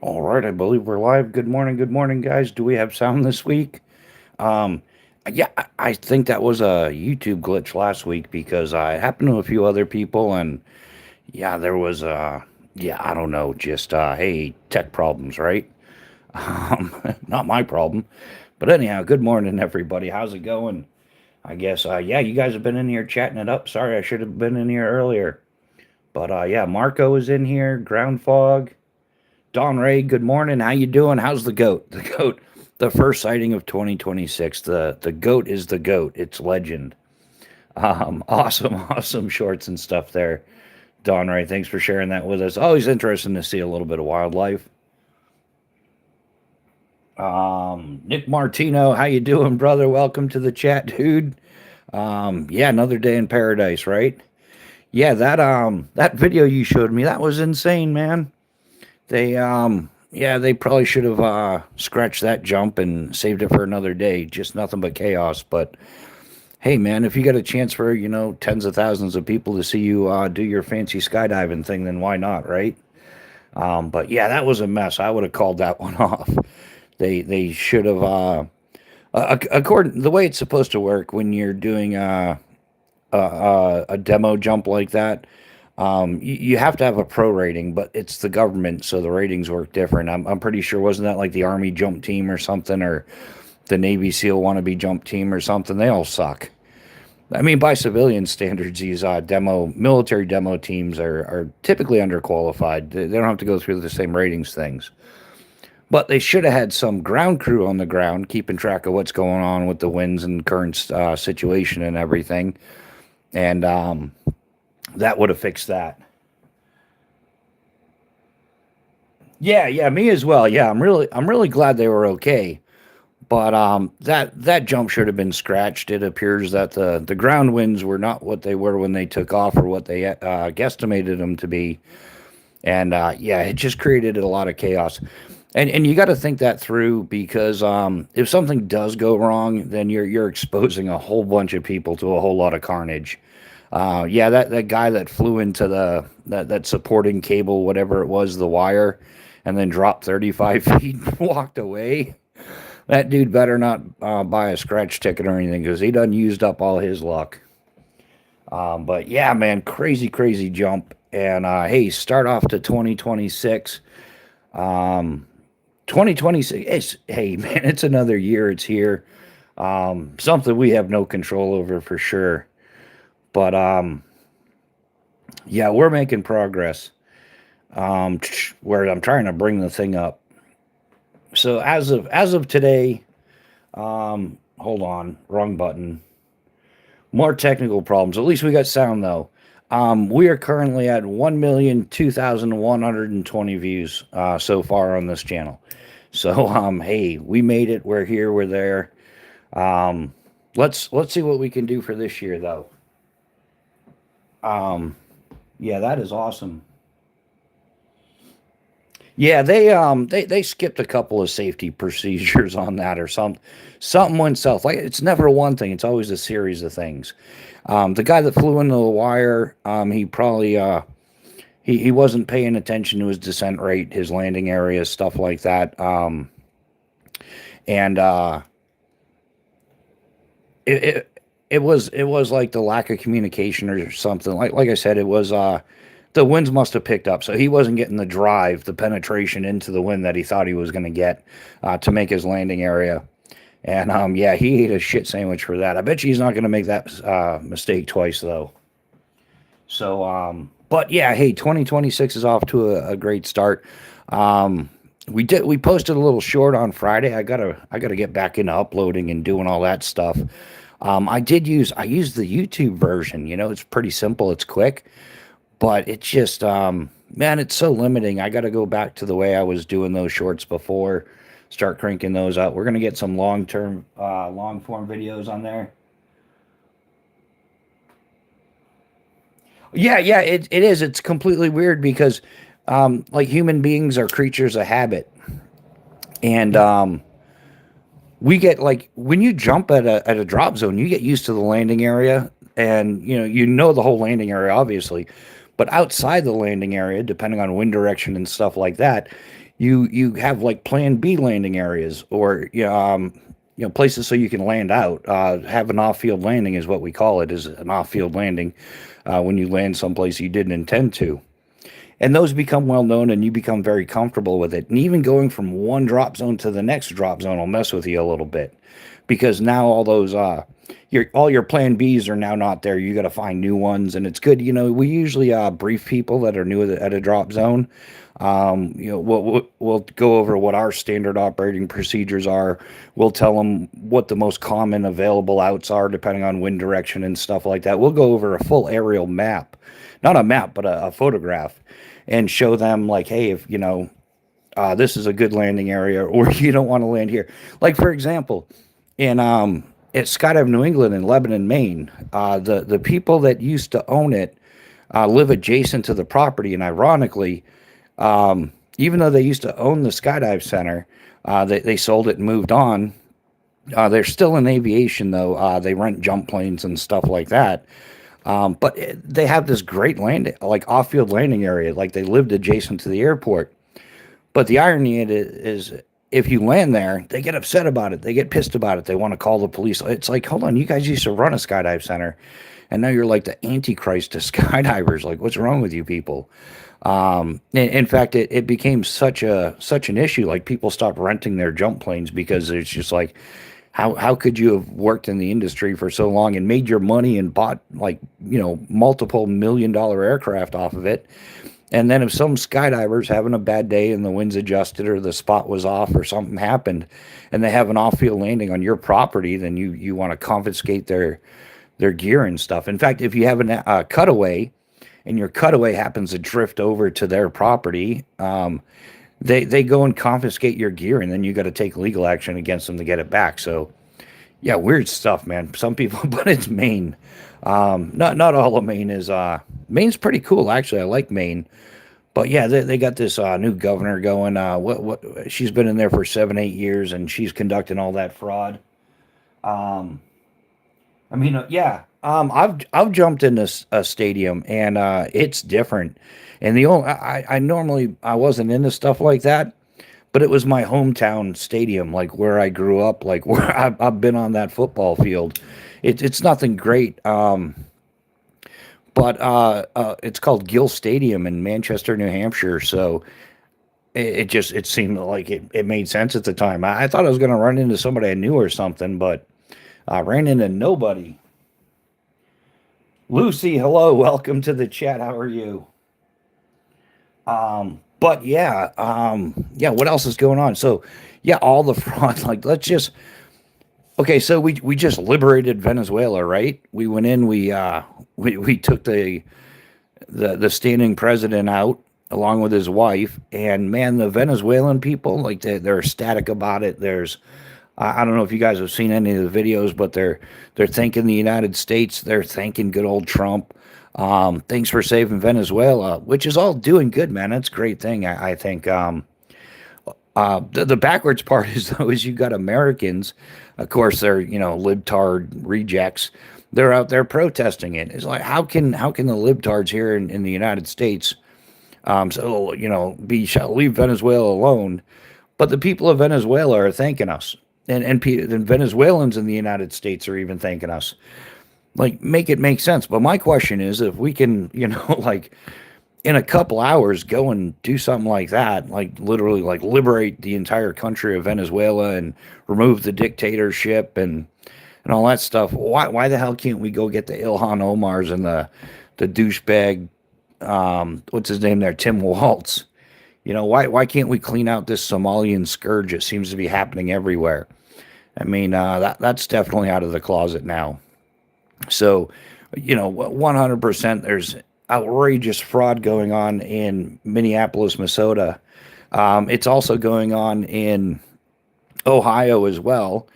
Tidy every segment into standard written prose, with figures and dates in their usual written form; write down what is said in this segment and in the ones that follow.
All right, I believe we're live. Good morning, guys. Do we have sound this week? Um, yeah, I think that was a YouTube glitch last week because I happened to a few other people, and yeah, there was yeah, I don't know, just hey, tech problems, right? Not my problem, but anyhow, good morning, everybody. How's it going? I guess yeah, you guys have been in here chatting it up. Sorry, I should have been in here earlier, but yeah, Marco is in here. Ground fog. Don Ray, good morning. How you doing? How's the goat? The goat, the first sighting of 2026. The goat is the goat. It's legend. Awesome, awesome shorts and stuff there. Don Ray, thanks for sharing that with us. Always interesting to see a little bit of wildlife. Nick Martino, how you doing, brother? Welcome to the chat, dude. Yeah, another day in paradise, right? Yeah, that video you showed me, that was insane, man. Yeah, they probably should have scratched that jump and saved it for another day. Just nothing but chaos. But hey, man, if you got a chance for tens of thousands of people to see you do your fancy skydiving thing, then why not, right? But yeah, that was a mess. I would have called that one off. They should have according the way it's supposed to work when you're doing a demo jump like that. You have to have a pro rating, but it's the government, so the ratings work different. I'm pretty sure wasn't that like the Army jump team or something, or the Navy SEAL wannabe jump team or something? They all suck. I mean, by civilian standards, these military demo teams are typically underqualified. They don't have to go through the same ratings things. But they should have had some ground crew on the ground keeping track of what's going on with the winds and current situation and everything. And that would have fixed that. Yeah, yeah, me as well. Yeah, I'm really glad they were okay. But that jump should have been scratched. It appears that the ground winds were not what they were when they took off, or what they guesstimated them to be. And yeah, it just created a lot of chaos. And you got to think that through, because if something does go wrong, then you're exposing a whole bunch of people to a whole lot of carnage. Yeah, that guy that flew into that supporting cable, whatever it was, the wire, and then dropped 35 feet and walked away. That dude better not buy a scratch ticket or anything, because he done used up all his luck. But yeah, man, crazy, crazy jump. And hey, start off to 2026. Um, 2026, hey, man, it's another year. It's here. Something we have no control over for sure. But yeah, we're making progress. Where I'm trying to bring the thing up. So as of today, hold on, wrong button. More technical problems. At least we got sound though. We are currently at 1,002,120 views so far on this channel. So hey, we made it. We're here. We're there. Um, let's see what we can do for this year though. Um, yeah, that is awesome. Yeah, they skipped a couple of safety procedures on that, or something went south. Like, it's never one thing; it's always a series of things. The guy that flew into the wire, he probably he wasn't paying attention to his descent rate, his landing area, stuff like that. And it was like the lack of communication or something. Like I said, it was the winds must have picked up, so he wasn't getting the drive, the penetration into the wind that he thought he was going to get to make his landing area. And yeah, he ate a shit sandwich for that. I bet you he's not going to make that mistake twice though. So but yeah, hey, 2026 is off to a great start. Um, we posted a little short on Friday. I gotta get back into uploading and doing all that stuff. I used the YouTube version. It's pretty simple. It's quick, but it's just man, it's so limiting. I got to go back to the way I was doing those shorts before. Start cranking those out. We're gonna get some long form videos on there. Yeah, yeah, it is. It's completely weird because like, human beings are creatures of habit, and we get, like, when you jump at a drop zone, you get used to the landing area, and you know the whole landing area, obviously. But outside the landing area, depending on wind direction and stuff like that, You have like Plan B landing areas, or places so you can land out. Have an off-field landing is what we call it, is an off-field landing when you land someplace you didn't intend to. And those become well known, and you become very comfortable with it. And even going from one drop zone to the next drop zone will mess with you a little bit, because now all those all your plan Bs are now not there. You got to find new ones, and it's good. We usually brief people that are new at a drop zone. We'll go over what our standard operating procedures are. We'll tell them what the most common available outs are, depending on wind direction and stuff like that. We'll go over a full aerial map, not a map, but a photograph, and show them like, hey, if this is a good landing area, or you don't want to land here. Like for example, in at Skydive New England in Lebanon, Maine, the people that used to own it live adjacent to the property, and ironically, even though they used to own the skydive center, they sold it and moved on. They're still in aviation though. They rent jump planes and stuff like that. But they have this great landing, like off-field landing area, like they lived adjacent to the airport. But the irony in it is, if you land there, they get upset about it. They get pissed about it. They want to call the police. It's like, hold on, you guys used to run a skydive center, and now you're like the antichrist to skydivers. Like, what's wrong with you people? In fact, it became such an issue. Like people stopped renting their jump planes, because it's just like, how could you have worked in the industry for so long and made your money and bought like multiple $1 million aircraft off of it, and then if some skydiver's having a bad day and the wind's adjusted or the spot was off or something happened, and they have an off-field landing on your property, then you want to confiscate their gear and stuff. In fact, if you have a cutaway, and your cutaway happens to drift over to their property, they go and confiscate your gear, and then you got to take legal action against them to get it back. So, yeah, weird stuff, man. Some people, but it's Maine. Not all of Maine is. Maine's pretty cool, actually. I like Maine, but yeah, they got this new governor going. What she's been in there for 7-8 years, and she's conducting all that fraud. Um, I mean, yeah. I've jumped in this stadium, and it's different. And the only I normally I wasn't into stuff like that, but it was my hometown stadium, like where I grew up, like where I've been on that football field. It's nothing great, but it's called Gill Stadium in Manchester, New Hampshire. So it seemed like it made sense at the time. I thought I was going to run into somebody I knew or something, but I ran into nobody. Lucy, hello, welcome to the chat. How are you? But yeah, yeah. What else is going on? So, yeah, all the fraud. Like, let's just okay. So we just liberated Venezuela, right? We went in. We took the standing president out along with his wife, and man, the Venezuelan people, like they're ecstatic about it. I don't know if you guys have seen any of the videos, but they're thanking the United States. They're thanking good old Trump. Thanks for saving Venezuela, which is all doing good, man. That's a great thing. I think. The backwards part is though is you got Americans, of course they're libtard rejects. They're out there protesting it. It's like how can the libtards here in the United States, leave Venezuela alone, but the people of Venezuela are thanking us, and Venezuelans in the United States are even thanking us. Like, make it make sense. But my question is, if we can, like in a couple hours go and do something like that, like literally like liberate the entire country of Venezuela and remove the dictatorship and all that stuff. Why the hell can't we go get the Ilhan Omars and the douchebag, what's his name there, Tim Waltz? Why can't we clean out this Somalian scourge? It seems to be happening everywhere. I mean, that's definitely out of the closet now. So, 100% there's outrageous fraud going on in Minneapolis, Minnesota. It's also going on in Ohio as well.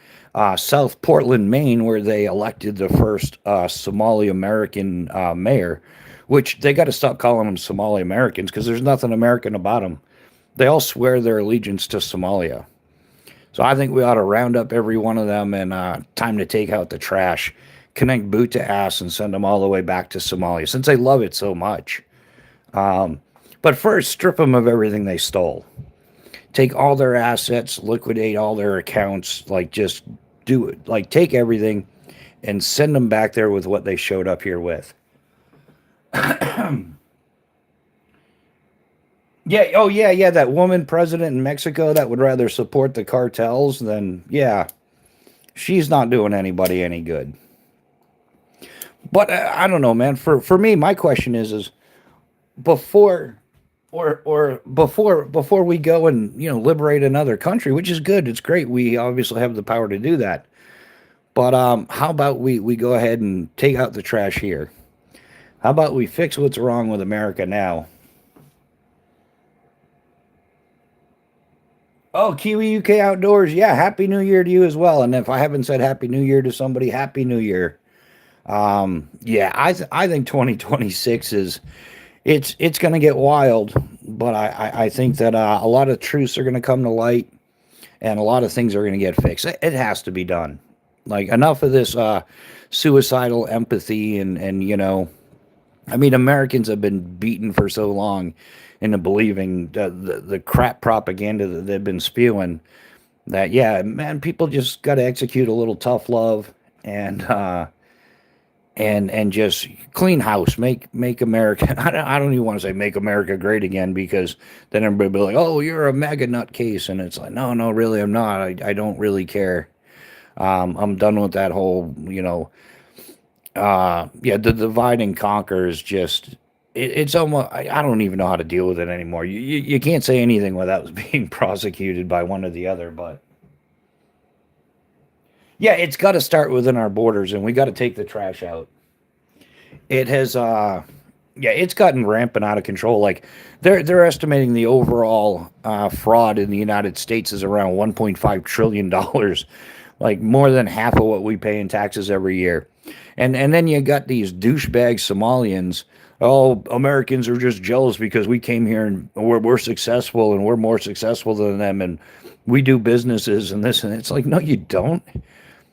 South Portland, Maine, where they elected the first Somali American mayor, which they got to stop calling them Somali Americans because there's nothing American about them. They all swear their allegiance to Somalia. So I think we ought to round up every one of them and time to take out the trash, connect boot to ass, and send them all the way back to Somalia since they love it so much. But first, strip them of everything they stole. take all their assets, liquidate all their accounts, like just do it, like take everything and send them back there with what they showed up here with. Yeah, oh yeah, yeah, that woman president in Mexico that would rather support the cartels than, yeah, she's not doing anybody any good. But I don't know, man. For me, my question is before before we go and liberate another country, which is good. It's great. We obviously have the power to do that. But how about we go ahead and take out the trash here? How about we fix what's wrong with America now? Oh, Kiwi UK Outdoors. Yeah, Happy New Year to you as well. And if I haven't said Happy New Year to somebody, Happy New Year. Yeah, I think 2026 is it's going to get wild, but I think that a lot of truths are going to come to light, and a lot of things are going to get fixed. It has to be done. Like enough of this suicidal empathy and I mean, Americans have been beaten for so long into believing the crap propaganda that they've been spewing that, yeah, man, people just got to execute a little tough love and and just clean house, make America. I don't even want to say make America great again, because then everybody will be like, oh, you're a mega nutcase, and it's like, no, no, really, I'm not. I don't really care. I'm done with that whole, yeah, the divide and conquer is just, it's almost, I don't even know how to deal with it anymore. You can't say anything without being prosecuted by one or the other, but yeah, it's got to start within our borders, and we got to take the trash out. It has, yeah, it's gotten rampant out of control. Like they're estimating the overall fraud in the United States is around 1.5 trillion dollars, like more than half of what we pay in taxes every year. And then you got these douchebag Somalians. Oh, Americans are just jealous because we came here and we're successful and we're more successful than them, and we do businesses and this, and it's like, no, you don't.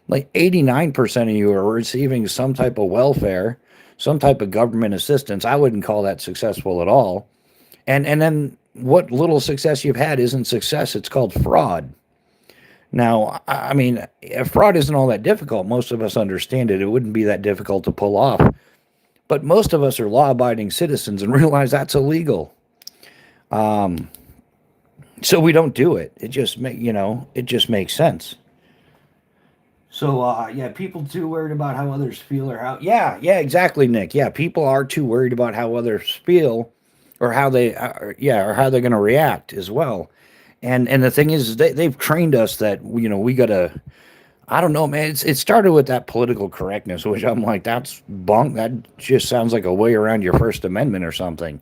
Like 89% of you are receiving some type of welfare, some type of government assistance. I wouldn't call that successful at all. And then what little success you've had isn't success. It's called fraud. Now, I mean, if fraud isn't all that difficult. Most of us understand it. It wouldn't be that difficult to pull off. But most of us are law-abiding citizens and realize that's illegal. So we don't do it. It just makes sense. So yeah, people too worried about how others feel, or how, yeah, yeah, exactly, Nick. Yeah, people are too worried about how others feel, or how they yeah, or how they're going to react as well. And the thing is, they've trained us that we gotta. I don't know, man. It started with that political correctness, which I'm like, that's bunk. That just sounds like a way around your First Amendment or something.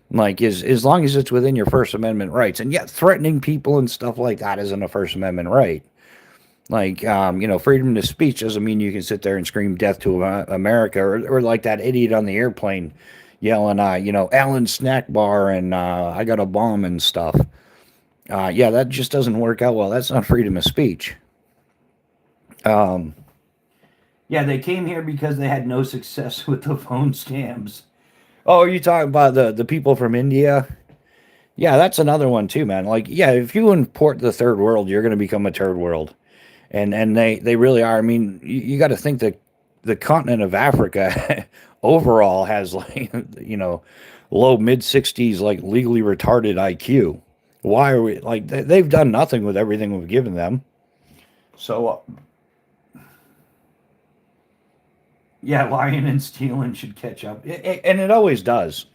Like, as long as it's within your First Amendment rights, and yet threatening people and stuff like that isn't a First Amendment right. Like, freedom of speech doesn't mean you can sit there and scream death to America, or like that idiot on the airplane yelling, Allen snack bar and I got a bomb and stuff. Yeah, that just doesn't work out well. That's not freedom of speech. Um, yeah, they came here because they had no success with the phone scams. Oh, are you talking about the people from India? Yeah, that's another one too, man. Like, yeah, if you import the third world, you're going to become a third world. And they really are. I mean, you got to think that the continent of Africa overall has, like, low mid 60s, like legally retarded IQ. Why are we like they've done nothing with everything we've given them? So yeah, lying and stealing should catch up, and it always does.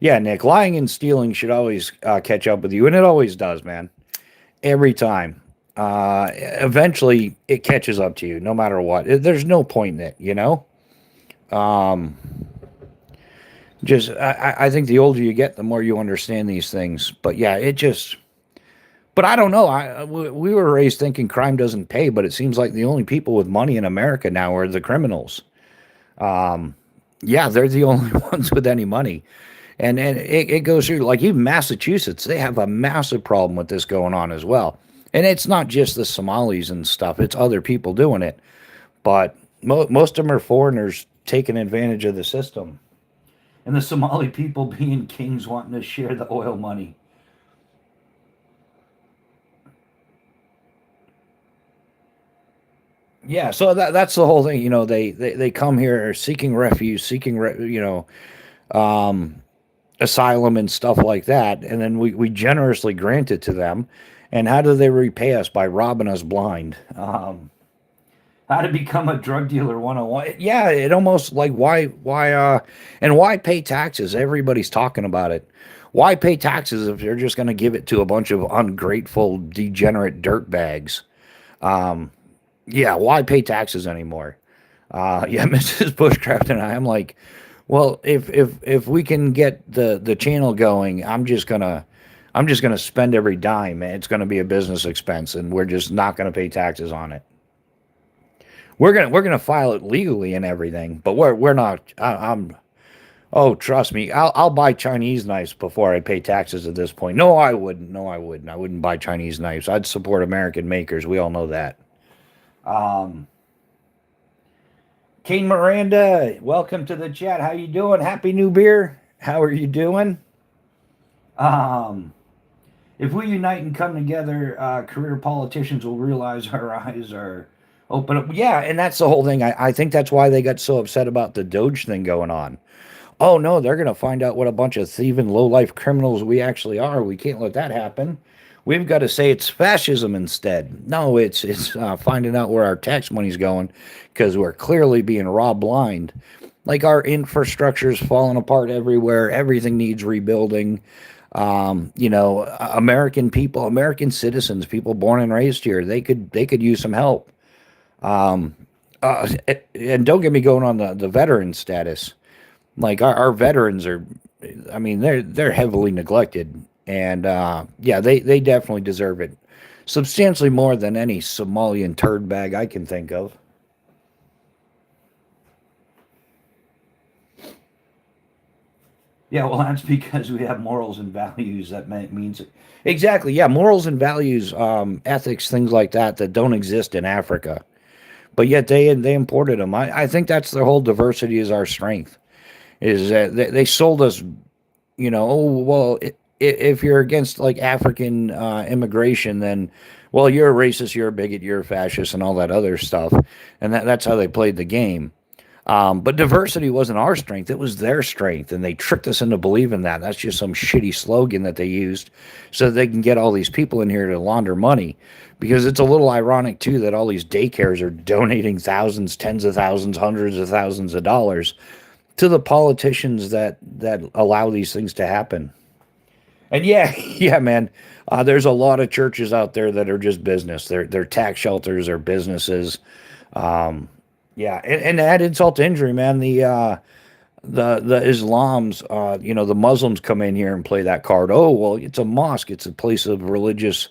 Yeah, Nick, lying and stealing should always catch up with you, and it always does, man. Every time. Eventually, it catches up to you, no matter what. There's no point in it. Um, just I think the older you get, the more you understand these things. But yeah, it just. But I don't know. We were raised thinking crime doesn't pay, but it seems like the only people with money in America now are the criminals. Um, yeah, they're the only ones with any money. And it goes through, like, even Massachusetts, they have a massive problem with this going on as well. And it's not just the Somalis and stuff, it's other people doing it. But most of them are foreigners taking advantage of the system. And the Somali people being kings wanting to share the oil money. Yeah, so that's the whole thing. They come here seeking refuge, um, asylum and stuff like that, and then we generously grant it to them. And how do they repay us? By robbing us blind. How to become a drug dealer 101. Yeah, it almost like and why pay taxes? Everybody's talking about it. Why pay taxes if they're just going to give it to a bunch of ungrateful, degenerate dirtbags? Yeah, why pay taxes anymore? Yeah, Mrs. Bushcraft and I'm like, well, if we can get the channel going, I'm just gonna spend every dime. It's gonna be a business expense, and we're just not gonna pay taxes on it. We're gonna file it legally and everything, but we're not. I'm Oh, trust me, I'll buy Chinese knives before I pay taxes at this point. No, I wouldn't. No, I wouldn't. I wouldn't buy Chinese knives. I'd support American makers. We all know that. Um, King Miranda, welcome to the chat. How you doing? Happy New Beer. How are you doing? Um, if we unite and come together, career politicians will realize our eyes are open up. Yeah, and that's the whole thing. I think that's why they got so upset about the Doge thing going on. Oh no, they're going to find out what a bunch of thieving, low-life criminals we actually are. We can't let that happen. We've got to say it's fascism instead. No, it's finding out where our tax money's going because we're clearly being robbed blind. Like our infrastructure's falling apart everywhere. Everything needs rebuilding. American people, American citizens, people born and raised here, they could use some help. Um, and don't get me going on the veteran status. Like our veterans are, I mean, they're heavily neglected, and yeah, they definitely deserve it, substantially more than any Somalian turd bag I can think of. Yeah, well, that's because we have morals and values. Means exactly. Yeah, morals and values, ethics, things like that don't exist in Africa, but yet they imported them. I think that's the whole diversity is our strength. Is that they sold us, oh, well, if you're against like African immigration, then, well, you're a racist, you're a bigot, you're a fascist, and all that other stuff. And that's how they played the game. But diversity wasn't our strength, it was their strength. And they tricked us into believing that. That's just some shitty slogan that they used so they can get all these people in here to launder money. Because it's a little ironic, too, that all these daycares are donating thousands, tens of thousands, hundreds of thousands of dollars to the politicians that allow these things to happen. And yeah, yeah, man, there's a lot of churches out there that are just business. They're tax shelters or businesses. Um, yeah, and to add insult to injury, man, the Islams, the Muslims come in here and play that card. Oh, well, it's a mosque. It's a place of religious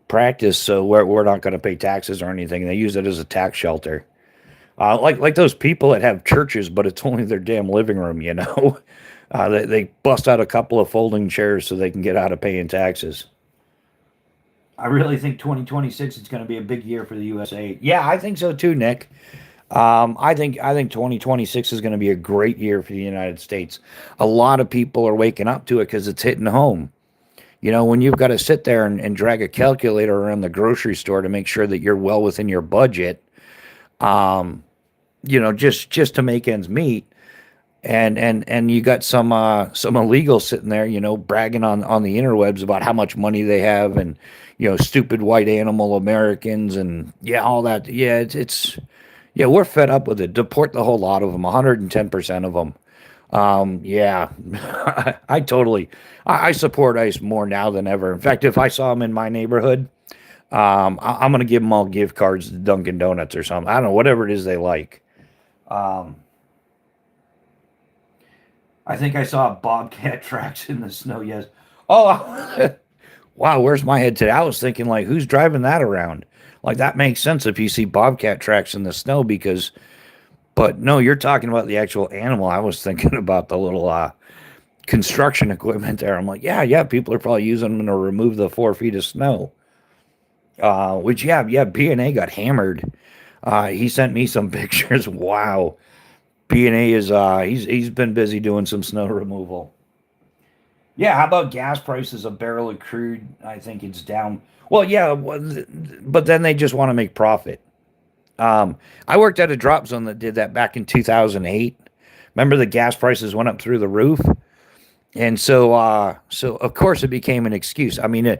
practice, so we're not going to pay taxes or anything. They use it as a tax shelter. Like those people that have churches, but it's only their damn living room, you know. They bust out a couple of folding chairs so they can get out of paying taxes. I really think 2026 is going to be a big year for the USA. Yeah, I think so too, Nick. I think 2026 is going to be a great year for the United States. A lot of people are waking up to it because it's hitting home. When you've got to sit there and drag a calculator around the grocery store to make sure that you're well within your budget, um, just to make ends meet. And you got some illegals sitting there, bragging on the interwebs about how much money they have, and stupid white animal Americans, and yeah, all that. Yeah, it's yeah, we're fed up with it. Deport the whole lot of them, 110% of them. Yeah, I totally, I support ICE more now than ever. In fact, if I saw them in my neighborhood, I'm gonna give them all gift cards to Dunkin' Donuts or something. I don't know, whatever it is they like. Um, I think I saw bobcat tracks in the snow. Yes. Oh, wow. Where's my head today? I was thinking, like, who's driving that around? Like, that makes sense if you see bobcat tracks in the snow because, but no, you're talking about the actual animal. I was thinking about the little construction equipment there. I'm like, yeah, yeah, people are probably using them to remove the 4 feet of snow. Which, yeah, yeah, B&A got hammered. He sent me some pictures. Wow. B&A is he's been busy doing some snow removal. Yeah, how about gas prices? A barrel of crude, I think it's down. Well, yeah, but then they just want to make profit. I worked at a drop zone that did that back in 2008. Remember the gas prices went up through the roof, and so of course it became an excuse. I mean,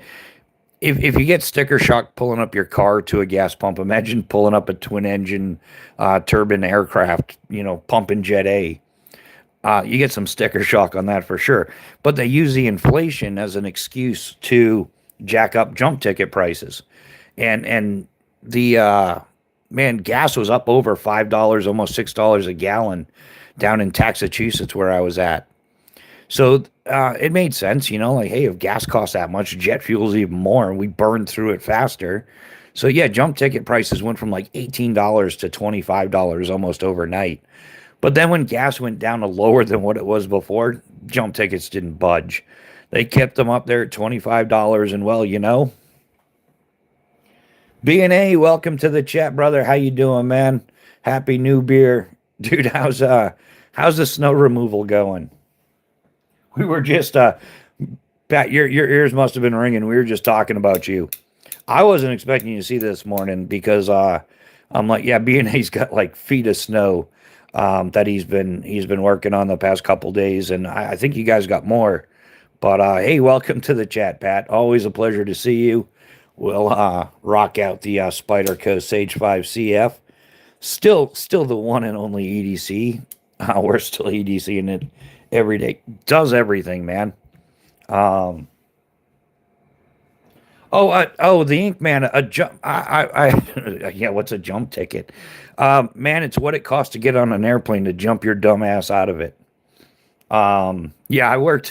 if you get sticker shock pulling up your car to a gas pump, imagine pulling up a twin engine turbine aircraft, pumping Jet A. You get some sticker shock on that for sure. But they use the inflation as an excuse to jack up jump ticket prices. And the man, gas was up over $5, almost $6 a gallon down in Massachusetts where I was at. So it made sense, like, hey, if gas costs that much, jet fuel's even more, and we burn through it faster. So yeah, jump ticket prices went from like $18 to $25 almost overnight. But then when gas went down to lower than what it was before, jump tickets didn't budge. They kept them up there at $25, and well, B&A, welcome to the chat, brother. How you doing, man? Happy new beer. Dude, how's the snow removal going? We were just Pat, your ears must have been ringing. We were just talking about you. I wasn't expecting you to see this morning because I'm like, yeah, B&A's got like feet of snow that he's been working on the past couple days, and I think you guys got more. But hey, welcome to the chat, Pat. Always a pleasure to see you. We'll rock out the Spyderco Sage 5 CF. Still the one and only EDC. We're still EDC in it every day. Does everything, man. Um, the Ink Man, a jump. Yeah. What's a jump ticket? Man, it's what it costs to get on an airplane to jump your dumb ass out of it. Yeah, I worked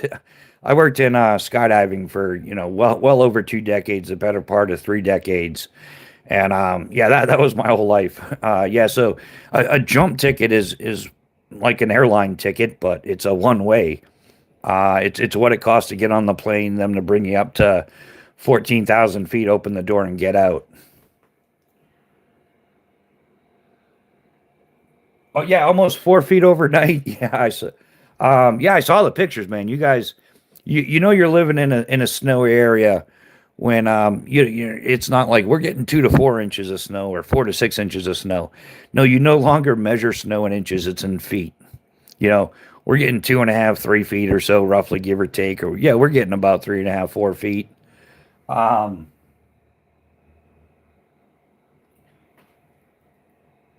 in skydiving for well over 2 decades, the better part of 3 decades, and yeah, that was my whole life. Yeah, so a jump ticket is like an airline ticket, but it's a one way. It's what it costs to get on the plane, them to bring you up to 14,000 feet, open the door, and get out. Oh yeah, almost 4 feet overnight. Yeah, I saw the pictures, man. You guys, you're living in a snowy area when it's not like we're getting 2 to 4 inches of snow or 4 to 6 inches of snow. No, you no longer measure snow in inches; it's in feet. You know, we're getting 2.5, 3 feet or so, roughly, give or take. Or yeah, we're getting about 3.5, 4 feet. Um,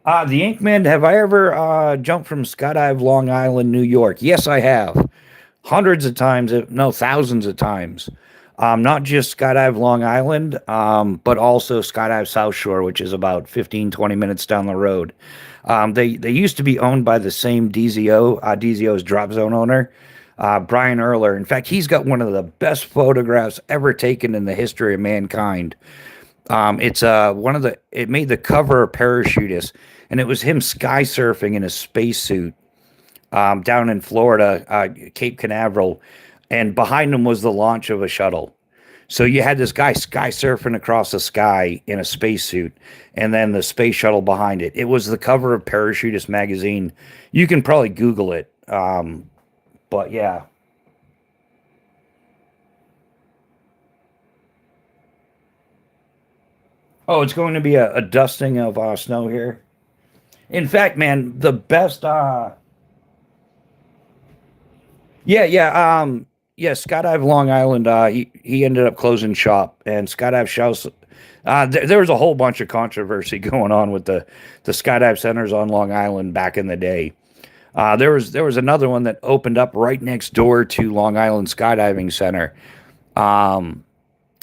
the Inkman. Have I ever jumped from Skydive Long Island, New York? Yes, I have. Hundreds of times, if no, thousands of times. Not just Skydive Long Island, but also Skydive South Shore, which is about 15, 20 minutes down the road. They used to be owned by the same DZO, DZO's drop zone owner, Brian Erler. In fact, he's got one of the best photographs ever taken in the history of mankind. It's it made the cover of Parachutist, and it was him sky surfing in a spacesuit down in Florida, Cape Canaveral, and behind him was the launch of a shuttle. So you had this guy sky surfing across the sky in a spacesuit, and then the space shuttle behind it. It was the cover of Parachutist magazine. You can probably Google it, but yeah. Oh, it's going to be a dusting of snow here. In fact, man, the best. Yeah, Skydive Long Island. He ended up closing shop, and Skydive Shouse. There was a whole bunch of controversy going on with the skydive centers on Long Island back in the day. There was another one that opened up right next door to Long Island Skydiving Center, um,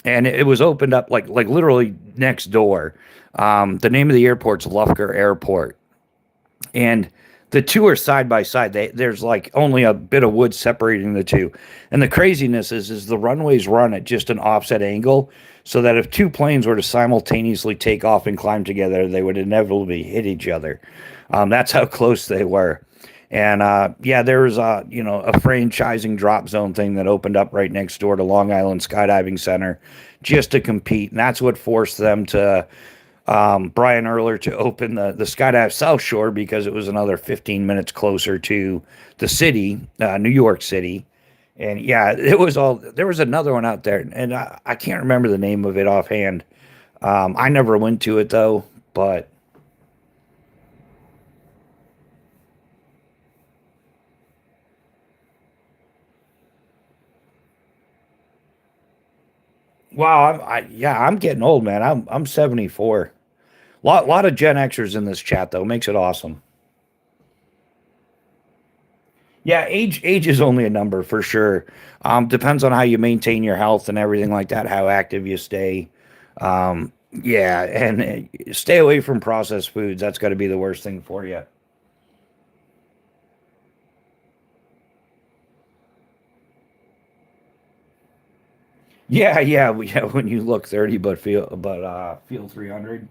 and it was opened up like literally next door. The name of the airport's Lufker Airport, and the two are side by side. There's like only a bit of wood separating the two, and the craziness is the runways run at just an offset angle, so that if two planes were to simultaneously take off and climb together, they would inevitably hit each other. That's how close they were. And yeah, there was a franchising drop zone thing that opened up right next door to Long Island Skydiving Center just to compete, and that's what forced them to Brian Erler to open the Skydive South Shore because it was another 15 minutes closer to the city, New York City. And yeah, there was another one out there, and I can't remember the name of it offhand. I never went to it though, but Wow, yeah, I'm getting old, man. I'm 74. Lot of Gen Xers in this chat though, makes it awesome. Yeah, age is only a number for sure. Depends on how you maintain your health and everything like that, how active you stay. Yeah, and stay away from processed foods. That's got to be the worst thing for you. Yeah, yeah, yeah. When you look 30 but feel 300.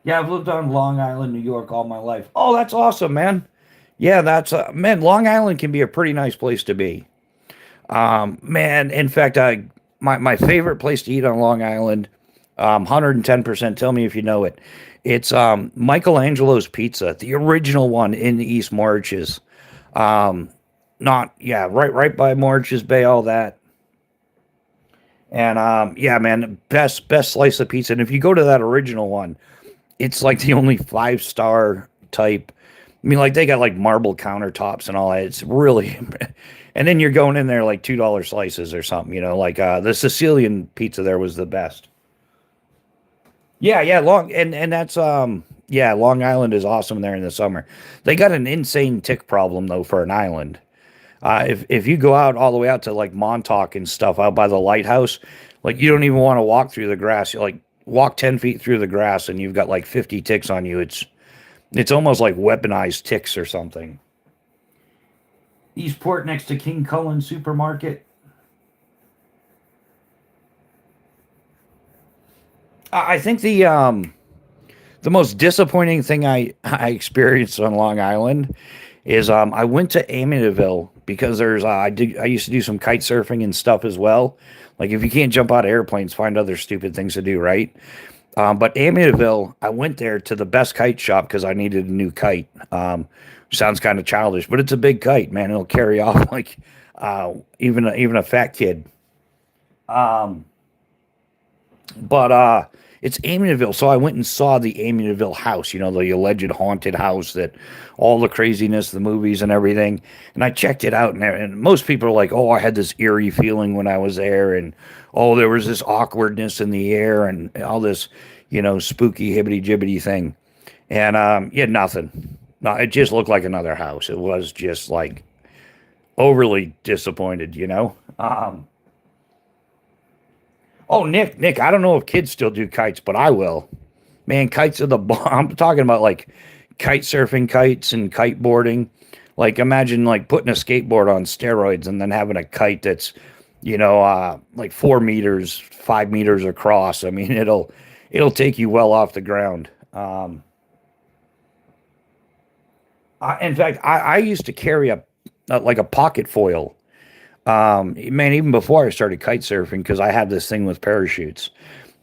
Yeah, I've lived on Long Island, New York all my life. Oh, that's awesome, man. Yeah, that's man. Long Island can be a pretty nice place to be. Man, in fact, my favorite place to eat on Long Island, 110%. Tell me if you know it. It's Michelangelo's Pizza, the original one in the East Marches. Um, not yeah, right by Marches Bay, all that. And yeah, man, best slice of pizza. And if you go to that original one, it's like the only 5-star type. I mean, like they got like marble countertops and all that. It's really, and then you're going in there like $2 slices or something. Like the Sicilian pizza there was the best. Yeah, yeah, and that's yeah, Long Island is awesome there in the summer. They got an insane tick problem though for an island. If you go out all the way out to like Montauk and stuff out by the lighthouse, like you don't even want to walk through the grass. You like walk 10 feet through the grass and you've got like 50 ticks on you. It's almost like weaponized ticks or something. Eastport next to King Cullen Supermarket. I think the most disappointing thing I experienced on Long Island is I went to Amityville because I used to do some kite surfing and stuff as well. Like if you can't jump out of airplanes, find other stupid things to do, right? But Amityville, I went there to the best kite shop because I needed a new kite. Sounds kind of childish, but it's a big kite, man. It'll carry off like even a fat kid. Um, but it's Amityville, so I went and saw the Amityville house. The alleged haunted house that all the craziness, the movies and everything. And I checked it out, and most people are like, "Oh, I had this eerie feeling when I was there," and "Oh, there was this awkwardness in the air," and all this, spooky hibbity jibbity thing. And yeah, nothing. No, it just looked like another house. It was just like overly disappointed. Oh, Nick, I don't know if kids still do kites, but I will. Man, kites are the bomb. I'm talking about like kite surfing kites and kiteboarding. Like imagine like putting a skateboard on steroids and then having a kite that's, like 4 meters, 5 meters across. I mean, it'll take you well off the ground. In fact, I used to carry like a pocket foil. Man, even before I started kite surfing, because I had this thing with parachutes.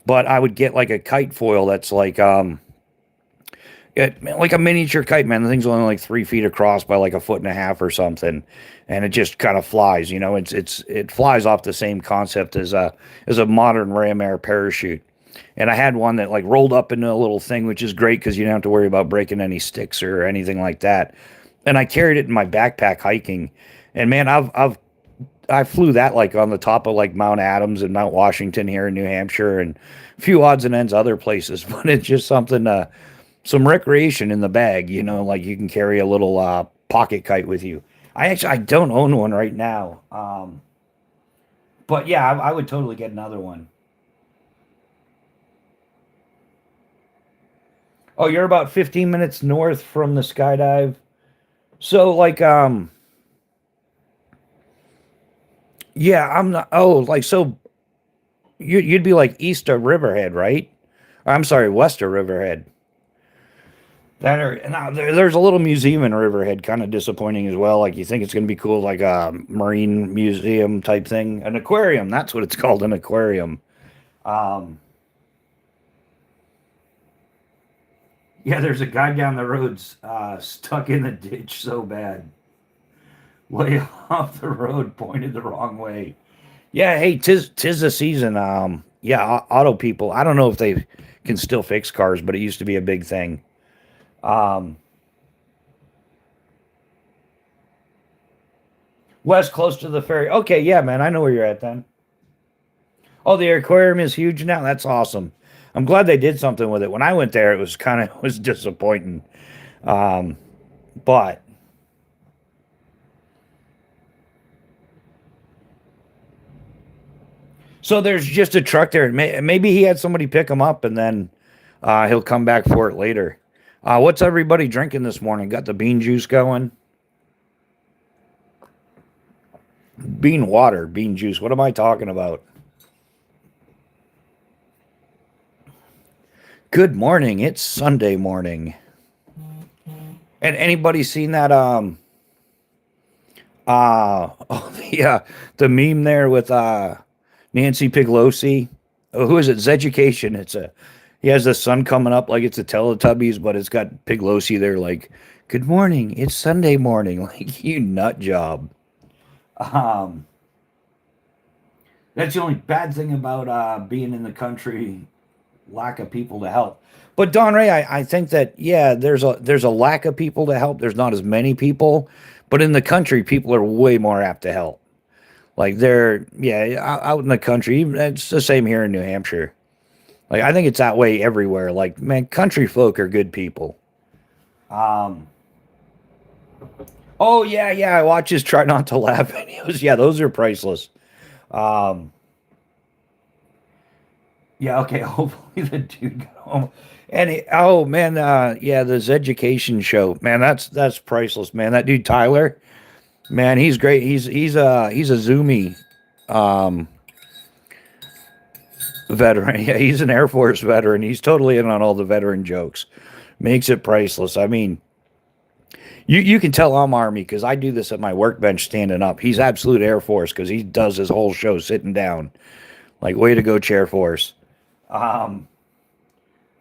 But I would get like a kite foil that's like a miniature kite, man. The thing's only like 3 feet across by like a foot and a half or something, and it just kind of flies. It flies off the same concept as a modern ram air parachute. And I had one that like rolled up into a little thing, which is great because you don't have to worry about breaking any sticks or anything like that. And I carried it in my backpack hiking, and man, I flew that like on the top of like Mount Adams and Mount Washington here in New Hampshire and a few odds and ends other places. But it's just something, some recreation in the bag, like you can carry a little pocket kite with you. I don't own one right now. But yeah, I would totally get another one. Oh, you're about 15 minutes north from the skydive. So like, yeah, I'm not, oh, like, so you'd be like east of Riverhead, right? I'm sorry, west of Riverhead. That area. Now there's a little museum in Riverhead, kind of disappointing as well. Like you think it's gonna be cool, like a marine museum type thing, an aquarium. That's what it's called, an aquarium. Um, yeah, there's a guy down the roads stuck in the ditch so bad, way off the road, pointed the wrong way. Yeah, hey, tis the season. Yeah, auto people. I don't know if they can still fix cars, but it used to be a big thing. Um, West, close to the ferry. Okay, yeah, man, I know where you're at then. Oh, the aquarium is huge now. That's awesome. I'm glad they did something with it. When I went there, it was kind of was disappointing. Um, but so there's just a truck there. Maybe he had somebody pick him up, and then he'll come back for it later. What's everybody drinking this morning? Got the bean juice going? Bean water, bean juice. What am I talking about? Good morning. It's Sunday morning. And anybody seen that oh yeah, the meme there with Nancy Pelosi? Oh, who is it? Zeducation. It's a he has the sun coming up like it's a Teletubbies, but it's got Pelosi there like, "Good morning. It's Sunday morning." Like, you nut job. Um that's the only bad thing about being in the country, lack of people to help. But Don Ray, I think that yeah, there's a lack of people to help. There's not as many people, but in the country, people are way more apt to help. Like they're yeah, out in the country, it's the same here in New Hampshire. Like I think it's that way everywhere. Like man, country folk are good people. Um. Oh yeah, yeah. I watch his try not to laugh videos. Yeah, those are priceless. Um. Yeah. Okay. Hopefully the dude got home. And oh man, yeah, this education show, man, that's priceless, man. That dude Tyler, man, he's great. He's a Zoomy um, veteran. Yeah, he's an Air Force veteran. He's totally in on all the veteran jokes. Makes it priceless. I mean, you can tell I'm Army because I do this at my workbench standing up. He's absolute Air Force because he does his whole show sitting down. Like, way to go, Chair Force. Um,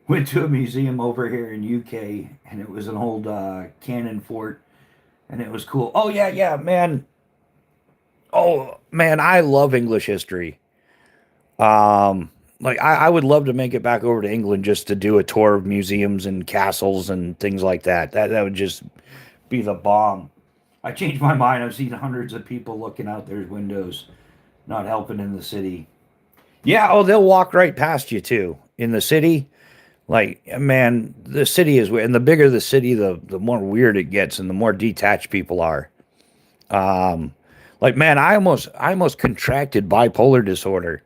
Went to a museum over here in UK, and it was an old cannon fort, and it was cool. Oh yeah, yeah, man. Oh man, I love English history. Like I would love to make it back over to England just to do a tour of museums and castles and things like that. That would just be the bomb. I changed my mind. I've seen hundreds of people looking out their windows, not helping in the city. Yeah, oh, they'll walk right past you too in the city. Like, man, the city is weird, and the bigger the city, the more weird it gets, and the more detached people are. Um, like, man, I almost contracted bipolar disorder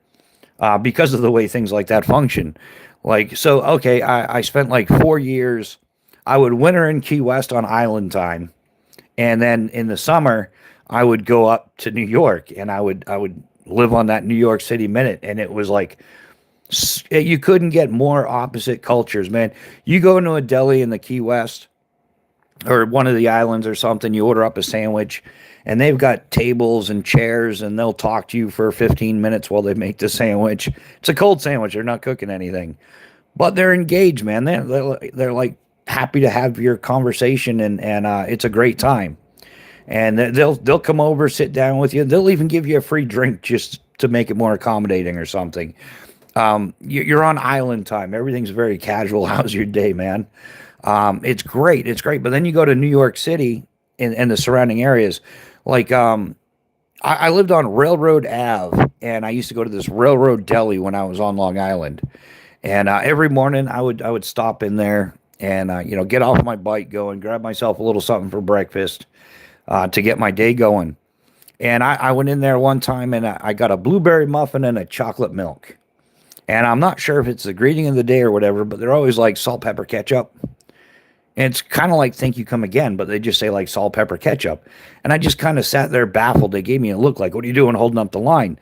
because of the way things like that function. Like, so okay, I spent like 4 years. I would winter in Key West on island time, and then in the summer, I would go up to New York, and I would live on that New York City minute, and it was like you couldn't get more opposite cultures, man. You go into a deli in the Key West or one of the islands or something, you order up a sandwich, and they've got tables and chairs, and they'll talk to you for 15 minutes while they make the sandwich. It's a cold sandwich, they're not cooking anything, but they're engaged, man. They're like happy to have your conversation, and it's a great time. And they'll come over, sit down with you. They'll even give you a free drink just to make it more accommodating or something. You're on island time. Everything's very casual. How's your day, man? It's great. It's great. But then you go to New York City and the surrounding areas. Like, I lived on Railroad Ave, and I used to go to this railroad deli when I was on Long Island. And every morning I would stop in there and get off my bike, go and grab myself a little something for breakfast to get my day going. And I went in there one time and I got a blueberry muffin and a chocolate milk. And I'm not sure if it's the greeting of the day or whatever, but they're always like salt, pepper, ketchup. And it's kind of like thank you, come again, but they just say like salt, pepper, ketchup. And I just kind of sat there baffled. They gave me a look like, what are you doing holding up the line?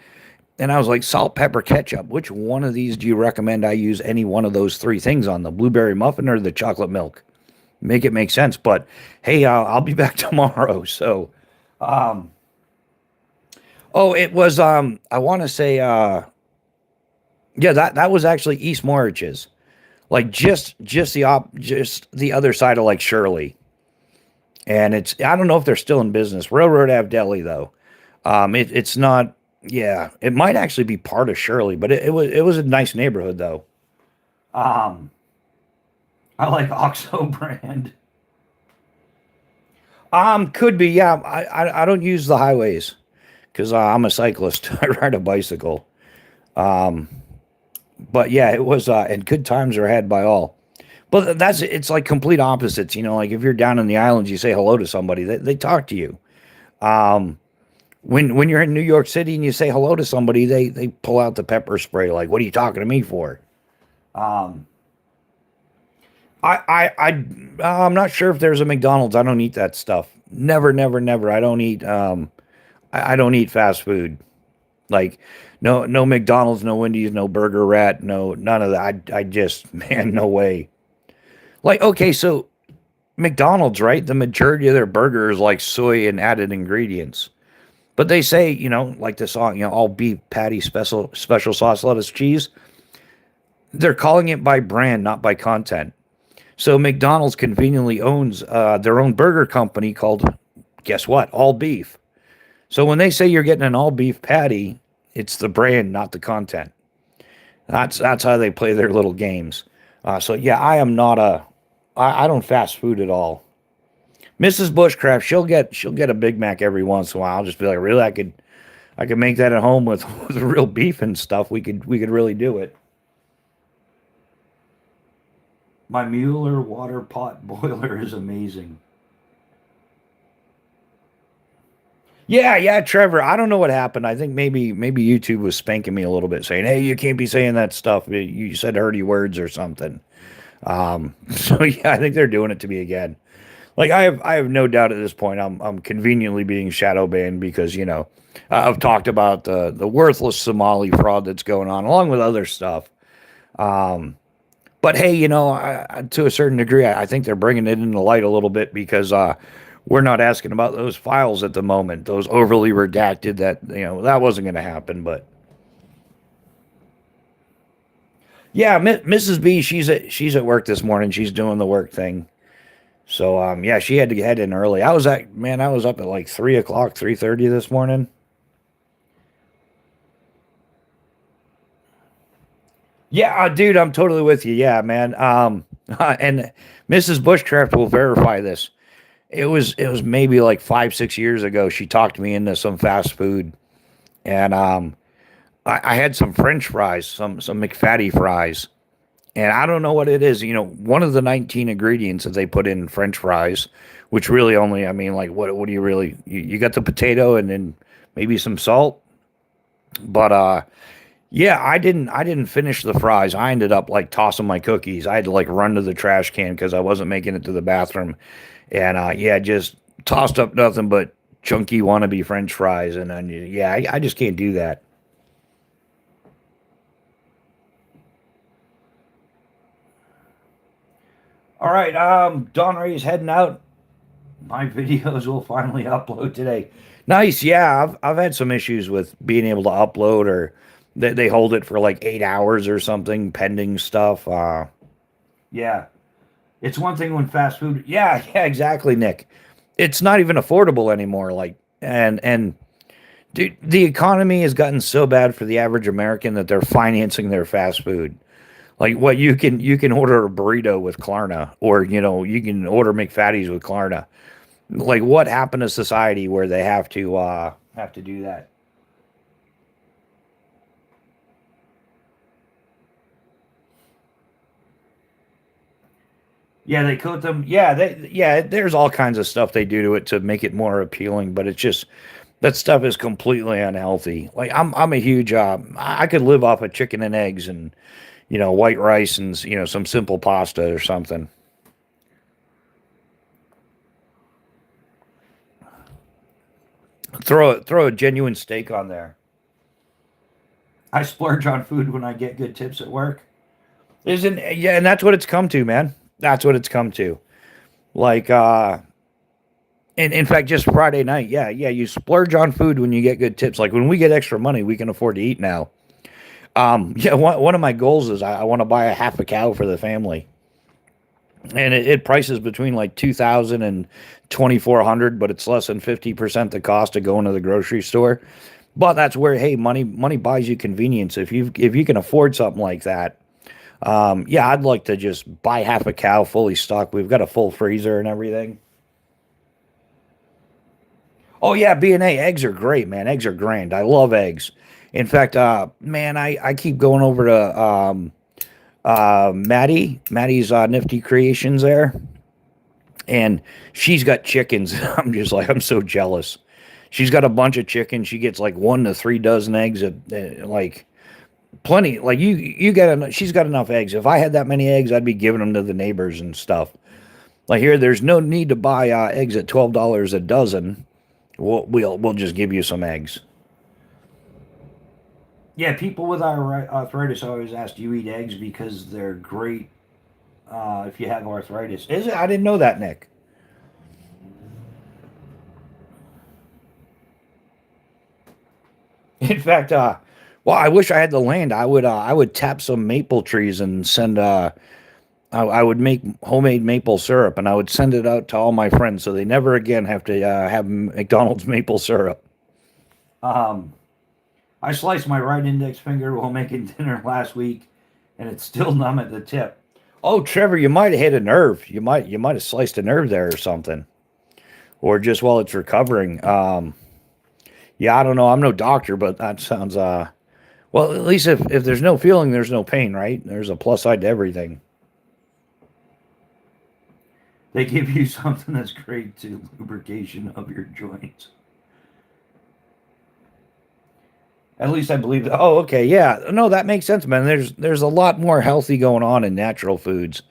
And I was like, salt, pepper, ketchup. Which one of these do you recommend I use any one of those three things on, the blueberry muffin or the chocolate milk? Make it make sense. But hey, I'll be back tomorrow. So, um, oh, it was, I want to say, yeah, that was actually East Morrich's. Like just the other side of like Shirley. And it's I don't know if they're still in business. Railroad Ave Deli though. It's not yeah, it might actually be part of Shirley, but it was a nice neighborhood though. Um I like OXO brand. Could be. Yeah, I don't use the highways because I'm a cyclist. I ride a bicycle. Um, but yeah, it was. And good times are had by all. But it's like complete opposites. You know, like if you're down in the islands, you say hello to somebody, they talk to you. Um, when you're in New York City and you say hello to somebody, they pull out the pepper spray. Like, what are you talking to me for? Um, I'm not sure if there's a McDonald's. I don't eat that stuff. Never, never, never. I don't eat. I don't eat fast food. Like, no McDonald's, no Wendy's, no Burger Rat, no none of that. I just man, no way. Like, okay, so McDonald's, right? The majority of their burger is like soy and added ingredients. But they say, like the song, all beef patty, special sauce, lettuce, cheese. They're calling it by brand, not by content. So McDonald's conveniently owns their own burger company called, guess what? All beef. So when they say you're getting an all beef patty, it's the brand, not the content. That's how they play their little games. So yeah, I am not a. I don't fast food at all. Mrs. Bushcraft, she'll get a Big Mac every once in a while. I'll just be like, really, I could make that at home with, with real beef and stuff. We could really do it. My Mueller water pot boiler is amazing. Yeah, yeah, Trevor. I don't know what happened. I think maybe YouTube was spanking me a little bit, saying, "Hey, you can't be saying that stuff. You said dirty words or something." So yeah, I think they're doing it to me again. Like I have no doubt at this point I'm conveniently being shadow banned because I've talked about the worthless Somali fraud that's going on along with other stuff. Um, but hey, to a certain degree, I think they're bringing it into light a little bit because we're not asking about those files at the moment, those overly redacted that that wasn't going to happen. But yeah, Mrs. B, she's at work this morning. She's doing the work thing. So yeah, she had to head in early. I was up at like 3 o'clock, 3:30 this morning. Yeah, dude, I'm totally with you. Yeah, man. And Mrs. Bushcraft will verify this. It was maybe like 5 6 years ago. She talked me into some fast food, and I had some French fries, some McFatty fries, and I don't know what it is. One of the 19 ingredients that they put in French fries, which really only, I mean, like what do you really? You got the potato and then maybe some salt, but yeah, I didn't finish the fries. I ended up like tossing my cookies. I had to like run to the trash can because I wasn't making it to the bathroom. And yeah, just tossed up nothing but chunky wannabe French fries. And then yeah, I just can't do that. All right, Don Ray's heading out. My videos will finally upload today. Nice, yeah. I've had some issues with being able to upload, or they hold it for like 8 hours or something pending stuff. Yeah, it's one thing when fast food. Yeah, yeah, exactly, Nick. It's not even affordable anymore. Like, and dude, the economy has gotten so bad for the average American that they're financing their fast food. Like, what you can order a burrito with Klarna, or you can order McFatties with Klarna. Like, what happened to society where they have to do that? Yeah, they coat them. Yeah, there's all kinds of stuff they do to it to make it more appealing, but it's just that stuff is completely unhealthy. Like, I'm a huge I could live off of chicken and eggs and white rice and some simple pasta or something. Throw a genuine steak on there. I splurge on food when I get good tips at work. Isn't Yeah, and that's what it's come to, man. That's what it's come to. Like and in fact, just Friday night, yeah, yeah, you splurge on food when you get good tips. Like when we get extra money, we can afford to eat now. Yeah, one of my goals is I want to buy a half a cow for the family, and it prices between like 2,000 and 2,400, but it's less than 50% the cost of going to the grocery store. But that's where, hey, money buys you convenience. If you can afford something like that, yeah, I'd like to just buy half a cow fully stocked. We've got a full freezer and everything. Oh yeah, B&A eggs are great, man. Eggs are grand. I love eggs. In fact, man, I keep going over to Maddie's Nifty Creations there, and she's got chickens. I'm just like, I'm so jealous. She's got a bunch of chickens. She gets like 1 to 3 dozen eggs, like plenty. Like you get, she's got enough eggs. If I had that many eggs, I'd be giving them to the neighbors and stuff. Like here, there's no need to buy eggs at $12 a dozen. We'll just give you some eggs. Yeah, people with arthritis always ask, "Do you eat eggs because they're great if you have arthritis?" Is it? I didn't know that, Nick. In fact, well, I wish I had the land. I would tap some maple trees and send. I would make homemade maple syrup and I would send it out to all my friends so they never again have to have McDonald's maple syrup. Um, I sliced my right index finger while making dinner last week, and it's still numb at the tip. Oh, Trevor, you might have hit a nerve. You might have sliced a nerve there or something, or just while it's recovering. Yeah, I don't know. I'm no doctor, but that sounds well. At least if there's no feeling, there's no pain, right? There's a plus side to everything. They give you something that's great to lubrication of your joints. At least I believe that. Oh, okay, yeah. No, that makes sense, man. There's a lot more healthy going on in natural foods,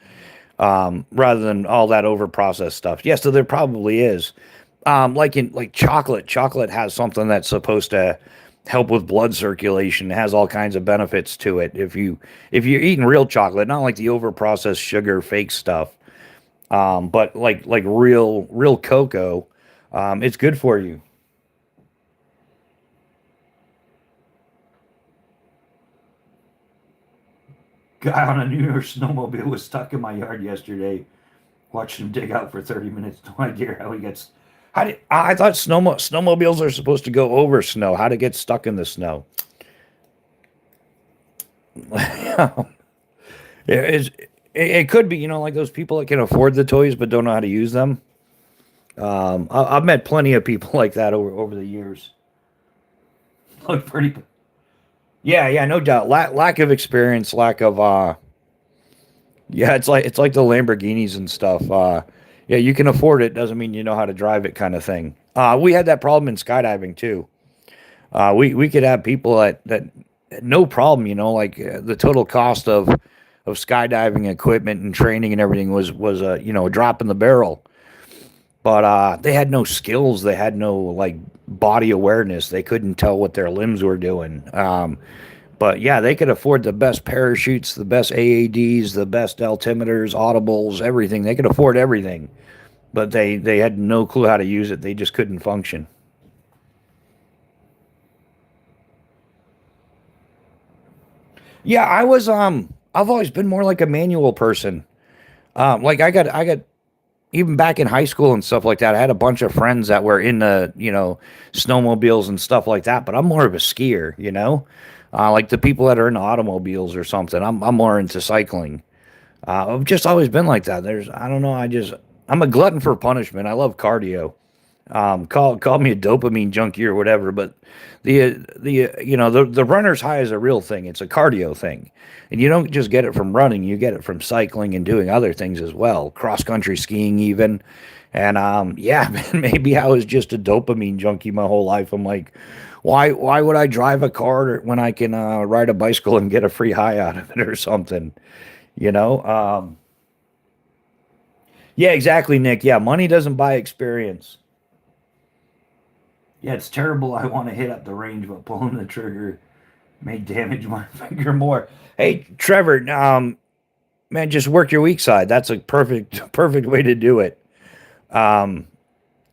rather than all that over processed stuff. Yeah, so there probably is. Like in like chocolate. Chocolate has something that's supposed to help with blood circulation. It has all kinds of benefits to it. If you're eating real chocolate, not like the over processed sugar fake stuff, but like real cocoa, it's good for you. Guy on a New York snowmobile was stuck in my yard yesterday. Watched him dig out for 30 minutes. No idea how he gets. How did I thought snowmobiles are supposed to go over snow? How to get stuck in the snow? Yeah, it could be, like those people that can afford the toys but don't know how to use them. I've met plenty of people like that over the years. Look pretty. Yeah, yeah, no doubt. Lack of experience, lack of yeah, it's like the Lamborghinis and stuff. Yeah, you can afford it doesn't mean you know how to drive it, kind of thing. We had that problem in skydiving too. We could have people that no problem, like the total cost of skydiving equipment and training and everything was a drop in the barrel. But they had no skills. They had no like body awareness. They couldn't tell what their limbs were doing. But yeah, they could afford the best parachutes, the best AADs, the best altimeters, audibles, everything. They could afford everything, but they had no clue how to use it. They just couldn't function. Yeah, I've always been more like a manual person. Like I got even back in high school and stuff like that. I had a bunch of friends that were in the snowmobiles and stuff like that. But I'm more of a skier. Like the people that are in automobiles or something. I'm more into cycling. I've just always been like that. I don't know. I'm a glutton for punishment. I love cardio. Call me a dopamine junkie or whatever, but the runner's high is a real thing. It's a cardio thing, and you don't just get it from running. You get it from cycling and doing other things as well, cross country skiing even. And yeah, man, maybe I was just a dopamine junkie my whole life. I'm like, why would I drive a car when I can ride a bicycle and get a free high out of it or something? You know? Yeah, exactly, Nick. Yeah, money doesn't buy experience. Yeah, it's terrible. I want to hit up the range, but pulling the trigger may damage my finger more. Hey, Trevor, man, just work your weak side. That's a perfect way to do it. Um,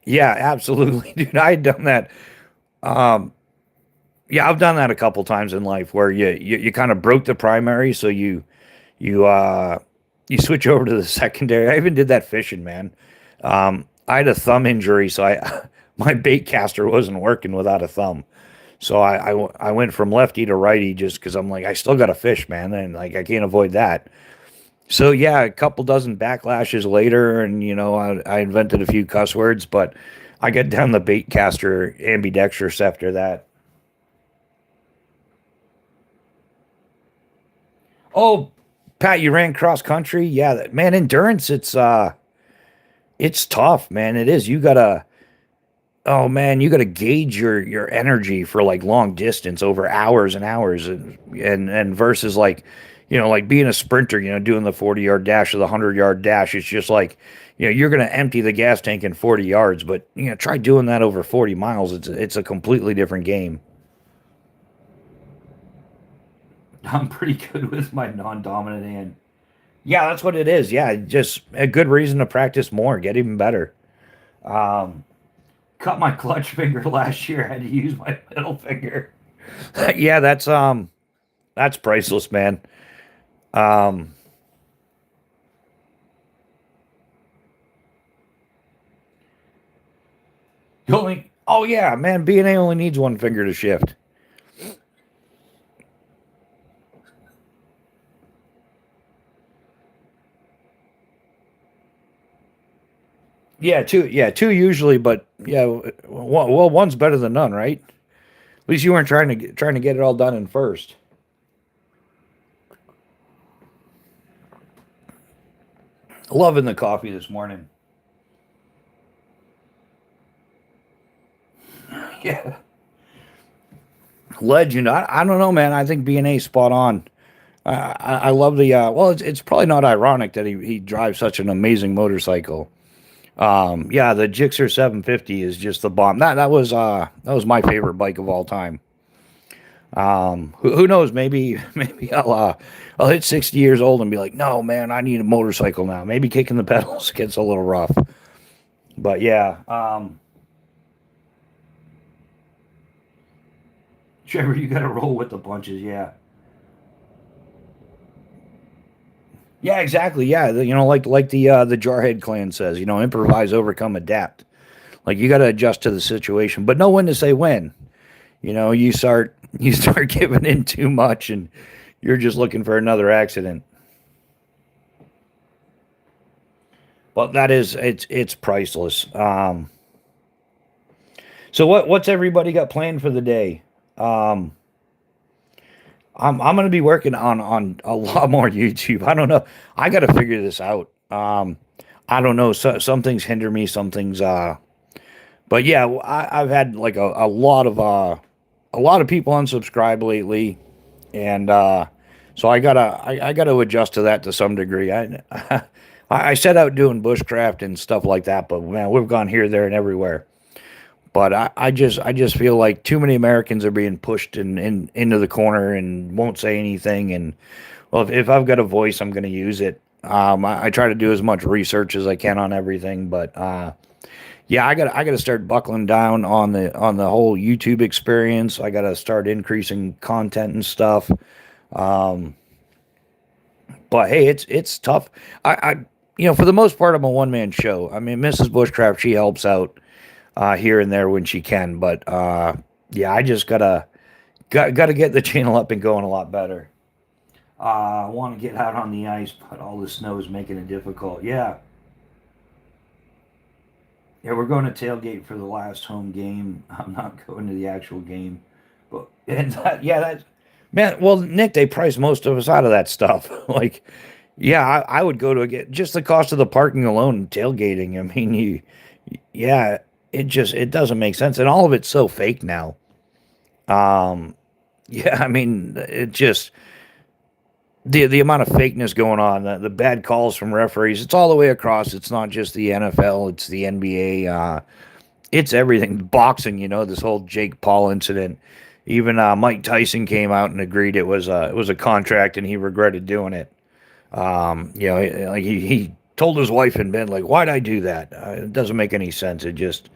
yeah, absolutely, dude. I had done that. Um, yeah, I've done that a couple times in life where you kind of broke the primary, so you you switch over to the secondary. I even did that fishing, man. I had a thumb injury, so I my bait caster wasn't working without a thumb. So I went from lefty to righty just because I'm like, I still got to fish, man, and like I can't avoid that. So yeah, a couple dozen backlashes later, and I invented a few cuss words, but I got down the baitcaster ambidextrous after that. Oh, Pat, you ran cross country? Yeah, man, endurance, it's tough, man. It is. You gotta Oh man, you got to gauge your energy for like long distance over hours and hours, and versus like, like being a sprinter, doing the 40-yard dash or the 100-yard dash. It's just like, you're gonna empty the gas tank in 40 yards, but try doing that over 40 miles. It's a completely different game. I'm pretty good with my non-dominant hand. Yeah, that's what it is. Yeah, just a good reason to practice more, get even better. Um, Cut my clutch finger last year. I had to use my middle finger. Yeah, that's priceless, man. Um, you only oh yeah, man, B&A only needs one finger to shift. Yeah, two usually, but yeah, well, one's better than none, right? At least you weren't trying to get it all done in first. Loving the coffee this morning. Yeah, legend. I don't know, man. I think B&A spot on. I love the well. It's probably not ironic that he drives such an amazing motorcycle. Yeah, the Gixxer 750 is just the bomb. That was my favorite bike of all time. Who knows? Maybe maybe I'll hit 60 years old and be like, no man, I need a motorcycle now. Maybe kicking the pedals gets a little rough, but yeah. Trevor, you got to roll with the punches. Yeah, yeah, exactly. Yeah, like the Jarhead clan says, improvise, overcome, adapt. Like you got to adjust to the situation, but know when to say when. You start giving in too much, and you're just looking for another accident. But it's priceless. So what's everybody got planned for the day? Um, I'm gonna be working on a lot more YouTube. I don't know. I got to figure this out. I don't know. Some things hinder me. Some things. But yeah, I've had like a lot of people unsubscribe lately, and so I gotta adjust to that to some degree. I set out doing bushcraft and stuff like that, but man, we've gone here, there, and everywhere. But I just feel like too many Americans are being pushed into the corner and won't say anything. And well, if I've got a voice, I'm going to use it. I try to do as much research as I can on everything, but yeah, I got to start buckling down on the whole YouTube experience. I got to start increasing content and stuff. Um, but hey, it's tough. For the most part, I'm a one man show. I mean, Mrs. Bushcraft, she helps out here and there when she can, but yeah, I just gotta get the channel up and going a lot better. I want to get out on the ice, but all the snow is making it difficult. Yeah, yeah, we're going to tailgate for the last home game. I'm not going to the actual game, but and yeah, that man. Well, Nick, they price most of us out of that stuff. Like, yeah, I would go to get just the cost of the parking alone and tailgating. I mean, yeah, it doesn't make sense, and all of it's so fake now. Um, yeah, I mean, it just the amount of fakeness going on, the bad calls from referees. It's all the way across. It's not just the NFL. It's the NBA. It's everything. Boxing, this whole Jake Paul incident. Even Mike Tyson came out and agreed it was a contract, and he regretted doing it. Like he told his wife in bed, like, why'd I do that? It doesn't make any sense. It just,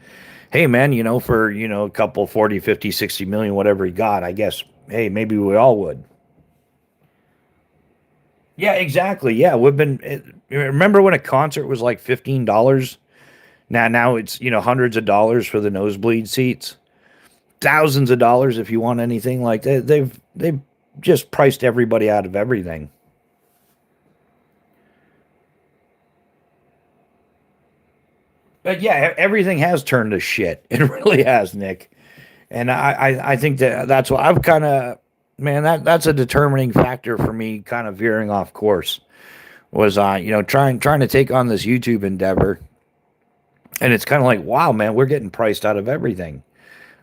hey man, for a couple 40, 50, 60 million, whatever he got, I guess, hey, maybe we all would. Yeah, exactly. Yeah, remember when a concert was like $15? Now it's hundreds of dollars for the nosebleed seats, thousands of dollars if you want anything like that. They've just priced everybody out of everything. But yeah, everything has turned to shit. It really has, Nick. And I think that's what I've kind of, man, that's a determining factor for me kind of veering off course was, trying to take on this YouTube endeavor. And it's kind of like, wow, man, we're getting priced out of everything.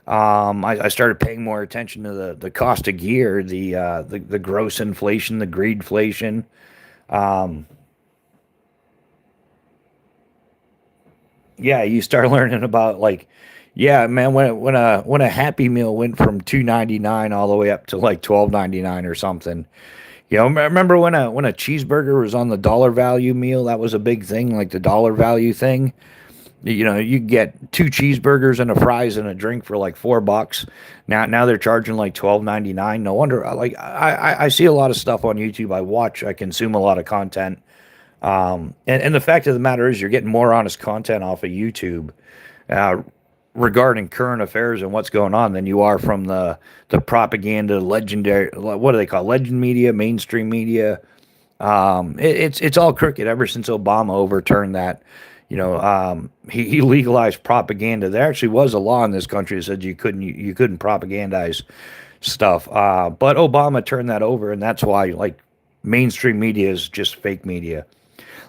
I started paying more attention to the cost of gear, the gross inflation, the greedflation. Um, yeah, you start learning about like, yeah, man, when a Happy Meal went from $2.99 all the way up to like $12.99 or something. Remember when a cheeseburger was on the dollar value meal? That was a big thing, like the dollar value thing. You get two cheeseburgers and a fries and a drink for like $4. Now they're charging like $12.99. No wonder. Like I see a lot of stuff on YouTube. I watch. I consume a lot of content. And the fact of the matter is, you're getting more honest content off of YouTube uh, regarding current affairs and what's going on than you are from the propaganda, legendary. What do they call it? Legend media, mainstream media? It's all crooked ever since Obama overturned that. He legalized propaganda. There actually was a law in this country that said you couldn't propagandize stuff. But Obama turned that over, and that's why like mainstream media is just fake media.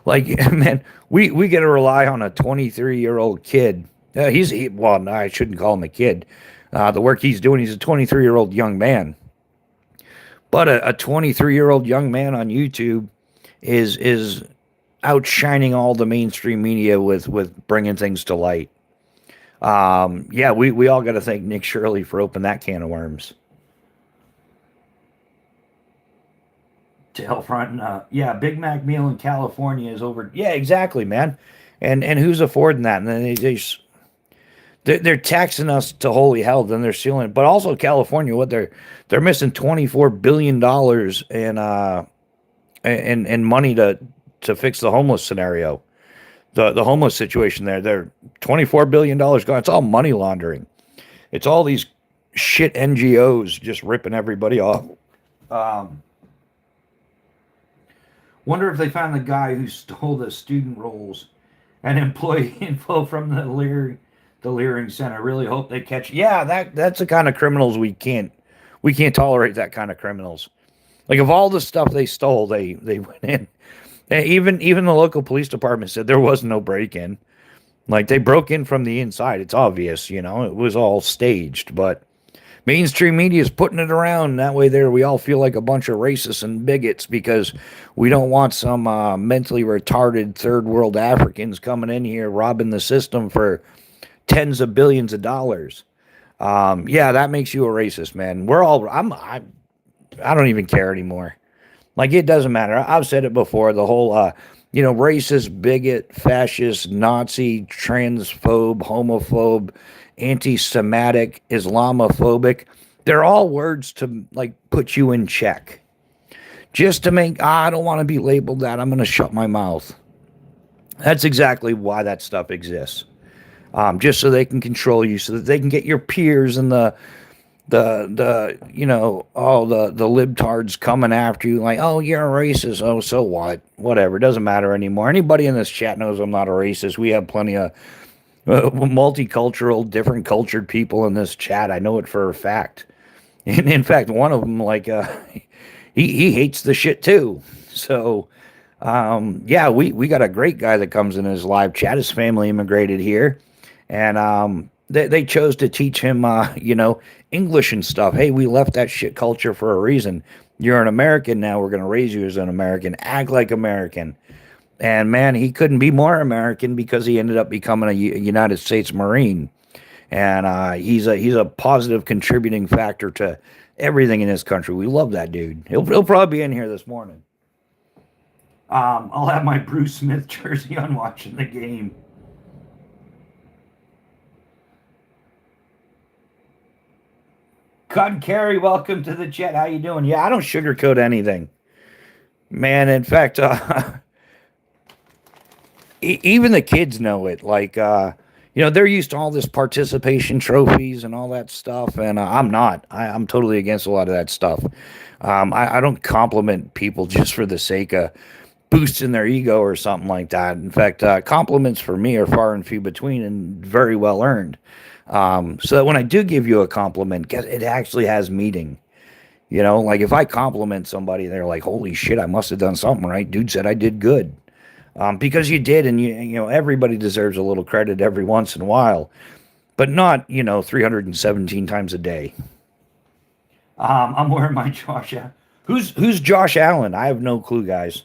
Like man, we got to rely on a 23-year-old kid. Well, no, I shouldn't call him a kid. The work he's doing, he's a 23-year-old young man. But a 23-year-old young man on YouTube is outshining all the mainstream media with bringing things to light. Yeah, we all got to thank Nick Shirley for opening that can of worms. Tailfront, yeah, Big Mac meal in California is over. Yeah, exactly, man. And who's affording that? And then they're taxing us to holy hell. Then they're stealing. But also California, what they're missing $24 billion in money to fix the homeless scenario, the homeless situation there. They're $24 billion gone. It's all money laundering. It's all these shit NGOs just ripping everybody off. Um, Wonder if they found the guy who stole the student rolls and employee info from the Leering Center. Really hope they catch. Yeah, that's the kind of criminals we can't tolerate that kind of criminals. Like of all the stuff they stole, they went in. And even the local police department said there was no break in. Like they broke in from the inside. It's obvious, it was all staged, but mainstream media is putting it around that way. There, we all feel like a bunch of racists and bigots because we don't want some mentally retarded third world Africans coming in here robbing the system for tens of billions of dollars. Yeah, that makes you a racist, man. I don't even care anymore. Like it doesn't matter. I've said it before. The whole, racist, bigot, fascist, Nazi, transphobe, homophobe, anti-Semitic, Islamophobic. They're all words to like put you in check. Just to make, I don't want to be labeled that. I'm going to shut my mouth. That's exactly why that stuff exists. Just so they can control you, so that they can get your peers and all the libtards coming after you like, oh, you're a racist. Oh, so what? Whatever. It doesn't matter anymore. Anybody in this chat knows I'm not a racist. We have plenty of multicultural, different cultured people in this chat. I know it for a fact. And in fact, one of them, like, he hates the shit too. So, yeah, we got a great guy that comes in his live chat. His family immigrated here, and they chose to teach him, English and stuff. Hey, we left that shit culture for a reason. You're an American now. We're going to raise you as an American. Act like American. And man, he couldn't be more American because he ended up becoming a United States Marine. And he's a positive contributing factor to everything in this country. We love that dude. He'll probably be in here this morning. I'll have my Bruce Smith jersey on watching the game. Cotton Carey, welcome to the chat. How you doing? Yeah, I don't sugarcoat anything, man. In fact, even the kids know it. Like, they're used to all this participation trophies and all that stuff, and I'm not. I'm totally against a lot of that stuff. I don't compliment people just for the sake of boosting their ego or something like that. In fact, compliments for me are far and few between and very well earned. So that when I do give you a compliment, it actually has meaning. You know, like if I compliment somebody, they're like, "Holy shit, I must have done something right." Dude said I did good, because you did, and you know everybody deserves a little credit every once in a while, but not 317 times a day. I'm wearing my Josh. Who's Josh Allen? I have no clue, guys.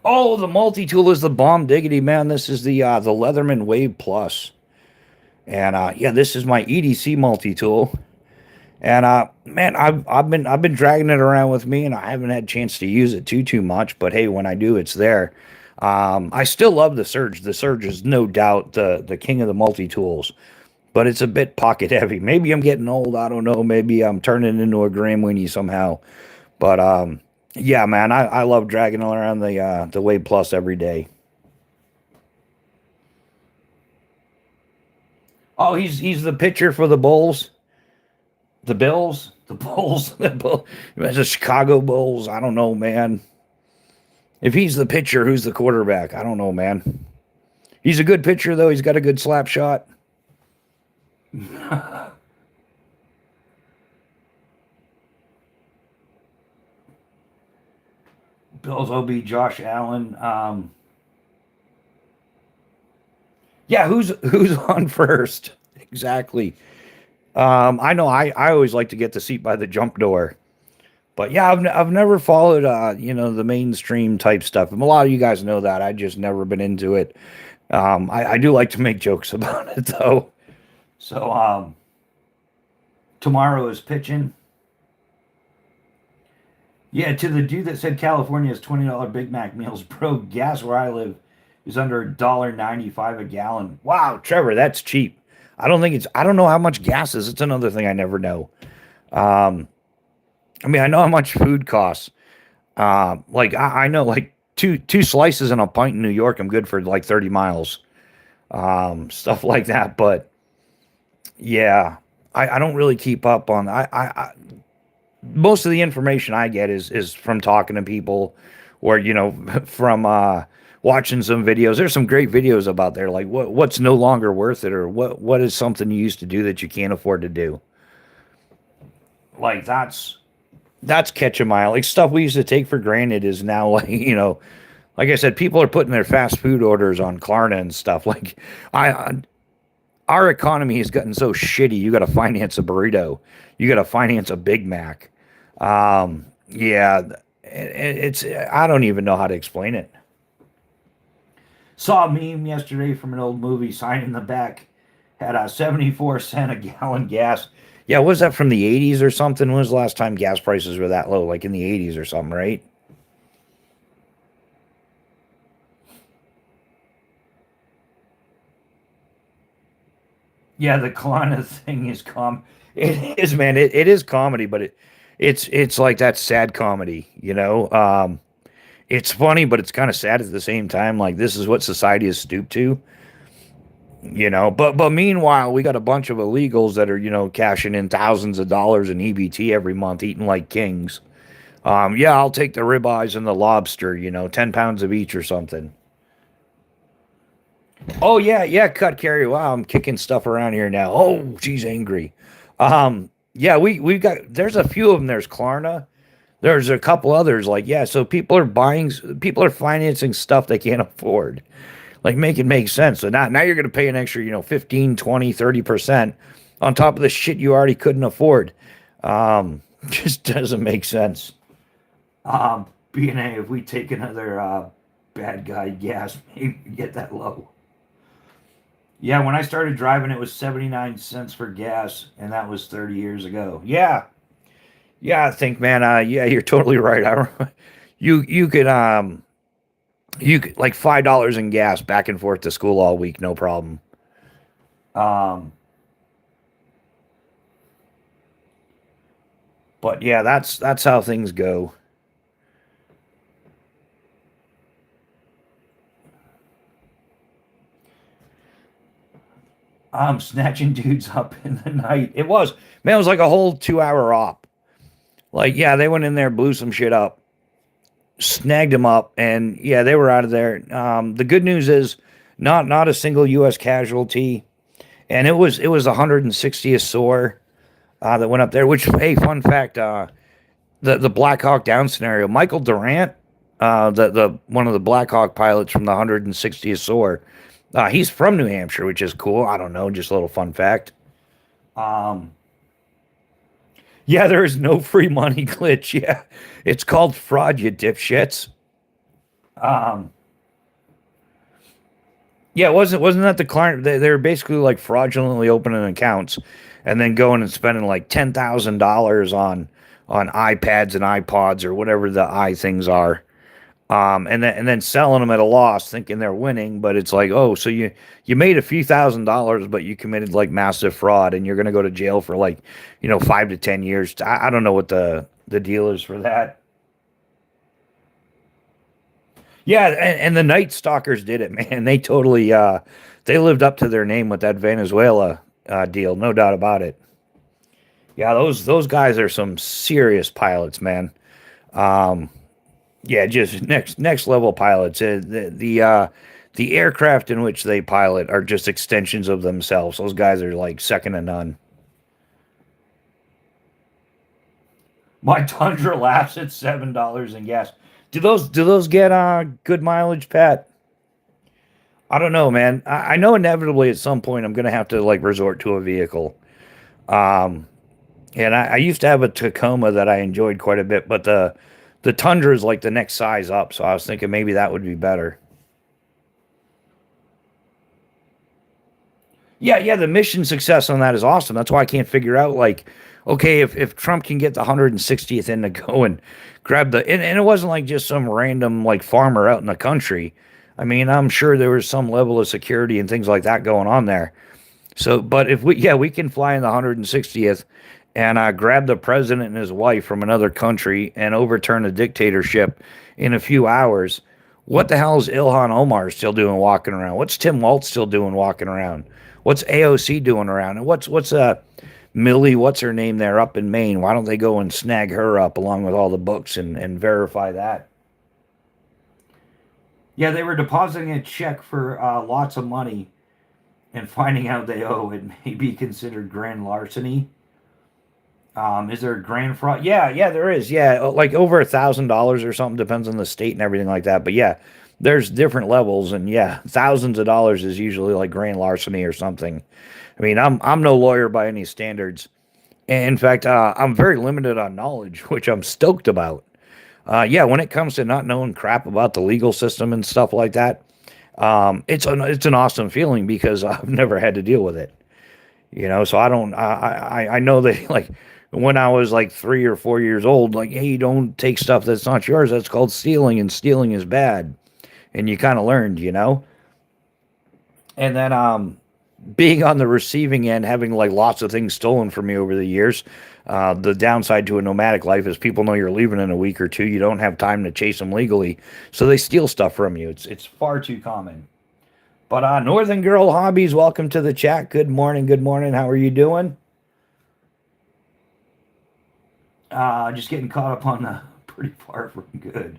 Oh, the multi tool is the bomb diggity, man. This is the Leatherman Wave Plus, and yeah, this is my EDC multi tool. And man, I've been dragging it around with me, and I haven't had a chance to use it too much. But hey, when I do, it's there. I still love the Surge. The Surge is no doubt the king of the multi tools, but it's a bit pocket heavy. Maybe I'm getting old. I don't know. Maybe I'm turning into a Graham Winnie somehow. But yeah, man, I love dragging around the Wave Plus every day. Oh, he's the pitcher for the Bulls. The Bills, the Bulls, the Chicago Bulls. I don't know, man. If he's the pitcher, who's the quarterback? I don't know, man. He's a good pitcher, though. He's got a good slap shot. Bills OB Josh Allen. Yeah, who's on first? Exactly. I know. I always like to get the seat by the jump door. But yeah, I've never followed the mainstream type stuff. And a lot of you guys know that. I just never been into it. I do like to make jokes about it though. So tomorrow is pitching. Yeah, to the dude that said California has $20 Big Mac meals, bro, gas where I live is under $1.95 a gallon. Wow, Trevor, that's cheap. I don't know how much gas is. It's another thing I never know. Um, I mean, I know how much food costs. Like I know like two slices and a pint in New York, I'm good for like 30 miles. Stuff like that. But yeah, I don't really keep up on most of the information I get is from talking to people or from watching some videos. There's some great videos about there, like what's no longer worth it, or what is something you used to do that you can't afford to do. Like that's catching my like stuff we used to take for granted is now like like I said, people are putting their fast food orders on Klarna and stuff. Like I our economy has gotten so shitty. You got to finance a burrito. You got to finance a Big Mac. Yeah, it's I don't even know how to explain it. Saw a meme yesterday from an old movie. Sign in the back had a 74 cent a gallon gas. Yeah, was that from the 80s or something? When was the last time gas prices were that low? Like in the 80s or something, right? Yeah, the Kalana thing is It is, man. It is comedy, but it's like that sad comedy, you know. It's funny, but it's kind of sad at the same time. Like this is what society has stooped to, you know. But meanwhile, we got a bunch of illegals that are cashing in thousands of dollars in EBT every month, eating like kings. Yeah, I'll take the ribeyes and the lobster, 10 pounds of each or something. Oh yeah, yeah, cut carry. Wow, I'm kicking stuff around here now. Oh, she's angry. Yeah, we've got. There's a few of them. There's Klarna. There's a couple others. Like yeah, so people are financing stuff they can't afford. Like make it make sense. So now you're going to pay an extra 15, 20, 30% on top of the shit you already couldn't afford. Just doesn't make sense. B&A, if we take another bad guy gas, maybe get that low. Yeah, when I started driving, it was 79 cents for gas, and that was 30 years ago. Yeah, yeah, I think, man. Yeah, you're totally right. You could like $5 in gas back and forth to school all week, no problem. Um, but yeah, that's how things go. snatching dudes up in the night. It was, man, it was like a whole 2 hour op. Like, yeah, they went in there, blew some shit up, snagged them up, and yeah, they were out of there. The good news is not a single U.S. casualty, and it was the 160th SOAR that went up there. Which, hey, fun fact, the Black Hawk Down scenario, Michael Durant, the one of the Black Hawk pilots from the 160th SOAR, he's from New Hampshire, which is cool. I don't know, just a little fun fact. Um, yeah, there is no free money glitch. Yeah, it's called fraud, you dipshits. Um, yeah, wasn't that the client? They're basically like fraudulently opening accounts and then going and spending like $10,000 on iPads and iPods or whatever the i things are. And then selling them at a loss, thinking they're winning, but it's like, oh, so you made a few $1,000s, but you committed like massive fraud, and you're gonna go to jail for like, 5 to 10 years. I don't know what the deal is for that. Yeah, and the Night Stalkers did it, man. They totally they lived up to their name with that Venezuela deal, no doubt about it. Yeah, those guys are some serious pilots, man. Um, yeah, just next level pilots. The aircraft in which they pilot are just extensions of themselves. Those guys are like second to none. My Tundra laughs at $7 in gas. Do those get good mileage, Pat? I don't know, man. I know inevitably at some point I'm gonna have to like resort to a vehicle. Um, and I used to have a Tacoma that I enjoyed quite a bit, but the Tundra is like the next size up. So I was thinking maybe that would be better. Yeah, yeah, the mission success on that is awesome. That's why I can't figure out like, okay, if Trump can get the 160th in to go and grab and it wasn't like just some random like farmer out in the country. I mean, I'm sure there was some level of security and things like that going on there. So, but if we can fly in the 160th and grab the president and his wife from another country and overturn a dictatorship in a few hours, what the hell is Ilhan Omar still doing walking around? What's Tim Waltz still doing walking around? What's AOC doing around? And what's Millie, what's her name there up in Maine? Why don't they go and snag her up along with all the books and verify that? Yeah, they were depositing a check for lots of money and finding out they owe it may be considered grand larceny. Is there a grand fraud? Yeah, yeah, there is. Yeah, like over $1,000 or something, depends on the state and everything like that. But yeah, there's different levels, and yeah, thousands of dollars is usually like grand larceny or something. I mean, I'm no lawyer by any standards. And in fact, I'm very limited on knowledge, which I'm stoked about. Yeah, when it comes to not knowing crap about the legal system and stuff like that, it's an awesome feeling because I've never had to deal with it. So I don't I know that like when I was like 3 or 4 years old, like, hey, you don't take stuff that's not yours. That's called stealing, and stealing is bad. And you kind of learned. And then being on the receiving end, having like lots of things stolen from me over the years. The downside to a nomadic life is people know you're leaving in a week or two. You don't have time to chase them legally, so they steal stuff from you. It's far too common. But Northern Girl Hobbies, welcome to the chat. Good morning, good morning. How are you doing? Just getting caught up on the pretty far from good.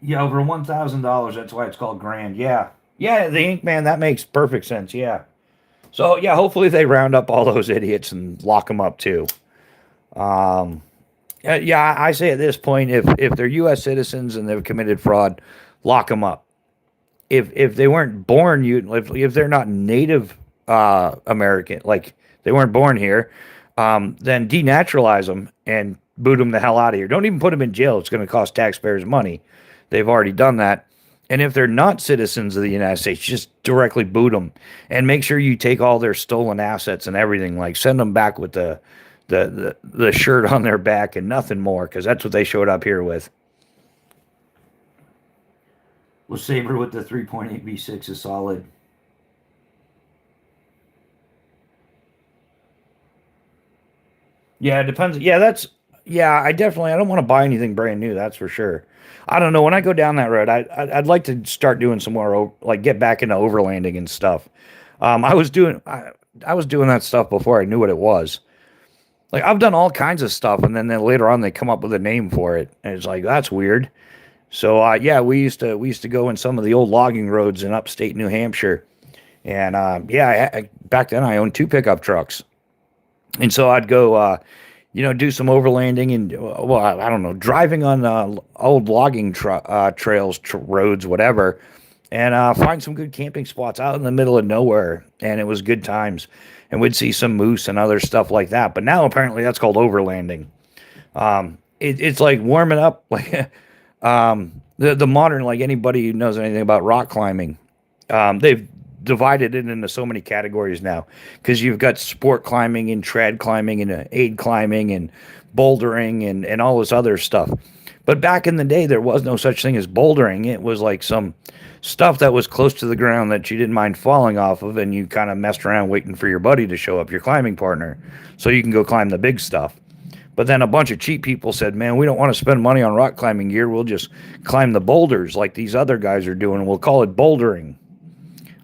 Yeah, over $1,000. That's why it's called grand. Yeah, yeah. The Ink Man. That makes perfect sense. Yeah. So yeah, hopefully they round up all those idiots and lock them up too. Um, yeah, I say at this point, if they're U.S. citizens and they've committed fraud, lock them up. If they weren't born, if they're not Native American, like they weren't born here, then denaturalize them and boot them the hell out of here. Don't even put them in jail. It's going to cost taxpayers money. They've already done that. And if they're not citizens of the United States, just directly boot them and make sure you take all their stolen assets and everything. Like send them back with the shirt on their back and nothing more, because that's what they showed up here with. Well, Saber with the 3.8 V6 is solid. Yeah, it depends. Yeah, that's Yeah, I don't want to buy anything brand new. That's for sure. I don't know. When I go down that road, I'd like to start doing some more, like get back into overlanding and stuff. I was doing that stuff before I knew what it was. Like I've done all kinds of stuff, and then later on they come up with a name for it, and it's like that's weird. So yeah, we used to go in some of the old logging roads in upstate New Hampshire, and yeah, back then I owned two pickup trucks, and so I'd go, do some overlanding and well, I don't know, driving on old logging trails, roads, whatever, and find some good camping spots out in the middle of nowhere, and it was good times, and we'd see some moose and other stuff like that. But now apparently that's called overlanding. It's like warming up, like the modern, like anybody who knows anything about rock climbing, they've divided it into so many categories now because you've got sport climbing and trad climbing and aid climbing and bouldering and all this other stuff. But back in the day, there was no such thing as bouldering. It was like some stuff that was close to the ground that you didn't mind falling off of, and you kind of messed around waiting for your buddy to show up, your climbing partner, so you can go climb the big stuff. But then a bunch of cheap people said, man, we don't want to spend money on rock climbing gear. We'll just climb the boulders like these other guys are doing. We'll call it bouldering.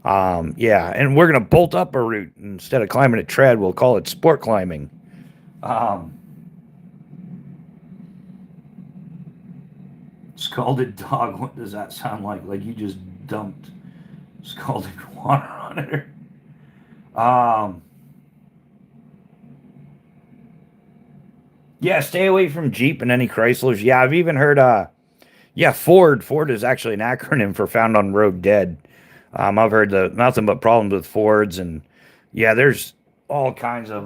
Yeah, and we're going to bolt up a route. Instead of climbing it trad, we'll call it sport climbing. Um, Scalded dog, what does that sound like? Like you just dumped scalded water on it? Um, yeah, stay away from Jeep and any Chryslers. Yeah, I've even heard, yeah, Ford. Ford is actually an acronym for Found on Road Dead. I've heard the nothing but problems with Fords, and yeah, there's all kinds of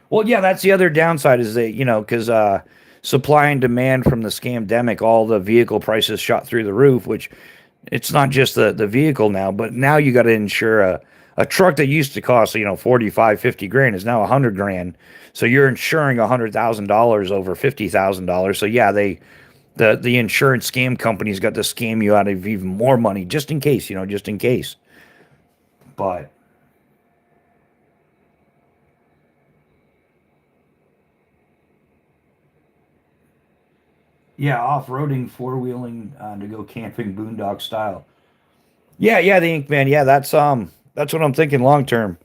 well, yeah, that's the other downside is that, because supply and demand from the scamdemic, all the vehicle prices shot through the roof, which it's not just the vehicle now, but now you got to insure a truck that used to cost, 45, 50 grand is now 100 grand. So you're insuring $100,000 over $50,000. So yeah, the insurance scam companies got to scam you out of even more money just in case, just in case. But yeah, off-roading, four-wheeling to go camping, boondock style. Yeah, yeah, the Inkman. Yeah, that's what I'm thinking long term.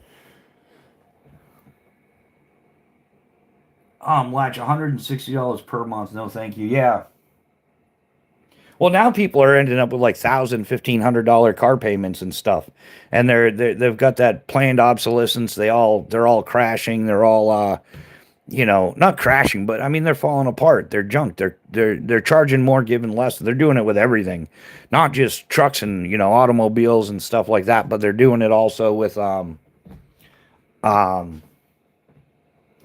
Latch $160 per month. No, thank you. Yeah. Well, now people are ending up with like thousand, $1,500 car payments and stuff, and they've got that planned obsolescence. They're all crashing. They're all not crashing, but I mean they're falling apart. They're junk. They're charging more, giving less. They're doing it with everything, not just trucks and automobiles and stuff like that, but they're doing it also with um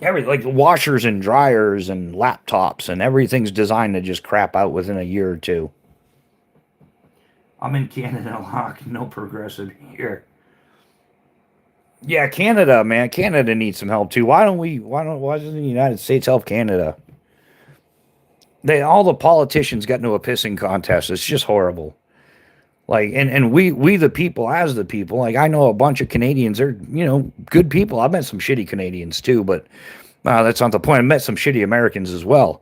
every like washers and dryers and laptops and everything's designed to just crap out within a year or two. I'm in Canada, lock, no progressive here. Yeah, Canada, man, Canada needs some help too. Why doesn't the United States help Canada? They all the politicians got into a pissing contest. It's just horrible. Like and we the people as the people. Like I know a bunch of Canadians. They're good people. I've met some shitty Canadians too, but that's not the point. I met some shitty Americans as well.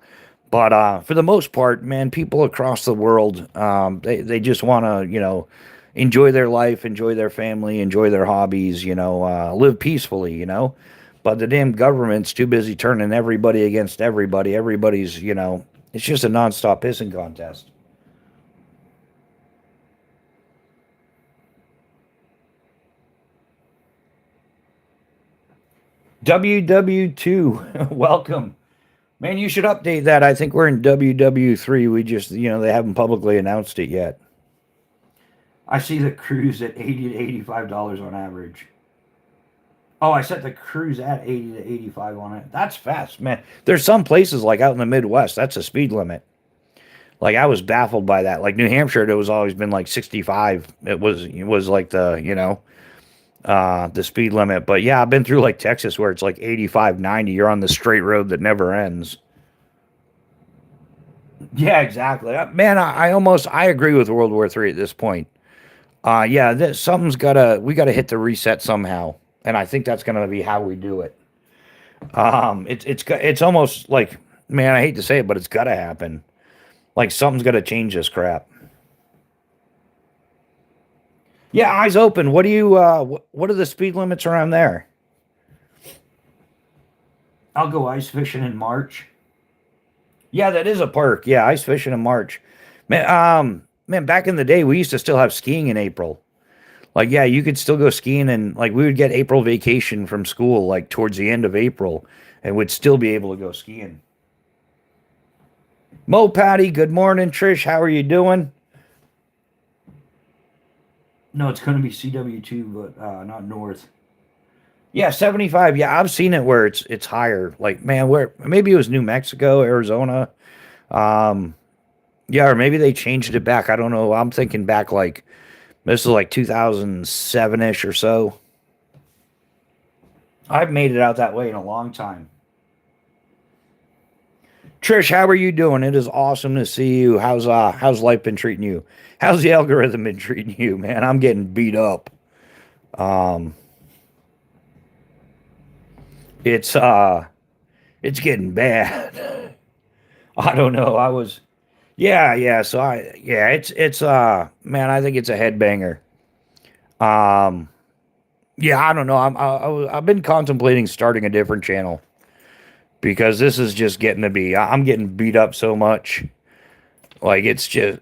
But for the most part, man, people across the world, they just want to enjoy their life, enjoy their family, enjoy their hobbies, live peacefully, But the damn government's too busy turning everybody against everybody. Everybody's, it's just a nonstop pissing contest. WW2, welcome. Man, you should update that. I think we're in WW3. We just, they haven't publicly announced it yet. I see the cruise at 80 to $85 on average. Oh, I set the cruise at 80 to 85 on it. That's fast, man. There's some places like out in the Midwest, that's a speed limit. Like I was baffled by that. Like New Hampshire, it was always been like 65. It was like the speed limit. But yeah, I've been through like Texas where it's like 85, 90. You're on the straight road that never ends. Yeah, exactly. Man, I agree with World War III at this point. Yeah, something's we gotta hit the reset somehow. and I think that's going to be how we do it. It's almost like, man, I hate to say it, but it's got to happen. Like something's got to change this crap. Yeah, eyes open. What do you? What are the speed limits around there? I'll go ice fishing in March. Yeah, that is a perk. Yeah, ice fishing in March. Man, back in the day, we used to still have skiing in April. Like, yeah, you could still go skiing, and like we would get April vacation from school, like towards the end of April, and would still be able to go skiing. Mo Patty, good morning, Trish. How are you doing? No, it's going to be CW2, but not North. Yeah, 75. Yeah, I've seen it where it's higher. Like, man, where maybe it was New Mexico, Arizona. Um, yeah, or maybe they changed it back. I don't know. I'm thinking back like this is like 2007-ish or so. I've made it out that way in a long time. Trish, how are you doing? It is awesome to see you. How's life been treating you? How's the algorithm been treating you, man? I'm getting beat up. Um, it's it's getting bad. I don't know. Yeah. So it's man, I think it's a headbanger. Um, yeah, I don't know. I've been contemplating starting a different channel because this is just getting to be. I'm getting beat up so much. Like it's just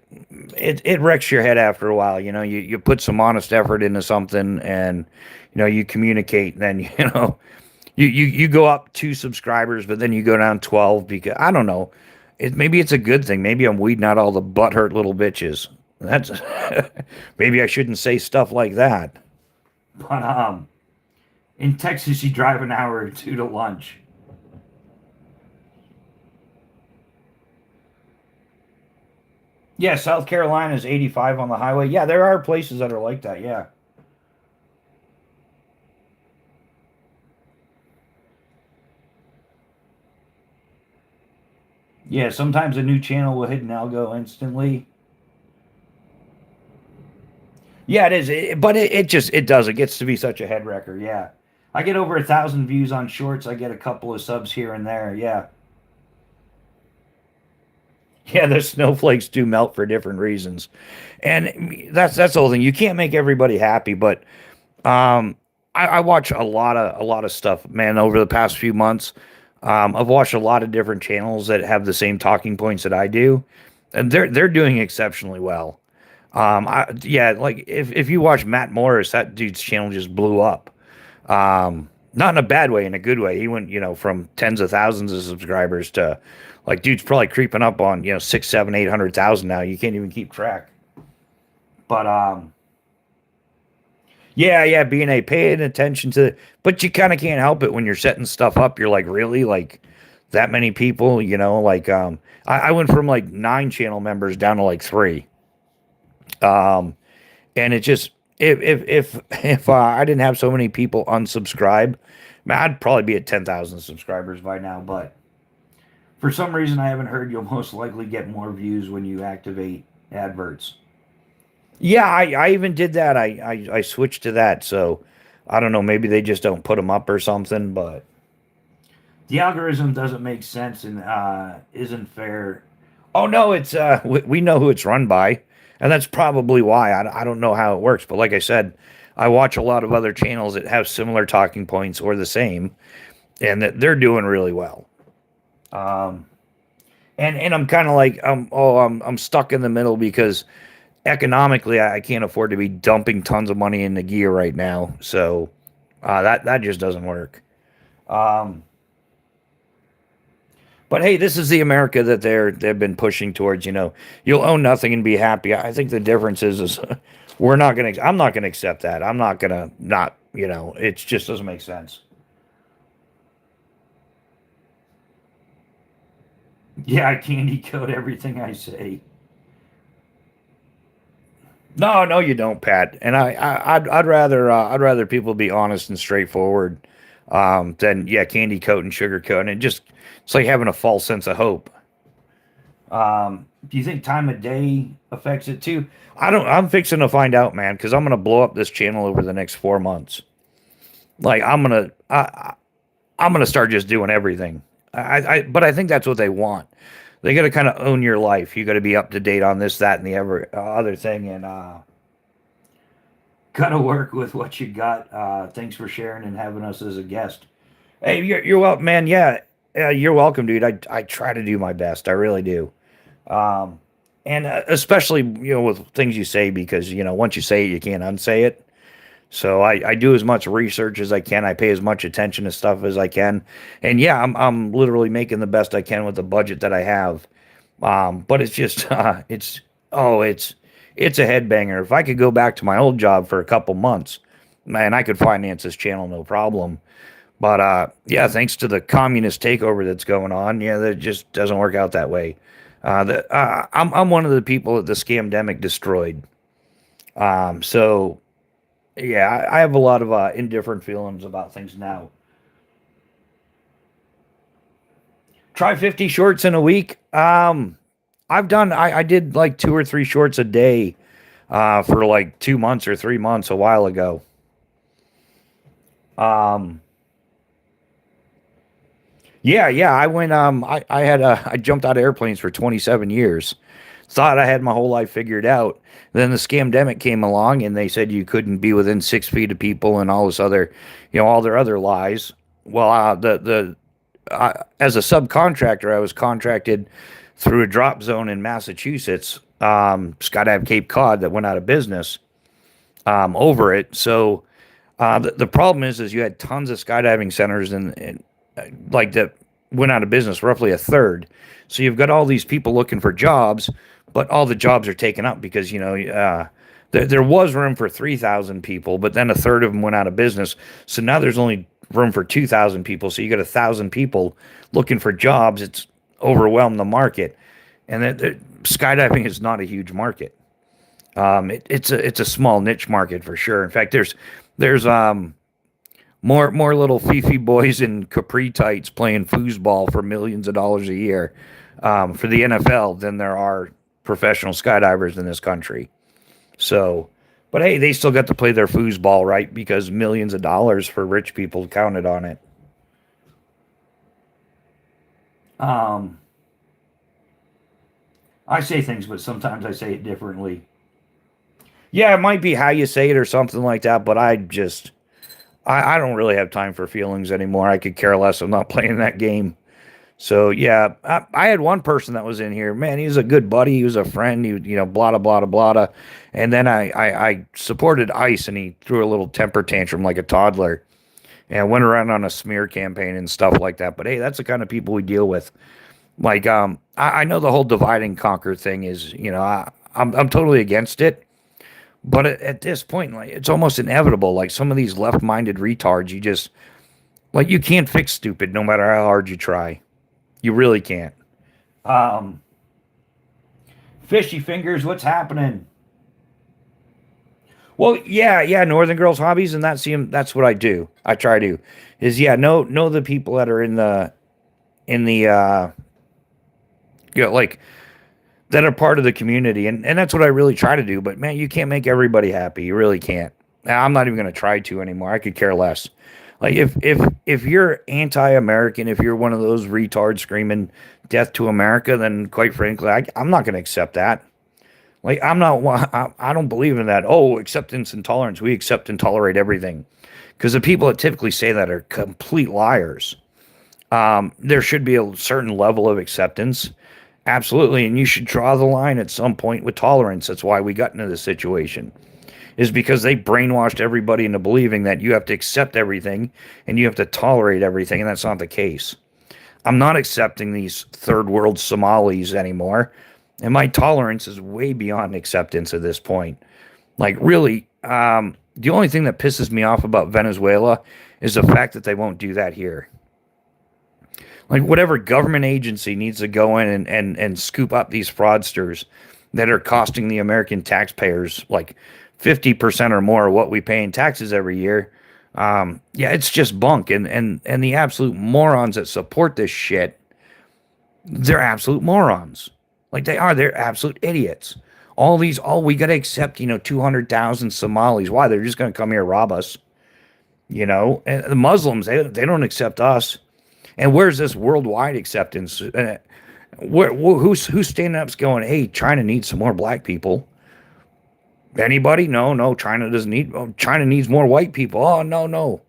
it wrecks your head after a while. You know, you put some honest effort into something, and you communicate, and then you go up 2 subscribers, but then you go down 12 because I don't know. Maybe it's a good thing. Maybe I'm weeding out all the butthurt little bitches. That's maybe I shouldn't say stuff like that. But in Texas, you drive an hour or two to lunch. Yeah, South Carolina is 85 on the highway. Yeah, there are places that are like that. Yeah. Yeah, sometimes a new channel will hit an algo instantly. Yeah, it is. But it just it does. It gets to be such a head wrecker. Yeah. I get over 1,000 views on shorts. I get a couple of subs here and there. Yeah. Yeah, the snowflakes do melt for different reasons. And that's the whole thing. You can't make everybody happy, but um I watch a lot of stuff, man, over the past few months. I've watched a lot of different channels that have the same talking points that I do, and they're doing exceptionally well. Yeah, like if you watch Matt Morris, that dude's channel just blew up. Not in a bad way, in a good way. He went, from tens of thousands of subscribers to like dude's probably creeping up on, 6, 7, 800,000 now. You can't even keep track. But yeah, being a paying attention to, but you kind of can't help it when you're setting stuff up. You're like, really, like that many people, like I went from like 9 channel members down to like 3. Um, and it just if I didn't have so many people unsubscribe, man, I'd probably be at 10,000 subscribers by now. But for some reason, I haven't heard you'll most likely get more views when you activate adverts. Yeah, I even did that. I switched to that. So I don't know. Maybe they just don't put them up or something. But the algorithm doesn't make sense and isn't fair. Oh no, it's we know who it's run by, and that's probably why. I don't know how it works, but like I said, I watch a lot of other channels that have similar talking points or the same, and that they're doing really well. Um, and I'm kind of like I'm stuck in the middle because economically I can't afford to be dumping tons of money into gear right now, so that just doesn't work. Um, But hey, this is the America that they've been pushing towards. You'll own nothing and be happy. I think the difference is we're not gonna. I'm not gonna accept that. I'm not gonna not. It just doesn't make sense. Yeah, I candy coat everything I say. No, no, you don't, Pat. And I'd rather people be honest and straightforward, than yeah, candy coat and sugar coat. And it's like having a false sense of hope. Do you think time of day affects it too? I don't. I'm fixing to find out, man, because I'm gonna blow up this channel over the next 4 months. Like I'm gonna start just doing everything. But I think that's what they want. They got to kind of own your life. You got to be up to date on this, that, and the other thing, and got to work with what you got. Thanks for sharing and having us as a guest. Hey, you're welcome, man. Yeah, you're welcome, dude. I try to do my best. I really do. Um, and especially with things you say because once you say it, you can't unsay it. So I do as much research as I can. I pay as much attention to stuff as I can. And yeah, I'm literally making the best I can with the budget that I have. But it's just it's a headbanger. If I could go back to my old job for a couple months, man, I could finance this channel no problem. But yeah, thanks to the communist takeover that's going on, yeah, that just doesn't work out that way. I'm one of the people that the scamdemic destroyed. So yeah, I have a lot of indifferent feelings about things now. Try 50 shorts in a week. I did like 2 or 3 shorts a day for like 2 months or 3 months a while ago. Um, yeah, I went. I jumped out of airplanes for 27 years. Thought I had my whole life figured out. Then the scamdemic came along, and they said you couldn't be within 6 feet of people, and all this other, all their other lies. Well, as a subcontractor, I was contracted through a drop zone in Massachusetts, Skydive Cape Cod, that went out of business over it. So the problem is you had tons of skydiving centers and like that went out of business, roughly a third. So you've got all these people looking for jobs, but all the jobs are taken up because there was room for 3,000 people, but then a third of them went out of business. So now there's only room for 2,000 people. So you got 1,000 people looking for jobs. It's overwhelmed the market, and skydiving is not a huge market. It's a small niche market for sure. In fact, there's more little fifi boys in capri tights playing foosball for millions of dollars a year for the NFL than there are professional skydivers in this country. So, but hey, they still got to play their foosball, right? Because millions of dollars for rich people counted on it. Um, I say things, but sometimes I say it differently. Yeah, it might be how you say it or something like that, but I don't really have time for feelings anymore. I could care less. I'm not playing that game. So yeah, I had one person that was in here. Man, he was a good buddy. He was a friend. He, blah blah blah blah. And then I supported ICE, and he threw a little temper tantrum like a toddler, and went around on a smear campaign and stuff like that. But hey, that's the kind of people we deal with. Like, I know the whole divide and conquer thing is, I'm totally against it. But at this point, like, it's almost inevitable. Like some of these left-minded retards, you can't fix stupid no matter how hard you try. You really can't. Um, Fishy fingers, what's happening? Well, yeah, Northern Girls Hobbies, and that's what I do. I try to is yeah, know the people that are in the like that are part of the community, and that's what I really try to do. But man, you can't make everybody happy. You really can't. I'm not even going to try to anymore. I could care less. Like if you're anti-American, if you're one of those retards screaming "Death to America," then quite frankly, I'm not going to accept that. Like I'm not. I don't believe in that. Oh, acceptance and tolerance. We accept and tolerate everything, because the people that typically say that are complete liars. There should be a certain level of acceptance. Absolutely. And you should draw the line at some point with tolerance. That's why we got into this situation, is because they brainwashed everybody into believing that you have to accept everything and you have to tolerate everything. And that's not the case. I'm not accepting these third world Somalis anymore. And my tolerance is way beyond acceptance at this point. Like, really, the only thing that pisses me off about Venezuela is the fact that they won't do that here. Like whatever government agency needs to go in and scoop up these fraudsters that are costing the American taxpayers like 50% or more of what we pay in taxes every year. Yeah, it's just bunk. And the absolute morons that support this shit, they're absolute morons. Like they're absolute idiots. All we got to accept, 200,000 Somalis. Why? They're just going to come here and rob us. And the Muslims, they don't accept us. And where's this worldwide acceptance? Who's standing up going, hey, China needs some more black people? Anybody? No, no. China doesn't need. Oh, China needs more white people. Oh, no, no.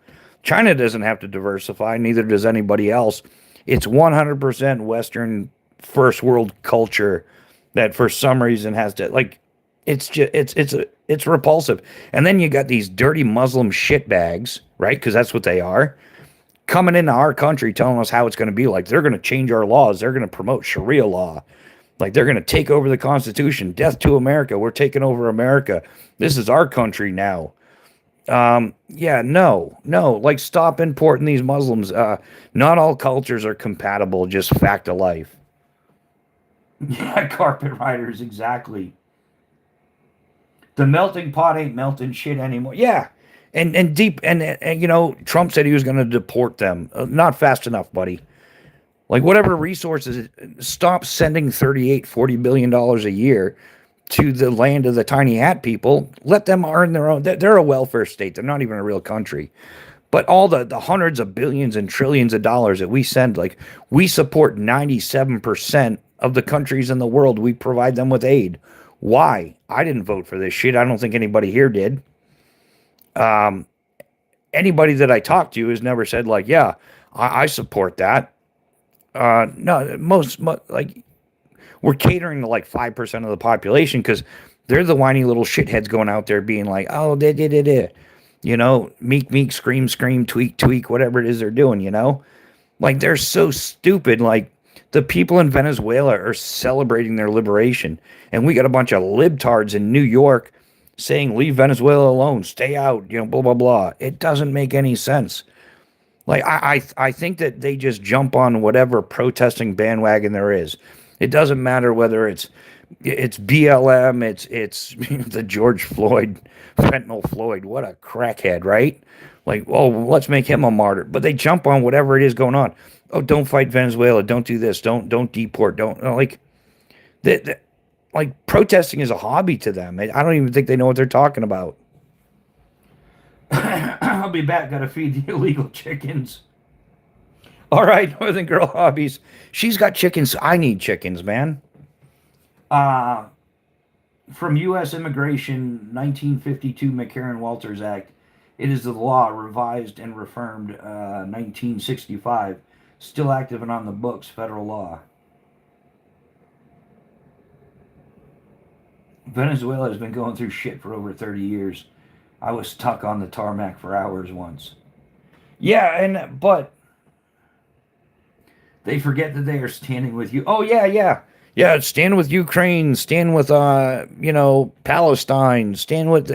China doesn't have to diversify. Neither does anybody else. It's 100% Western first world culture that for some reason has to like. It's just it's repulsive. And then you got these dirty Muslim shitbags, right? Because that's what they are, coming into our country telling us how it's going to be. Like they're going to change our laws. They're going to promote Sharia law. Like they're going to take over the Constitution. Death to America. We're taking over America. This is our country now. Yeah, no, no. Like stop importing these Muslims. Not all cultures are compatible. Just fact of life. Yeah, carpet riders, exactly. The melting pot ain't melting shit anymore. Yeah, and deep and Trump said he was going to deport them. Not fast enough, buddy. Like whatever resources, stop sending 38-40 billion dollars a year to the land of the tiny hat people. Let them earn their own. They're a welfare state. They're not even a real country. But all the hundreds of billions and trillions of dollars that we send, like we support 97% of the countries in the world. We provide them with aid. Why? I didn't vote for this shit. I don't think anybody here did. Anybody that I talked to has never said like, yeah, I support that. No, like we're catering to like 5% of the population because they're the whiny little shitheads going out there being like, oh, meek, meek, scream, scream, tweak, tweak, whatever it is they're doing. Like they're so stupid. Like the people in Venezuela are celebrating their liberation, and we got a bunch of libtards in New York saying, leave Venezuela alone, stay out, blah, blah, blah. It doesn't make any sense. Like I think that they just jump on whatever protesting bandwagon there is. It doesn't matter whether it's BLM, it's the George Floyd, fentanyl Floyd. What a crackhead, right? Like, oh, let's make him a martyr. But they jump on whatever it is going on. Oh, don't fight Venezuela. Don't do this. Don't deport. Don't like like protesting is a hobby to them. I don't even think they know what they're talking about. I'll be back. Gotta feed the illegal chickens. All right, Northern Girl Hobbies. She's got chickens. I need chickens, man. Uh, from U.S. Immigration 1952 McCarran-Walters Act, it is the law revised and reaffirmed 1965, still active and on the books, federal law. Venezuela has been going through shit for over 30 years. I was stuck on the tarmac for hours once. Yeah, but they forget that they are standing with you. Oh yeah, yeah. Yeah, stand with Ukraine, stand with Palestine, stand with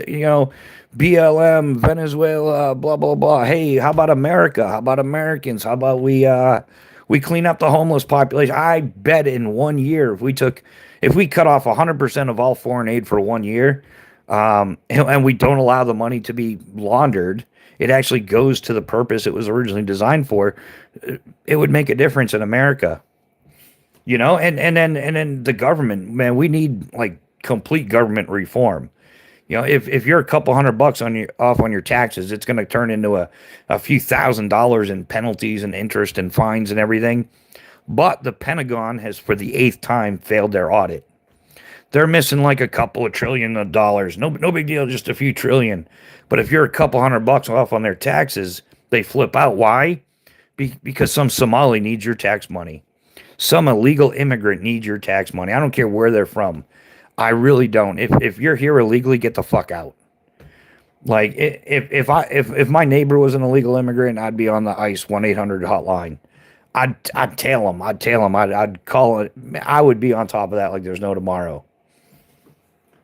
BLM, Venezuela, blah blah blah. Hey, how about America? How about Americans? How about we clean up the homeless population? I bet in 1 year if we cut off 100% of all foreign aid for 1 year, and we don't allow the money to be laundered, it actually goes to the purpose it was originally designed for. It would make a difference in America, and then the government, man, we need like complete government reform. If you're a couple $100 off on your taxes, it's going to turn into a few $1,000s in penalties and interest and fines and everything. But the Pentagon has, for the 8th time, failed their audit. They're missing like a couple of trillion of dollars. No, no big deal, just a few trillion. But if you're a couple $100 off on their taxes, they flip out. Why? Because some Somali needs your tax money. Some illegal immigrant needs your tax money. I don't care where they're from. I really don't. If you're here illegally, get the fuck out. Like if my neighbor was an illegal immigrant, I'd be on the ICE 1-800 hotline. I'd tail him. I'd call it. I would be on top of that like there's no tomorrow.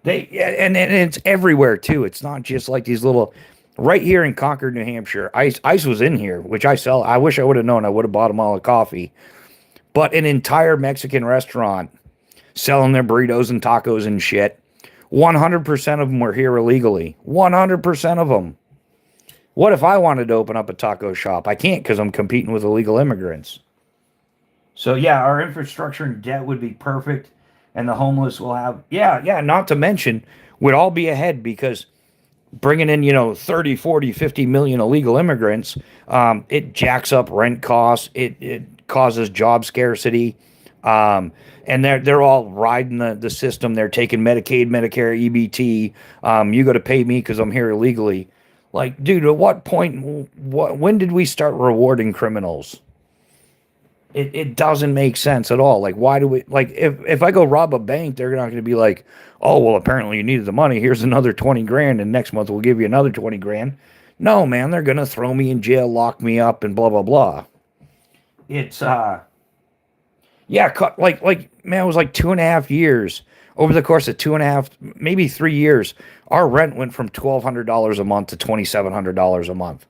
And it's everywhere too. It's not just like these little. Right here in Concord, New Hampshire, Ice was in here, which I sell. I wish I would have known. I would have bought them all a coffee. But an entire Mexican restaurant selling their burritos and tacos and shit. 100% of them were here illegally. 100% of them. What if I wanted to open up a taco shop? I can't because I'm competing with illegal immigrants. So yeah, our infrastructure and debt would be perfect, and the homeless will have, not to mention, would all be ahead because bringing in, 30, 40, 50 million illegal immigrants. It jacks up rent costs. It causes job scarcity. Um, and they're all riding the system. They're taking Medicaid, Medicare, EBT. You got to pay me because I'm here illegally. Like, dude, at what point, when did we start rewarding criminals? It doesn't make sense at all. Like, why do we, like, if I go rob a bank, they're not going to be like, oh, well, apparently you needed the money. Here's another 20 grand. And next month we'll give you another 20 grand. No, man, they're going to throw me in jail, lock me up, and blah, blah, blah. It's, yeah, man, it was like 2.5 years. Over the course of 2.5, maybe 3 years, our rent went from $1,200 a month to $2,700 a month.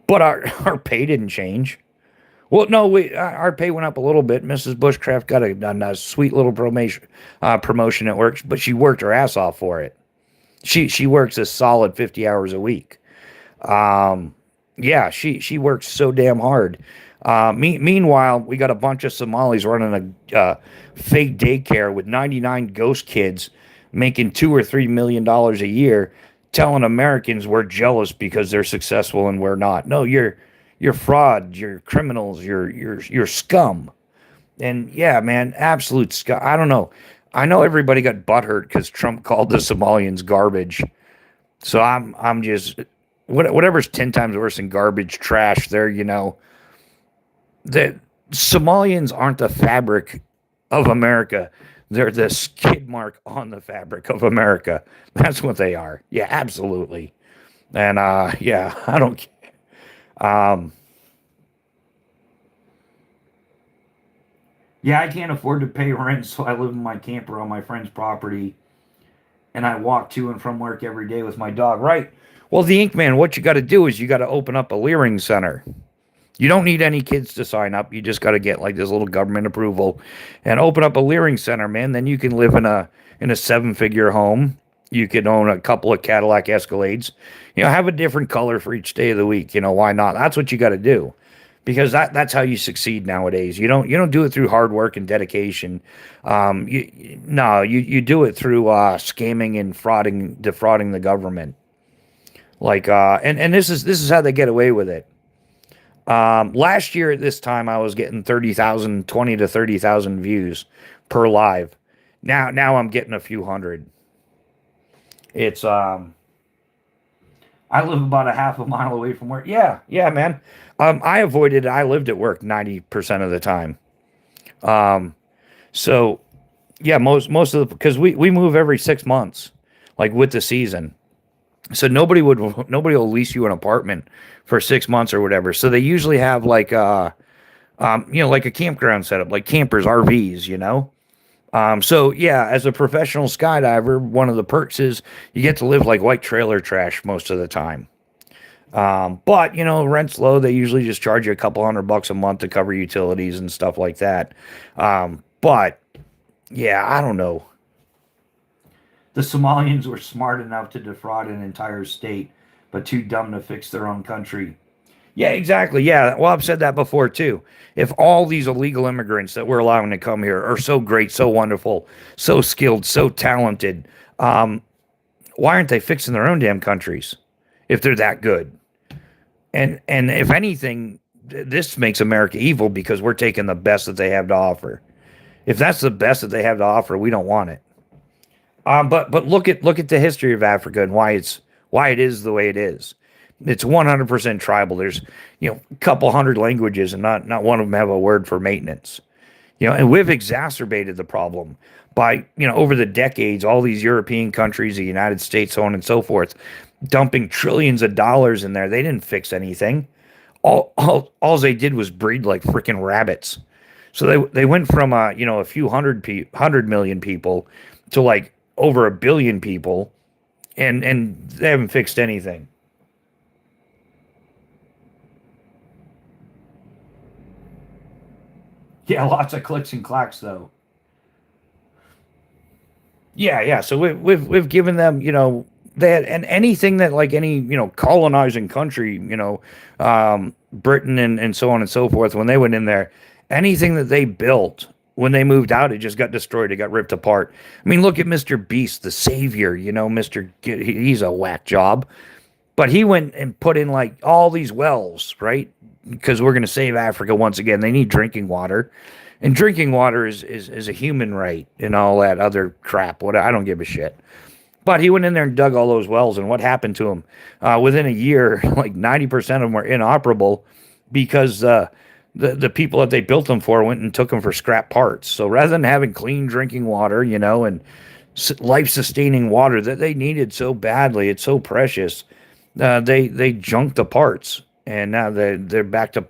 But our pay didn't change. Well, no, our pay went up a little bit. Mrs. Bushcraft got a sweet little promotion at work, but she worked her ass off for it. She works a solid 50 hours a week. Yeah, she works so damn hard. Meanwhile, we got a bunch of Somalis running a fake daycare with 99 ghost kids making $2 or $3 million a year, telling Americans we're jealous because they're successful and we're not. No, you're fraud, you're criminals, you're scum. And yeah, man, absolute scum. I don't know. I know everybody got butthurt because Trump called the Somalians garbage. So I'm just whatever's 10 times worse than garbage, trash. The Somalians aren't the fabric of America. They're the skid mark on the fabric of America. That's what they are. Yeah, absolutely. And yeah, I don't. Um, yeah, I can't afford to pay rent, so I live in my camper on my friend's property, and I walk to and from work every day with my dog. Right. Well, the Ink Man, what you got to do is you got to open up a Leering Center. You don't need any kids to sign up. You just got to get like this little government approval and open up a Leering Center, man. Then you can live in a 7-figure home. You can own a couple of Cadillac Escalades. Have a different color for each day of the week. Why not? That's what you got to do, because that's how you succeed nowadays. You don't do it through hard work and dedication. You do it through scamming and defrauding the government. Like and this is how they get away with it. Last year at this time, I was getting 20 to 30,000 views per live. Now I'm getting a few hundred. It's I live about a half a mile away from work. Yeah, man. I lived at work 90% of the time. So yeah, most of the, because we move every 6 months, like with the season. So nobody will lease you an apartment for 6 months or whatever. So they usually have like like a campground setup, like campers, RVs. So yeah, as a professional skydiver, one of the perks is you get to live like white trailer trash most of the time. But rent's low. They usually just charge you a couple $100 a month to cover utilities and stuff like that. But yeah, I don't know. The Somalians were smart enough to defraud an entire state, but too dumb to fix their own country. Yeah, exactly. Yeah. Well, I've said that before too. If all these illegal immigrants that we're allowing to come here are so great, so wonderful, so skilled, so talented, why aren't they fixing their own damn countries if they're that good? And if anything, this makes America evil because we're taking the best that they have to offer. If that's the best that they have to offer, we don't want it. But look at the history of Africa and why it is the way it is. It's 100% tribal. There's a couple hundred languages, and not one of them have a word for maintenance. And we've exacerbated the problem by over the decades, all these European countries, the United States, so on and so forth, dumping trillions of dollars in there. They didn't fix anything. All they did was breed like freaking rabbits. So they went from a few hundred million people to like over 1 billion people, and they haven't fixed anything. Yeah, lots of clicks and clacks though. Yeah. So we've given them, that, and anything that like any colonizing country, Britain and so on and so forth, when they went in there, anything that they built when they moved out, it just got destroyed. It got ripped apart. I mean, look at Mr. Beast, the savior. You know, he's a whack job, but he went and put in like all these wells, right? Because we're going to save Africa once again. They need drinking water, and drinking water is a human right and all that other crap. What I don't give a shit. But he went in there and dug all those wells, and what happened to him? Within a year, like 90% of them were inoperable because the people that they built them for went and took them for scrap parts. So rather than having clean drinking water, you know, and life-sustaining water that they needed so badly, it's so precious, they junked the parts, and now they're back to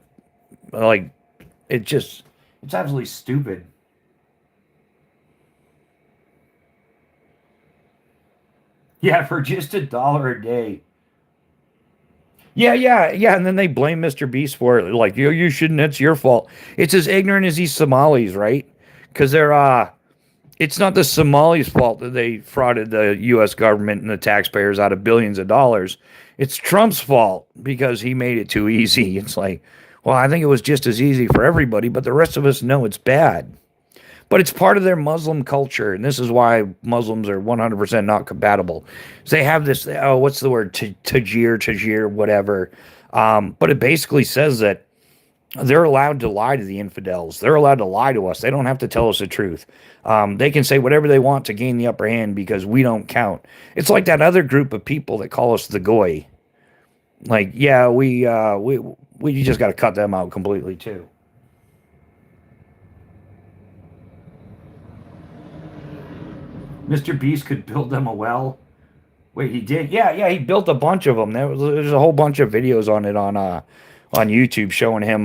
like it's absolutely stupid. Yeah, for just $1 a day. Yeah, and then they blame Mr. Beast for it. Like you shouldn't. It's your fault. It's as ignorant as these Somalis, right? Because it's not the Somalis' fault that they frauded the U.S. government and the taxpayers out of billions of dollars. It's Trump's fault because he made it too easy. It's like, well, I think it was just as easy for everybody, but the rest of us know it's bad. But it's part of their Muslim culture, and this is why Muslims are 100% not compatible. So they have this, oh, what's the word, tajir, whatever. But it basically says that they're allowed to lie to the infidels. They're allowed to lie to us. They don't have to tell us the truth. They can say whatever they want to gain the upper hand because we don't count. It's like that other group of people that call us the goy. Like, yeah, we just got to cut them out completely too. Mr. Beast could build them a well. Wait, he did? Yeah, he built a bunch of them. There's a whole bunch of videos on it on YouTube showing him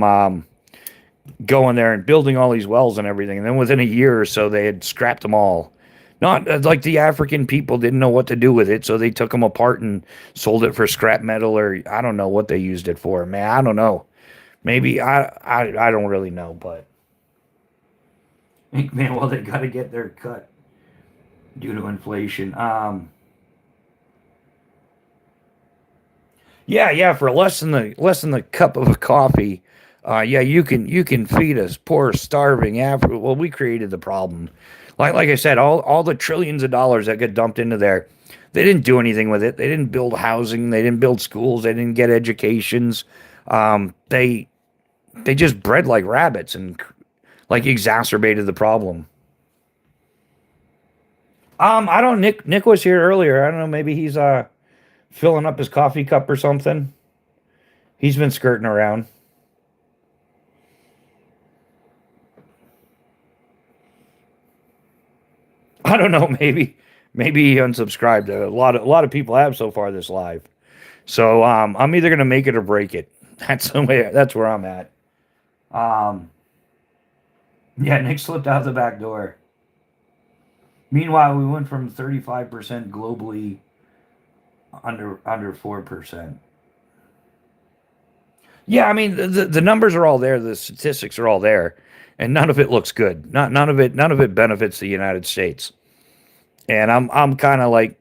going there and building all these wells and everything. And then within a year or so, they had scrapped them all. Not like the African people didn't know what to do with it, so they took them apart and sold it for scrap metal, or I don't know what they used it for. Man, I don't know. Maybe I don't really know, but man, well, they got to get their cut due to inflation. Yeah, for less than the cup of a coffee, yeah, you can feed us poor starving Africa. Well, we created the problem. Like I said, all the trillions of dollars that get dumped into there, they didn't do anything with it. They didn't build housing. They didn't build schools. They didn't get educations. They just bred like rabbits and like exacerbated the problem. I don't. Nick was here earlier. I don't know. Maybe he's filling up his coffee cup or something. He's been skirting around. I don't know. Maybe he unsubscribed. A lot of people have so far this live. So I'm either gonna make it or break it. That's the way. That's where I'm at. Um, yeah, Nick slipped out the back door. Meanwhile, we went from 35% globally under 4%. Yeah, I mean the numbers are all there, the statistics are all there, and none of it looks good. Not none of it benefits the United States. And I'm kind of like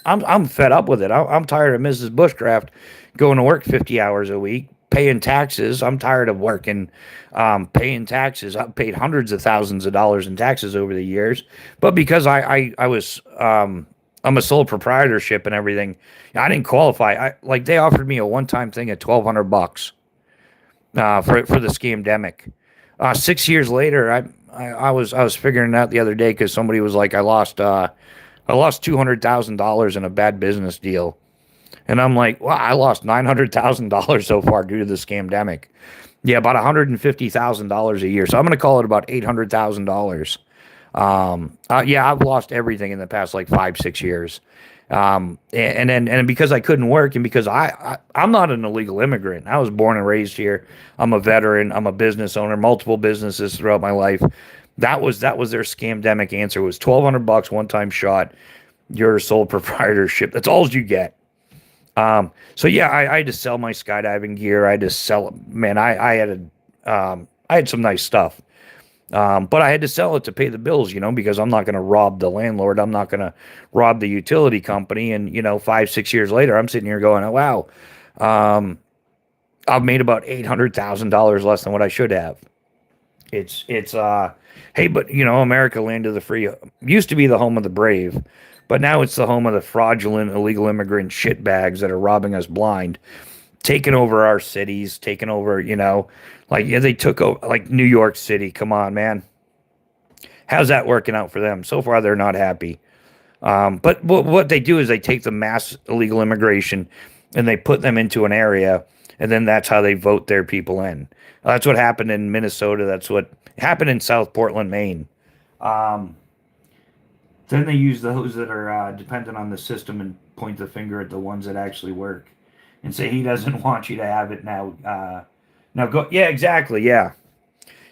I'm fed up with it. I'm tired of Mrs. Bushcraft going to work 50 hours a week, paying taxes. I'm tired of working, paying taxes. I've paid hundreds of thousands of dollars in taxes over the years, but because I was I'm a sole proprietorship and everything, I didn't qualify. Like they offered me a one time thing at $1,200 for the scamdemic. 6 years later, I was figuring it out the other day because somebody was like, I lost $200,000 in a bad business deal, and I'm like, well, I lost $900,000 so far due to the scamdemic. Yeah, about $150,000 a year. So I'm going to call it about $800,000. Yeah, I've lost everything in the past like 5, 6 years. And then because I couldn't work and because I'm not an illegal immigrant. I was born and raised here. I'm a veteran. I'm a business owner, multiple businesses throughout my life. That was their scamdemic answer was $1,200 one time shot. Your sole proprietorship. That's all you get. So yeah, I had to sell my skydiving gear. I had to sell it. Man, I had some nice stuff. But I had to sell it to pay the bills, because I'm not going to rob the landlord. I'm not going to rob the utility company. And, 5, 6 years later, I'm sitting here going, oh, wow, I've made about $800,000 less than what I should have. It's hey, but America, land of the free, used to be the home of the brave, but now it's the home of the fraudulent illegal immigrant shitbags that are robbing us blind, taking over our cities, taking over, like, yeah, they took over like New York City. Come on, man. How's that working out for them? So far, they're not happy. But what they do is they take the mass illegal immigration and they put them into an area, and then that's how they vote their people in. That's what happened in Minnesota. That's what happened in South Portland, Maine. Um, then they use those that are dependent on the system and point the finger at the ones that actually work, and say he doesn't want you to have it now. Now go. Yeah, exactly. Yeah,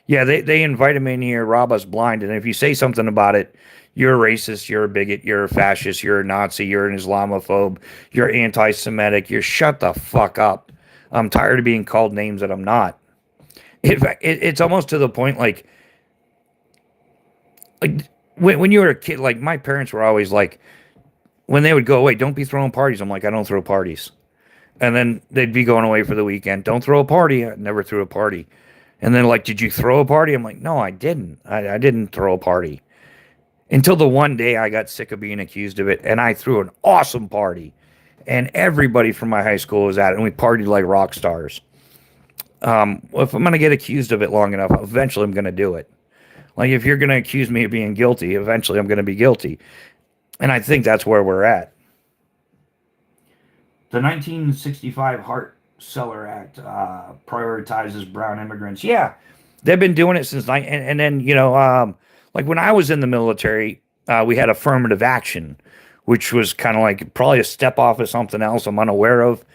yeah. They invite him in here, rob us blind, and if you say something about it, you're a racist, you're a bigot, you're a fascist, you're a Nazi, you're an Islamophobe, you're anti-Semitic. You're shut the fuck up. I'm tired of being called names that I'm not. In fact, it's almost to the point like when you were a kid, like my parents were always like, when they would go away, don't be throwing parties. I'm like, I don't throw parties. And then they'd be going away for the weekend. Don't throw a party. I never threw a party. And then like, did you throw a party? I'm like, no, I didn't. I didn't throw a party. Until the one day I got sick of being accused of it, and I threw an awesome party. And everybody from my high school was at it, and we partied like rock stars. If I'm going to get accused of it long enough, eventually I'm going to do it. Like, if you're going to accuse me of being guilty, eventually I'm going to be guilty. And I think that's where we're at. The 1965 Hart-Celler Act prioritizes brown immigrants. Yeah, they've been doing it since and then like when I was in the military, we had affirmative action, which was kind of like probably a step off of something else I'm unaware of,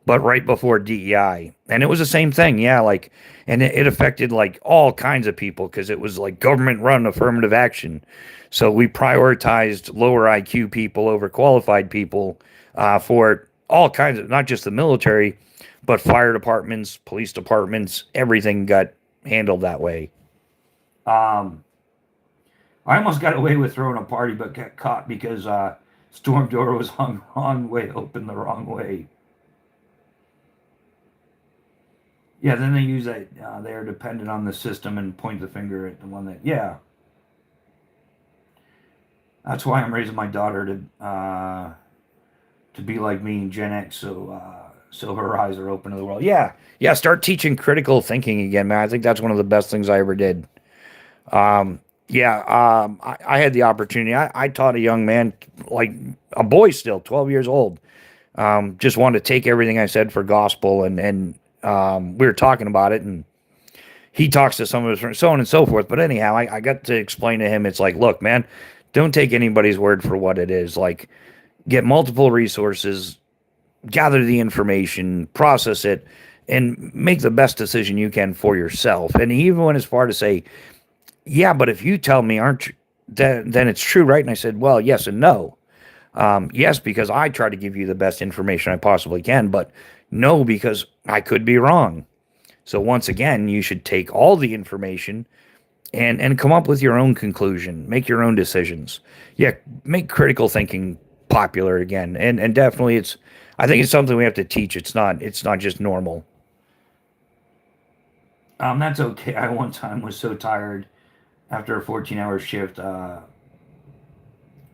but right before DEI, and it was the same thing. Yeah, like, and it affected like all kinds of people because it was like government run affirmative action. So we prioritized lower IQ people over qualified people for all kinds of, not just the military, but fire departments, police departments, everything got handled that way. Um, I almost got away with throwing a party, but got caught because storm door was hung wrong way open the wrong way. Yeah, then they use that they're dependent on the system and point the finger at the one that. Yeah, that's why I'm raising my daughter to be like me in Gen X, so her eyes are open to the world. Yeah, yeah. Start teaching critical thinking again, man. I think that's one of the best things I ever did. Yeah, I had the opportunity. I taught a young man, like a boy still, 12 years old, just wanted to take everything I said for gospel, and we were talking about it, and he talks to some of his friends, so on and so forth. But anyhow, I got to explain to him, it's like, look, man, don't take anybody's word for what it is. Like, get multiple resources, gather the information, process it, and make the best decision you can for yourself. And he even went as far to say, yeah, but if you tell me aren't you, then it's true, right? And I said, well, yes and no. Yes, because I try to give you the best information I possibly can, but no, because I could be wrong. So once again, you should take all the information and come up with your own conclusion, make your own decisions. Yeah, make critical thinking popular again. And definitely I think it's something we have to teach. It's not just normal. That's okay. I one time was so tired after a 14-hour shift, I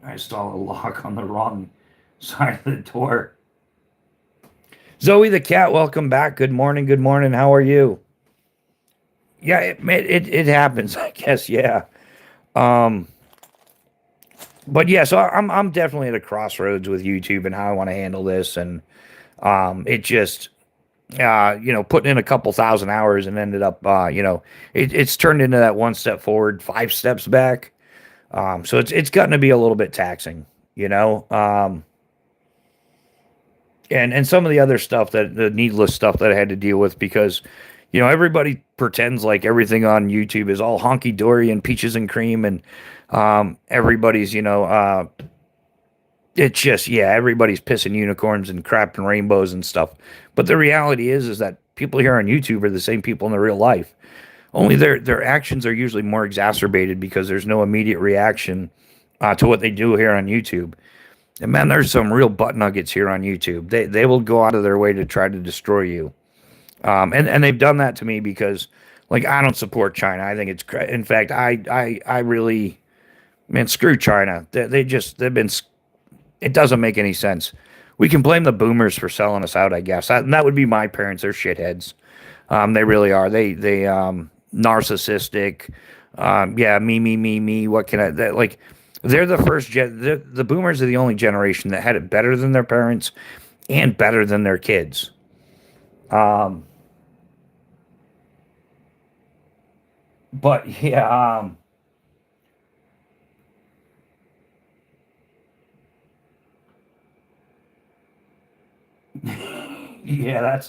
installed a lock on the wrong side of the door. Zoe the cat, welcome back. Good morning. Good morning. How are you? Yeah, it happens, I guess. Yeah. Um, but yeah, so I'm definitely at a crossroads with YouTube and how I want to handle this, and it just putting in a couple thousand hours and ended up it's turned into that one step forward, five steps back. So it's gotten to be a little bit taxing, you know. And some of the other stuff, that the needless stuff that I had to deal with, because everybody pretends like everything on YouTube is all honky dory and peaches and cream, and everybody's it's just, yeah, everybody's pissing unicorns and crap and rainbows and stuff. But the reality is that people here on YouTube are the same people in the real life. Only their actions are usually more exacerbated because there's no immediate reaction to what they do here on YouTube. And man, there's some real butt nuggets here on YouTube. They will go out of their way to try to destroy you. And they've done that to me because, Like I don't support China. I think in fact I really, man, screw China. They just they've been, it doesn't make any sense. We can blame the boomers for selling us out, I guess. That would be my parents. They're shitheads. They really are. They narcissistic. Yeah, me. What can I like? They're the first gen. The boomers are the only generation that had it better than their parents and better than their kids. Um, but yeah, yeah, that's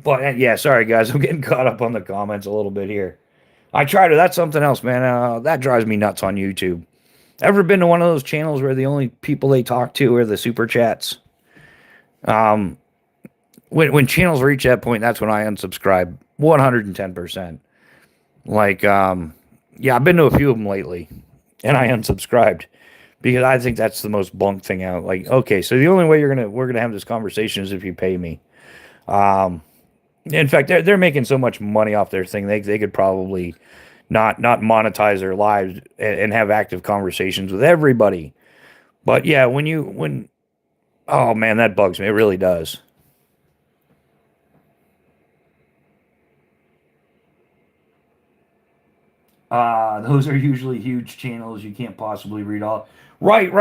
But yeah, sorry guys, I'm getting caught up on the comments a little bit here. I try to. That's something else, man. That drives me nuts on YouTube. Ever been to one of those channels where the only people they talk to are the super chats? Um, when channels reach that point, that's when I unsubscribe 110%. Like, yeah, I've been to a few of them lately, and I unsubscribed because I think that's the most bunk thing out. Like, okay, so the only way we're gonna have this conversation is if you pay me. Um, in fact, they're making so much money off their thing, they could probably not monetize their lives and have active conversations with everybody. But yeah, when oh man, that bugs me. It really does. Those are usually huge channels. You can't possibly read all. Right.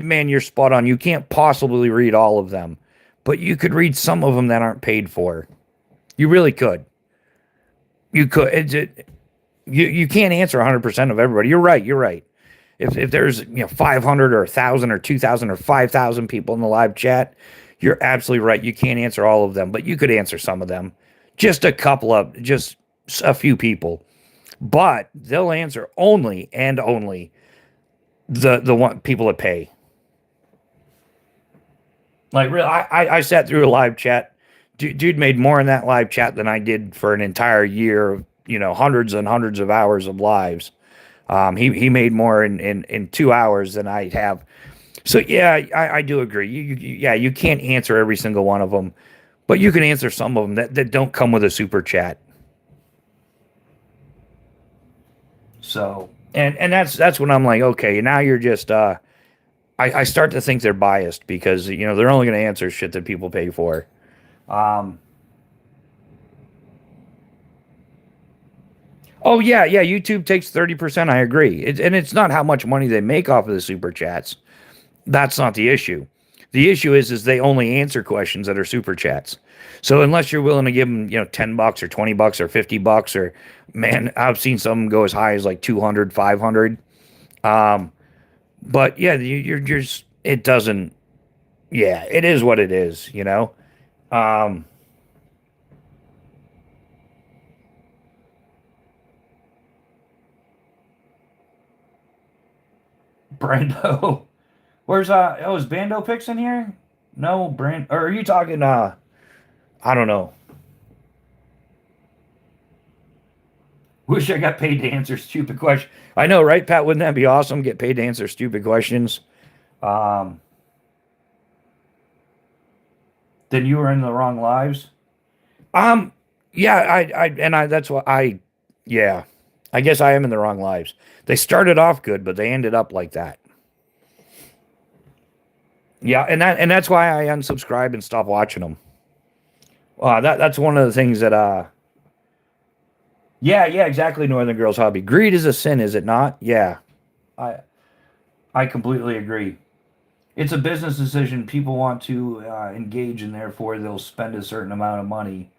Man, you're spot on. You can't possibly read all of them, but you could read some of them that aren't paid for. You really could. You could. You can't answer 100% of everybody. You're right. You're right. If there's 500 or 1,000 or 2,000 or 5,000 people in the live chat, you're absolutely right. You can't answer all of them, but you could answer some of them. Just a couple of, just a few people. But they'll answer only and only the one people that pay. Like real, I sat through a live chat. Dude made more in that live chat than I did for an entire year of hundreds and hundreds of hours of lives. He made more in 2 hours than I have. So yeah, I do agree. Yeah, you can't answer every single one of them, but you can answer some of them that don't come with a super chat. So and that's when I'm like, okay, now you're just I start to think they're biased because they're only going to answer shit that people pay for. Um, oh yeah, YouTube takes 30%. I agree, and it's not how much money they make off of the super chats. That's not the issue. The issue is they only answer questions that are super chats. So unless you're willing to give them, $10 or $20 or $50 or man, I've seen some go as high as like 200, 500. Um, but yeah, you're just, it doesn't, yeah, it is what it is. Um, Brando, where's, is Bando Picks in here? No, or are you talking, I don't know. Wish I got paid to answer stupid questions. I know, right, Pat? Wouldn't that be awesome? Get paid to answer stupid questions. Um, then you were in the wrong lives. Um, yeah, that's what yeah, I guess I am in the wrong lives. They started off good, but they ended up like that. Yeah, and that's why I unsubscribe and stop watching them. That's one of the things that yeah, exactly. Northern Girls Hobby. Greed is a sin, is it not? Yeah, I I completely agree. It's a business decision. People want to engage, and therefore they'll spend a certain amount of money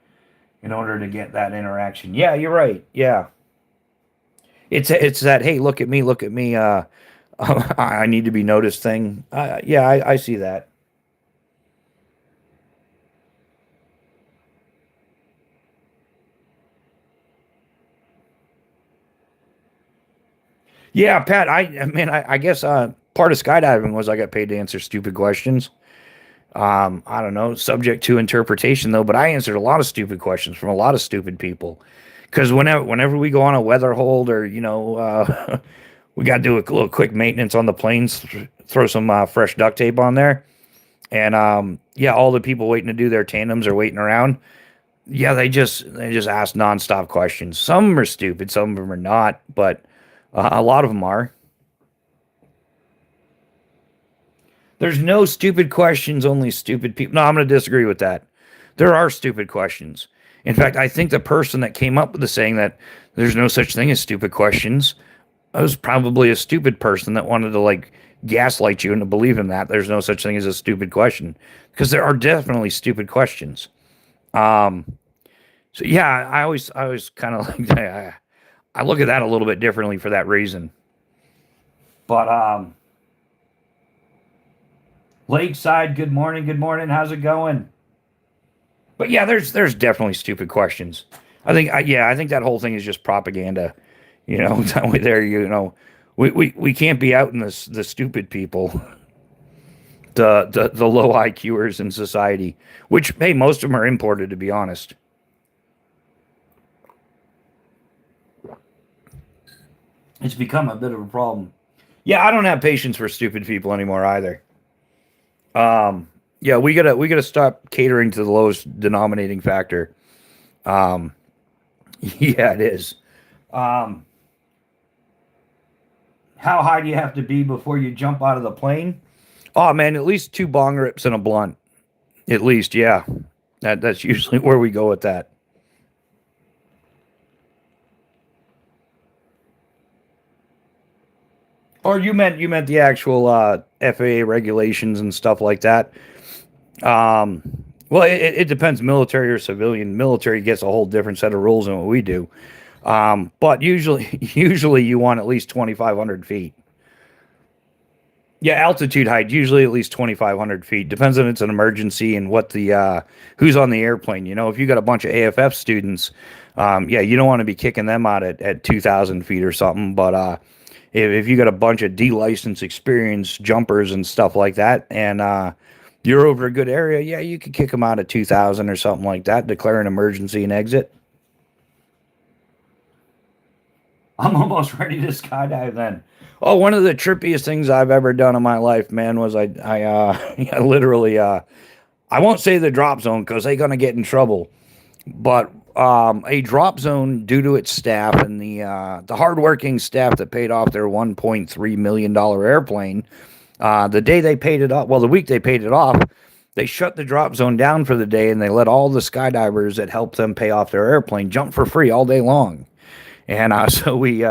in order to get that interaction. Yeah, you're right. Yeah, it's that hey, look at me. I need to be noticed thing. Yeah, I see that. Yeah, Pat. I mean, I guess part of skydiving was I got paid to answer stupid questions. I don't know, subject to interpretation though, but I answered a lot of stupid questions from a lot of stupid people. Because whenever we go on a weather hold or we got to do a little quick maintenance on the planes, throw some fresh duct tape on there. And yeah, all the people waiting to do their tandems are waiting around. Yeah, they just ask nonstop questions. Some of them are stupid, some of them are not, but a lot of them are. There's no stupid questions, only stupid people. No, I'm going to disagree with that. There are stupid questions. In fact, I think the person that came up with the saying that there's no such thing as stupid questions was probably a stupid person that wanted to like gaslight you into believing that there's no such thing as a stupid question, because there are definitely stupid questions. Um, so yeah, I always kind of like I look at that a little bit differently for that reason. But Lakeside, good morning, good morning. How's it going? But yeah, there's definitely stupid questions. I think that whole thing is just propaganda. You know, that way there, you know, we can't be out in the stupid people, the low IQers in society, which hey, most of them are imported to be honest. It's become a bit of a problem. Yeah, I don't have patience for stupid people anymore either. Yeah, we gotta stop catering to the lowest denominating factor. Um, yeah, it is. Um, how high do you have to be before you jump out of the plane? Oh man, at least two bong rips and a blunt. At least, yeah. That's usually where we go with that. Or you meant the actual FAA regulations and stuff like that. Um, well, it depends, military or civilian. Military gets a whole different set of rules than what we do. But usually, usually you want at least 2,500 feet. Yeah, altitude height usually at least 2,500 feet. Depends on if it's an emergency and what the who's on the airplane. You know, if you got a bunch of AFF students, yeah, you don't want to be kicking them out at 2,000 feet or something. But if you got a bunch of D-license experienced jumpers and stuff like that, and you're over a good area, yeah, you could kick them out at 2,000 or something like that. Declare an emergency and exit. I'm almost ready to skydive then. Oh, one of the trippiest things I've ever done in my life, man, was I literally I won't say the drop zone because they're gonna get in trouble, but a drop zone due to its staff and the hardworking staff that paid off their $1.3 million airplane. The day they paid it off, well, the week they paid it off, they shut the drop zone down for the day and they let all the skydivers that helped them pay off their airplane jump for free all day long. And so we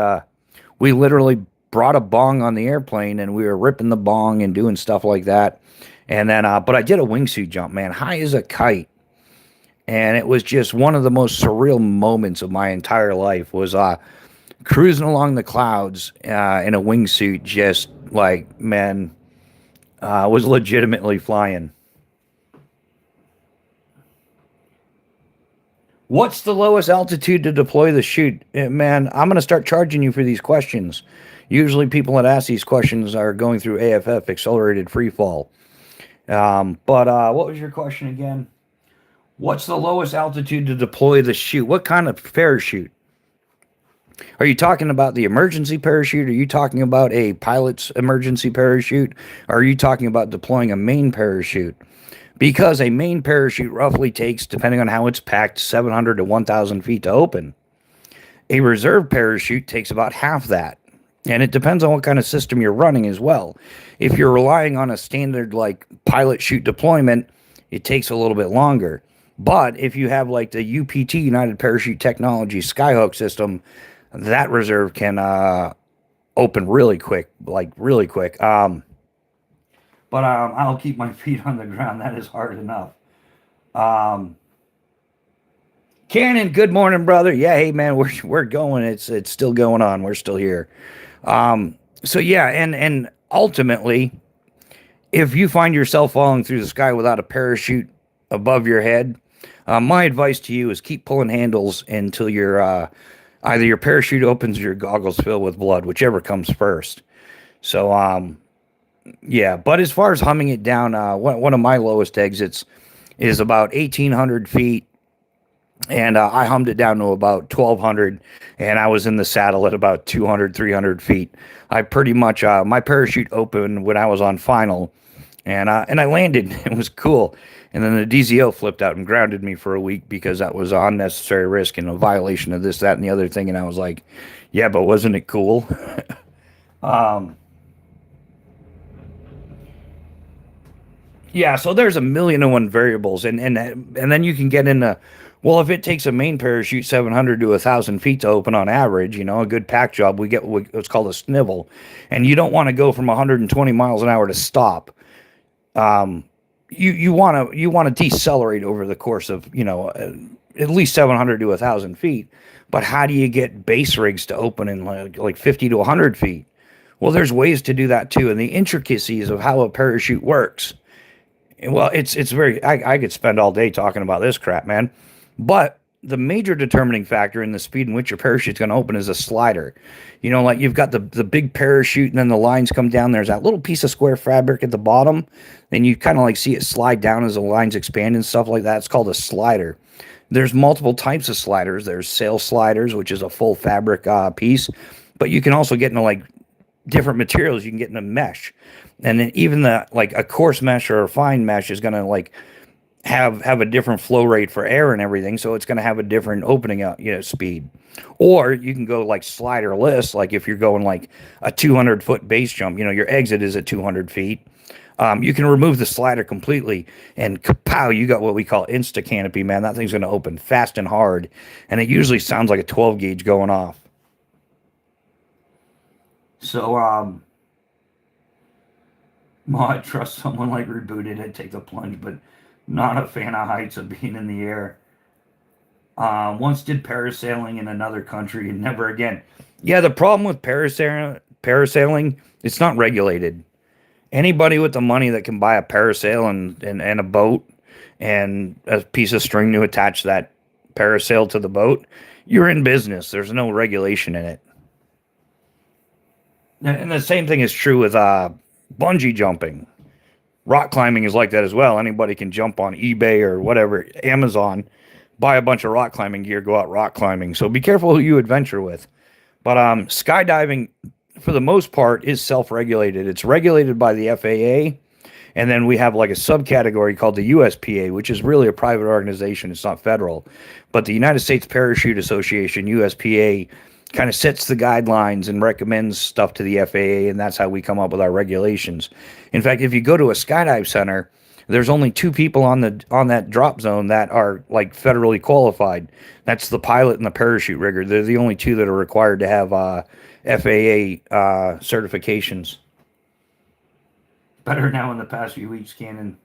literally brought a bong on the airplane and we were ripping the bong and doing stuff like that. And then, but I did a wingsuit jump, man, high as a kite. And it was just one of the most surreal moments of my entire life was cruising along the clouds in a wingsuit, just like, man, was legitimately flying. What's the lowest altitude to deploy the chute? Man, I'm going to start charging you for these questions. Usually, people that ask these questions are going through AFF, accelerated free fall. But what was your question again? What's the lowest altitude to deploy the chute? What kind of parachute? Are you talking about the emergency parachute? Are you talking about a pilot's emergency parachute? Or are you talking about deploying a main parachute? Because a main parachute roughly takes, depending on how it's packed, 700 to 1,000 feet to open. A reserve parachute takes about half that. And it depends on what kind of system you're running as well. If you're relying on a standard like pilot chute deployment, it takes a little bit longer. But if you have like the UPT, United Parachute Technology Skyhook system, that reserve can open really quick, like really quick. But I'll keep my feet on the ground. That is hard enough. Um, Cannon, good morning, brother. Yeah, hey man, we're going. It's still going on. We're still here. So yeah, and ultimately, if you find yourself falling through the sky without a parachute above your head, my advice to you is keep pulling handles until your either your parachute opens or your goggles fill with blood, whichever comes first. So yeah, but as far as humming it down, one of my lowest exits is about 1,800 feet, and I hummed it down to about 1,200, and I was in the saddle at about 200, 300 feet. I pretty much, my parachute opened when I was on final, and I landed. It was cool. And then the DZO flipped out and grounded me for a week because that was an unnecessary risk and a violation of this, that, and the other thing. And I was like, yeah, but wasn't it cool? um, Yeah, so there's a million and one variables, and then you can get into, well, if it takes a main parachute 700 to 1,000 feet to open on average, a good pack job, we get what's called a snivel, and you don't want to go from 120 miles an hour to stop. Um, you want to decelerate over the course of at least 700 to 1,000 feet, but how do you get base rigs to open in like 50 to 100 feet? Well, there's ways to do that too, and the intricacies of how a parachute works. Well, it's very. I could spend all day talking about this crap, man. But the major determining factor in the speed in which your parachute's going to open is a slider. Like you've got the big parachute, and then the lines come down. There's that little piece of square fabric at the bottom, and you kind of like see it slide down as the lines expand and stuff like that. It's called a slider. There's multiple types of sliders. There's sail sliders, which is a full fabric piece, but you can also get into like different materials. You can get into mesh, and then even the like a coarse mesh or a fine mesh is going to like have a different flow rate for air and everything, so it's going to have a different opening out speed. Or you can go like sliderless, like if you're going like a 200-foot base jump, your exit is at 200 feet. You can remove the slider completely, and kapow, you got what we call insta canopy, man. That thing's going to open fast and hard, and it usually sounds like a 12 gauge going off. So, well, I trust someone like Rebooted. I'd take the plunge, but not a fan of heights of being in the air. Once did parasailing in another country and never again. Yeah, the problem with parasailing, it's not regulated. Anybody with the money that can buy a parasail and a boat and a piece of string to attach that parasail to the boat, you're in business. There's no regulation in it. And the same thing is true with bungee jumping. Rock climbing is like that as well. Anybody can jump on eBay or whatever, Amazon, buy a bunch of rock climbing gear, go out rock climbing. So be careful who you adventure with. But skydiving, for the most part, is self-regulated. It's regulated by the FAA, and then we have like a subcategory called the USPA, which is really a private organization. It's not federal. But the United States Parachute Association, USPA, kind of sets the guidelines and recommends stuff to the FAA, and that's how we come up with our regulations. In fact, if you go to a skydive center, there's only two people on that drop zone that are like federally qualified. That's the pilot and the parachute rigger. They're the only two that are required to have FAA certifications. Better now in the past few weeks, Cannon.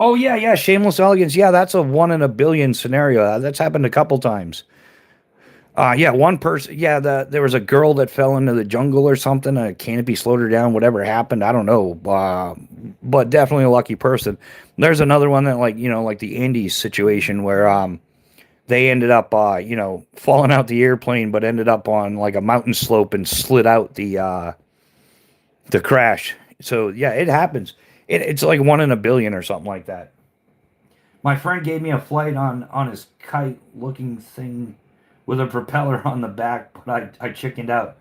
Oh yeah, shameless elegance. Yeah, that's a 1 in a billion scenario. That's happened a couple times. Yeah, one person. Yeah, there was a girl that fell into the jungle or something. A canopy slowed her down. Whatever happened, I don't know. But definitely a lucky person. There's another one that like the Andes situation where they ended up falling out the airplane, but ended up on like a mountain slope and slid out the crash. So yeah, it happens. It's like 1 in a billion or something like that. My friend gave me a flight on his kite looking thing with a propeller on the back, but I chickened out.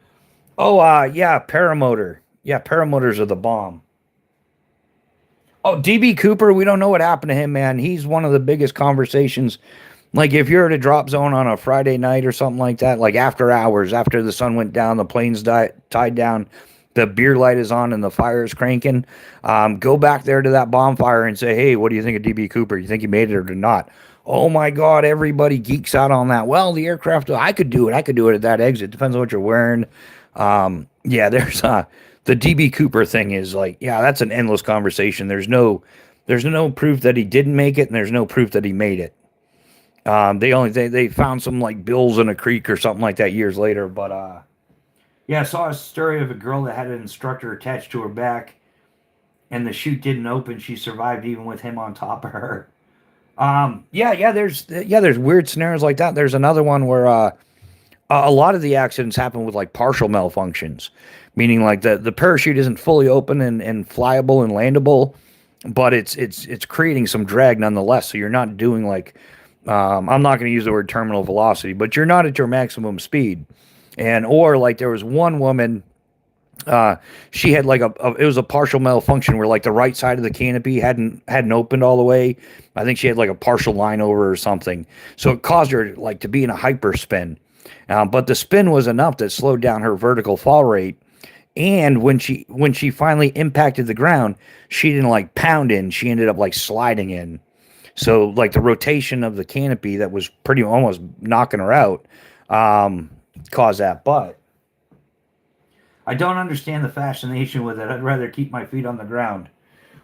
Oh, yeah, paramotor. Yeah, paramotors are the bomb. Oh, DB Cooper, we don't know what happened to him, man. He's one of the biggest conversations. Like if you're at a drop zone on a Friday night or something like that, like after hours, after the sun went down, the plane's tied down, the beer light is on and the fire is cranking, go back there to that bonfire and say, hey, what do you think of DB Cooper? You think he made it or not? Oh my God, everybody geeks out on that. Well, the aircraft, I could do it. I could do it at that exit. Depends on what you're wearing. Yeah, the DB Cooper thing is like, yeah, that's an endless conversation. There's no proof that he didn't make it, and there's no proof that he made it. They found some like bills in a creek or something like that years later. But yeah, I saw a story of a girl that had an instructor attached to her back, and the chute didn't open. She survived even with him on top of her. There's weird scenarios like that. There's another one where a lot of the accidents happen with like partial malfunctions, meaning like the parachute isn't fully open and flyable and landable, but it's creating some drag nonetheless. So you're not doing like I'm not going to use the word terminal velocity, but you're not at your maximum speed. And or like there was one woman, uh, she had like it was a partial malfunction where like the right side of the canopy hadn't opened all the way. I think she had like a partial line over or something, so it caused her like to be in a hyper spin. But the spin was enough that slowed down her vertical fall rate. And when she finally impacted the ground, she didn't like pound in. She ended up like sliding in. So like the rotation of the canopy that was pretty almost knocking her out um, caused that. But I don't understand the fascination with it. I'd rather keep my feet on the ground.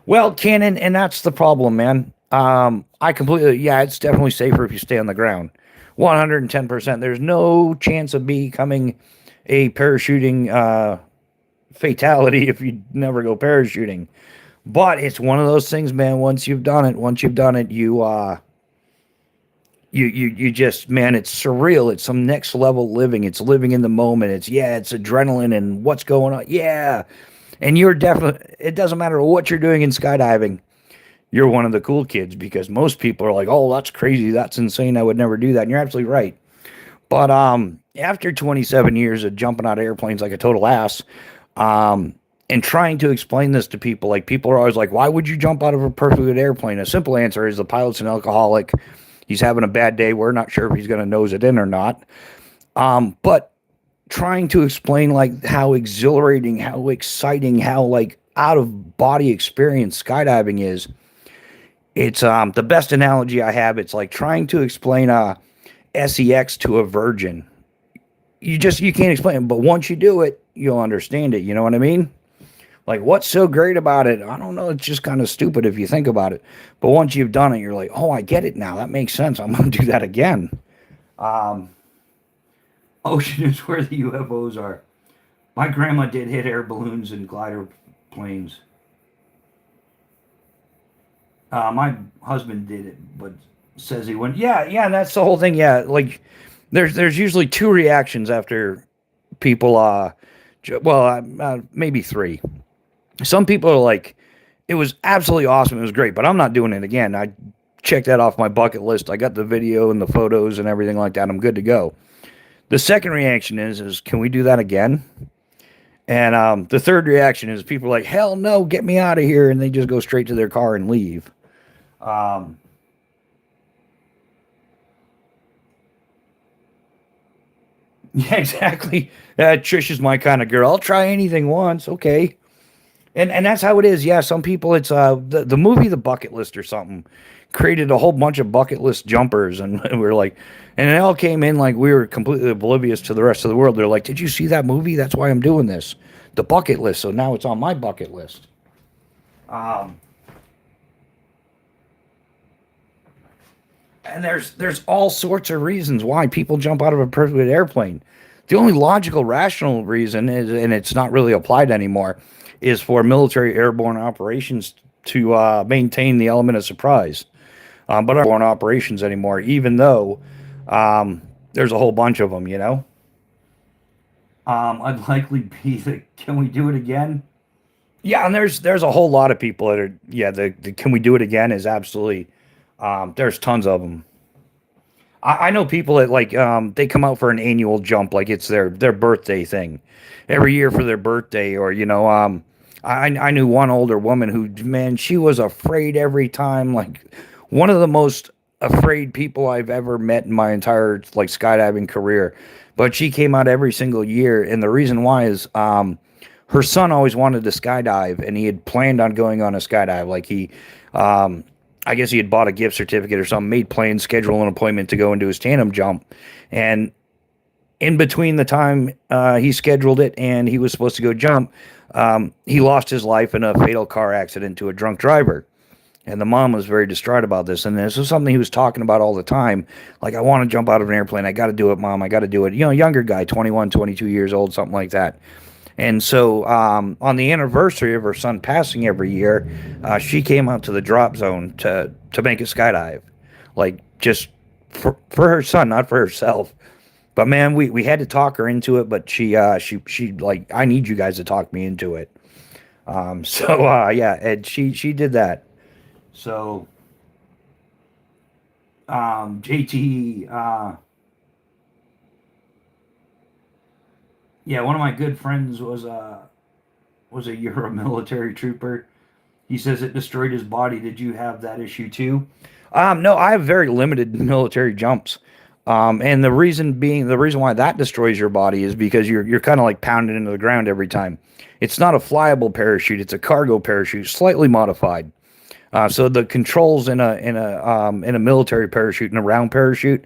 Well, Cannon, and that's the problem, man. I completely, yeah, it's definitely safer if you stay on the ground. 110%. There's no chance of becoming a parachuting fatality if you never go parachuting. But it's one of those things, man. Once you've done it, you just, man, it's surreal. It's some next level living. It's living in the moment. It's adrenaline and what's going on. Yeah. And you're definitely, it doesn't matter what you're doing in skydiving. You're one of the cool kids because most people are like, "Oh, that's crazy. That's insane. I would never do that." And you're absolutely right. But after 27 years of jumping out of airplanes like a total ass, um, and trying to explain this to people, like people are always like, "Why would you jump out of a perfectly good airplane?" A simple answer is the pilot's an alcoholic. He's having a bad day. We're not sure if he's going to nose it in or not. But trying to explain like how exhilarating, how exciting, how like out of body experience skydiving is. It's the best analogy I have. It's like trying to explain sex to a virgin. You can't explain it, but once you do it, you'll understand it. You know what I mean? Like what's so great about it? I don't know. It's just kind of stupid if you think about it. But once you've done it, you're like, oh, I get it now. That makes sense. I'm gonna do that again. Um, Ocean is where the UFOs are. My grandma did hit air balloons and glider planes. My husband did it, but says he went. Yeah, yeah, and that's the whole thing. Yeah, like there's usually two reactions after people. Maybe three. Some people are like, it was absolutely awesome. It was great, but I'm not doing it again. I checked that off my bucket list. I got the video and the photos and everything like that. I'm good to go. The second reaction is can we do that again? And the third reaction is people are like, hell no, get me out of here, and they just go straight to their car and leave. Um, yeah, exactly. Trish is my kind of girl. I'll try anything once. Okay. And that's how it is. Yeah, some people it's the movie The Bucket List or something created a whole bunch of bucket list jumpers and we were like and it all came in like we were completely oblivious to the rest of the world. They're like, "Did you see that movie? That's why I'm doing this. The bucket list." So now it's on my bucket list. Um and there's all sorts of reasons why people jump out of a perfect airplane. The only logical, rational reason is, and it's not really applied anymore, is for military airborne operations to maintain the element of surprise. But airborne operations anymore, even though there's a whole bunch of them, you know. I'd likely be the. Can we do it again? Yeah, and there's a whole lot of people that are. Yeah, the can we do it again is absolutely. There's tons of them. I know people that like they come out for an annual jump like it's their birthday thing every year for their birthday or I knew one older woman who, man, she was afraid every time, like one of the most afraid people I've ever met in my entire like skydiving career, but she came out every single year. And the reason why is her son always wanted to skydive and he had planned on going on a skydive. Like um, I guess he had bought a gift certificate or something, made plans, scheduled an appointment to go and do his tandem jump. And in between the time he scheduled it and he was supposed to go jump, he lost his life in a fatal car accident to a drunk driver. And the mom was very distraught about this. And this was something he was talking about all the time. Like, I want to jump out of an airplane. I got to do it, Mom. I got to do it. Younger guy, 21, 22 years old, something like that. And so on the anniversary of her son passing every year, she came out to the drop zone to make a skydive. Like, just for her son, not for herself. But man, we had to talk her into it, but she like, I need you guys to talk me into it. Yeah, and she did that. So JT, yeah, one of my good friends was a Euro military trooper. He says it destroyed his body. Did you have that issue too? No, I have very limited military jumps. And the reason why that destroys your body is because you're kind of like pounded into the ground every time. It's not a flyable parachute; it's a cargo parachute, slightly modified. So the controls in a military parachute and a round parachute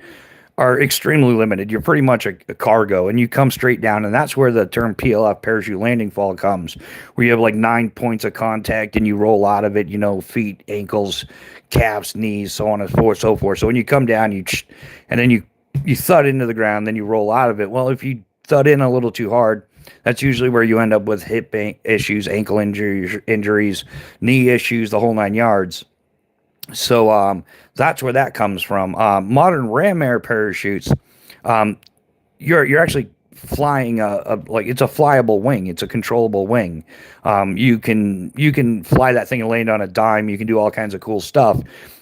are extremely limited. You're pretty much a cargo, and you come straight down, and that's where the term PLF, parachute landing fall, comes, where you have like 9 points of contact, and you roll out of it. You know, feet, ankles, calves, knees, so on and so forth. So when you come down, and then you thud into the ground, then you roll out of it. Well, if you thud in a little too hard, that's usually where you end up with hip issues, ankle injuries, knee issues, the whole 9 yards. So that's where that comes from. Modern ram air parachutes, um, you're actually flying like it's a flyable wing. It's a controllable wing. You can fly that thing and land on a dime. You can do all kinds of cool stuff,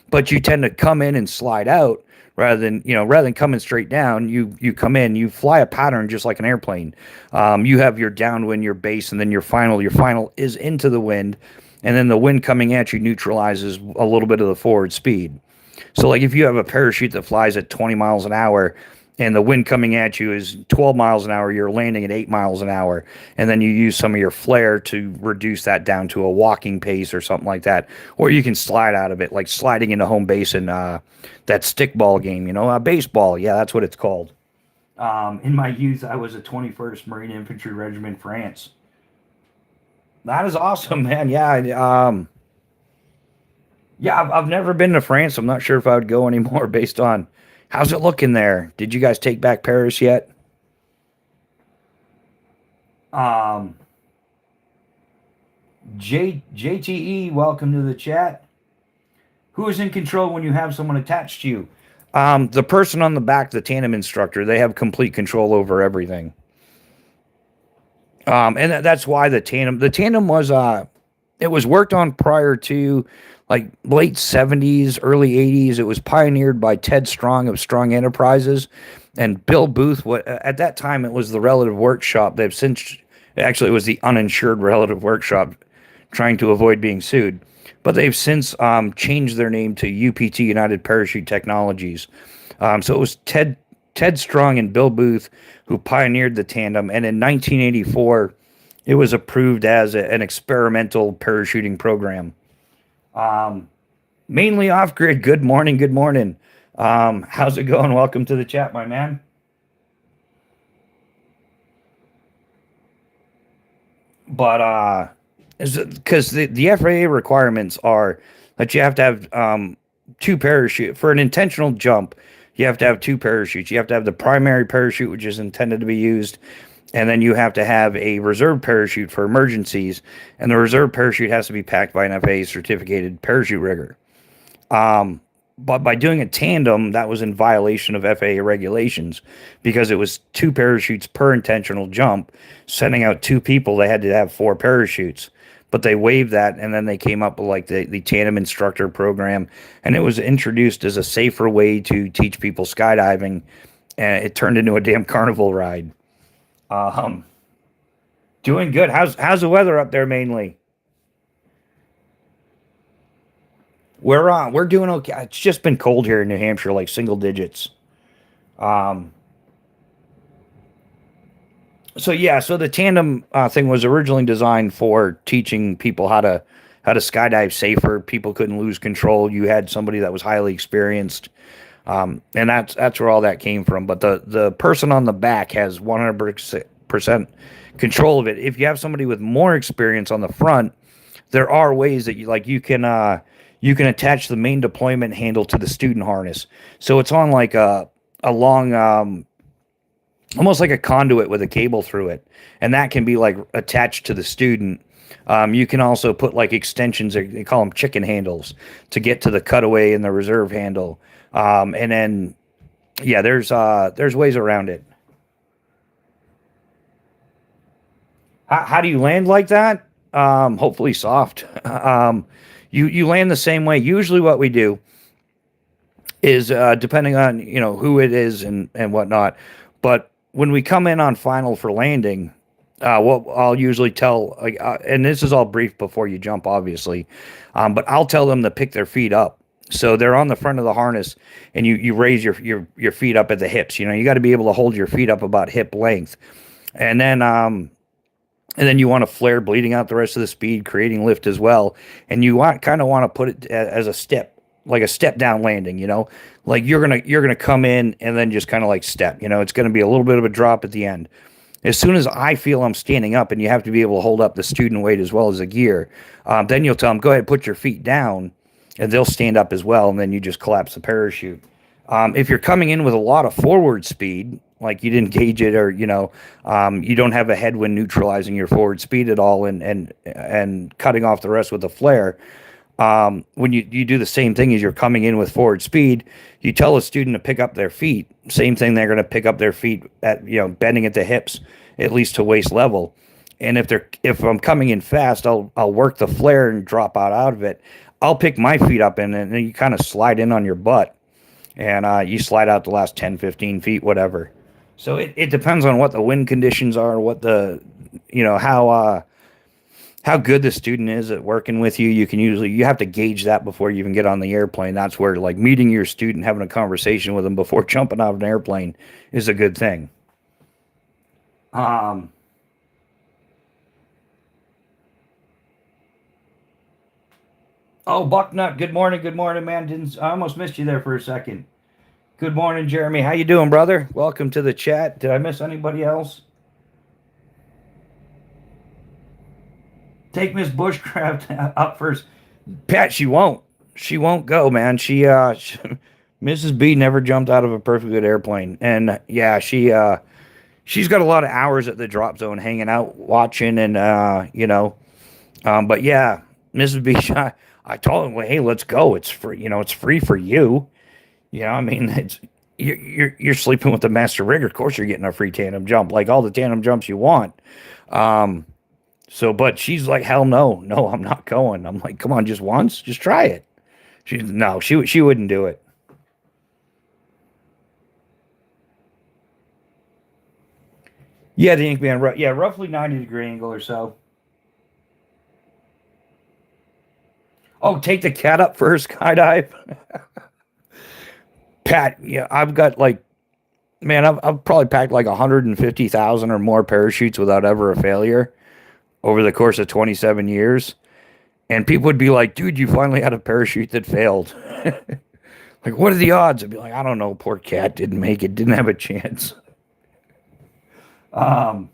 but you tend to come in and slide out rather than coming straight down. You come in, you fly a pattern just like an airplane. You have your downwind, your base, and then your final is into the wind, and then the wind coming at you neutralizes a little bit of the forward speed. So, like if you have a parachute that flies at 20 miles an hour and the wind coming at you is 12 miles an hour, you're landing at 8 miles an hour, and then you use some of your flare to reduce that down to a walking pace or something like that. Or you can slide out of it, like sliding into home base in that stickball game, baseball. Yeah, that's what it's called. In my youth, I was a 21st Marine Infantry Regiment, France. That is awesome, man. Yeah, I've never been to France. I'm not sure if I would go anymore based on how's it looking there. Did you guys take back Paris yet? Um, JTE, welcome to the chat. Who is in control when you have someone attached to you? The person on the back, the tandem instructor. They have complete control over everything. And that's why the tandem was it was worked on prior to like late 70s, early 80s. It was pioneered by Ted Strong of Strong Enterprises and Bill Booth. What at that time it was the Relative Workshop. They've since actually it was the uninsured Relative Workshop, trying to avoid being sued. But they've since changed their name to UPT, United Parachute Technologies. So it was Ted Strong and Bill Booth who pioneered the tandem, and in 1984, it was approved as an experimental parachuting program. Um, Mainly off grid. Good morning. Good morning. How's it going? Welcome to the chat, my man. But because the FAA requirements are that you have to have two parachute for an intentional jump. You have to have two parachutes. You have to have the primary parachute, which is intended to be used, and then you have to have a reserve parachute for emergencies. And the reserve parachute has to be packed by an FAA certificated parachute rigger. But by doing a tandem, that was in violation of FAA regulations because it was two parachutes per intentional jump. Sending out two people, they had to have four parachutes. But they waived that, and then they came up with like the tandem instructor program, and it was introduced as a safer way to teach people skydiving, and it turned into a damn carnival ride. Um, Doing good. How's the weather up there mainly? We're doing okay. It's just been cold here in New Hampshire, like single digits. Um, so the tandem thing was originally designed for teaching people how to skydive safer. People couldn't lose control. You had somebody that was highly experienced, and that's where all that came from. But the person on the back has 100% control of it. If you have somebody with more experience on the front, there are ways that you can attach the main deployment handle to the student harness. So it's on like a long almost like a conduit with a cable through it, and that can be like attached to the student. You can also put like extensions, they call them chicken handles, to get to the cutaway and the reserve handle. And then yeah, there's ways around it. How do you land like that? Hopefully soft. You land the same way. Usually, what we do is depending on who it is and whatnot. But when we come in on final for landing, what I'll usually tell, like, and this is all brief before you jump, obviously, but I'll tell them to pick their feet up. So they're on the front of the harness, and you raise your feet up at the hips. You got to be able to hold your feet up about hip length, and then you want to flare, bleeding out the rest of the speed, creating lift as well. And you kind of want to put it as a step, like a step down landing. Like you're gonna come in and then just kind of like step. It's gonna be a little bit of a drop at the end. As soon as I feel I'm standing up, and you have to be able to hold up the student weight as well as the gear, then you'll tell them, go ahead, put your feet down, and they'll stand up as well, and then you just collapse the parachute. If you're coming in with a lot of forward speed, like you didn't gauge it, or you don't have a headwind neutralizing your forward speed at all, and cutting off the rest with a flare. When you do the same thing as you're coming in with forward speed, you tell a student to pick up their feet. Same thing, they're going to pick up their feet at bending at the hips, at least to waist level. And if I'm coming in fast, I'll work the flare and drop out of it. I'll pick my feet up, and then you kind of slide in on your butt, and you slide out the last 10, 15 feet, whatever. So it depends on what the wind conditions are, what the how good the student is at working with you. You have to gauge that before you even get on the airplane. That's where, like, meeting your student, having a conversation with them before jumping out of an airplane is a good thing. Um, oh, Bucknut, good morning, man. I almost missed you there for a second. Good morning, Jeremy. How you doing, brother? Welcome to the chat. Did I miss anybody else? Take Miss Bushcraft up first. Pat, she won't. She won't go, man. Mrs. B never jumped out of a perfectly good airplane, and yeah, she's got a lot of hours at the drop zone, hanging out, watching, and But yeah, Mrs. B, I told him, well, hey, let's go. It's free. It's free for you. I mean, you're sleeping with the master rigger. Of course, you're getting a free tandem jump, like all the tandem jumps you want. Um, but she's like, hell no, no, I'm not going. I'm like, come on, just once, just try it. She wouldn't do it. Yeah, the ink man, yeah, roughly 90-degree angle or so. Oh, take the cat up for her skydive. Pat, yeah, I've got like, man, I've probably packed like 150,000 or more parachutes without ever a failure over the course of 27 years. And people would be like, dude, you finally had a parachute that failed. Like, what are the odds? I'd be like, I don't know. Poor cat didn't make it, didn't have a chance. Um,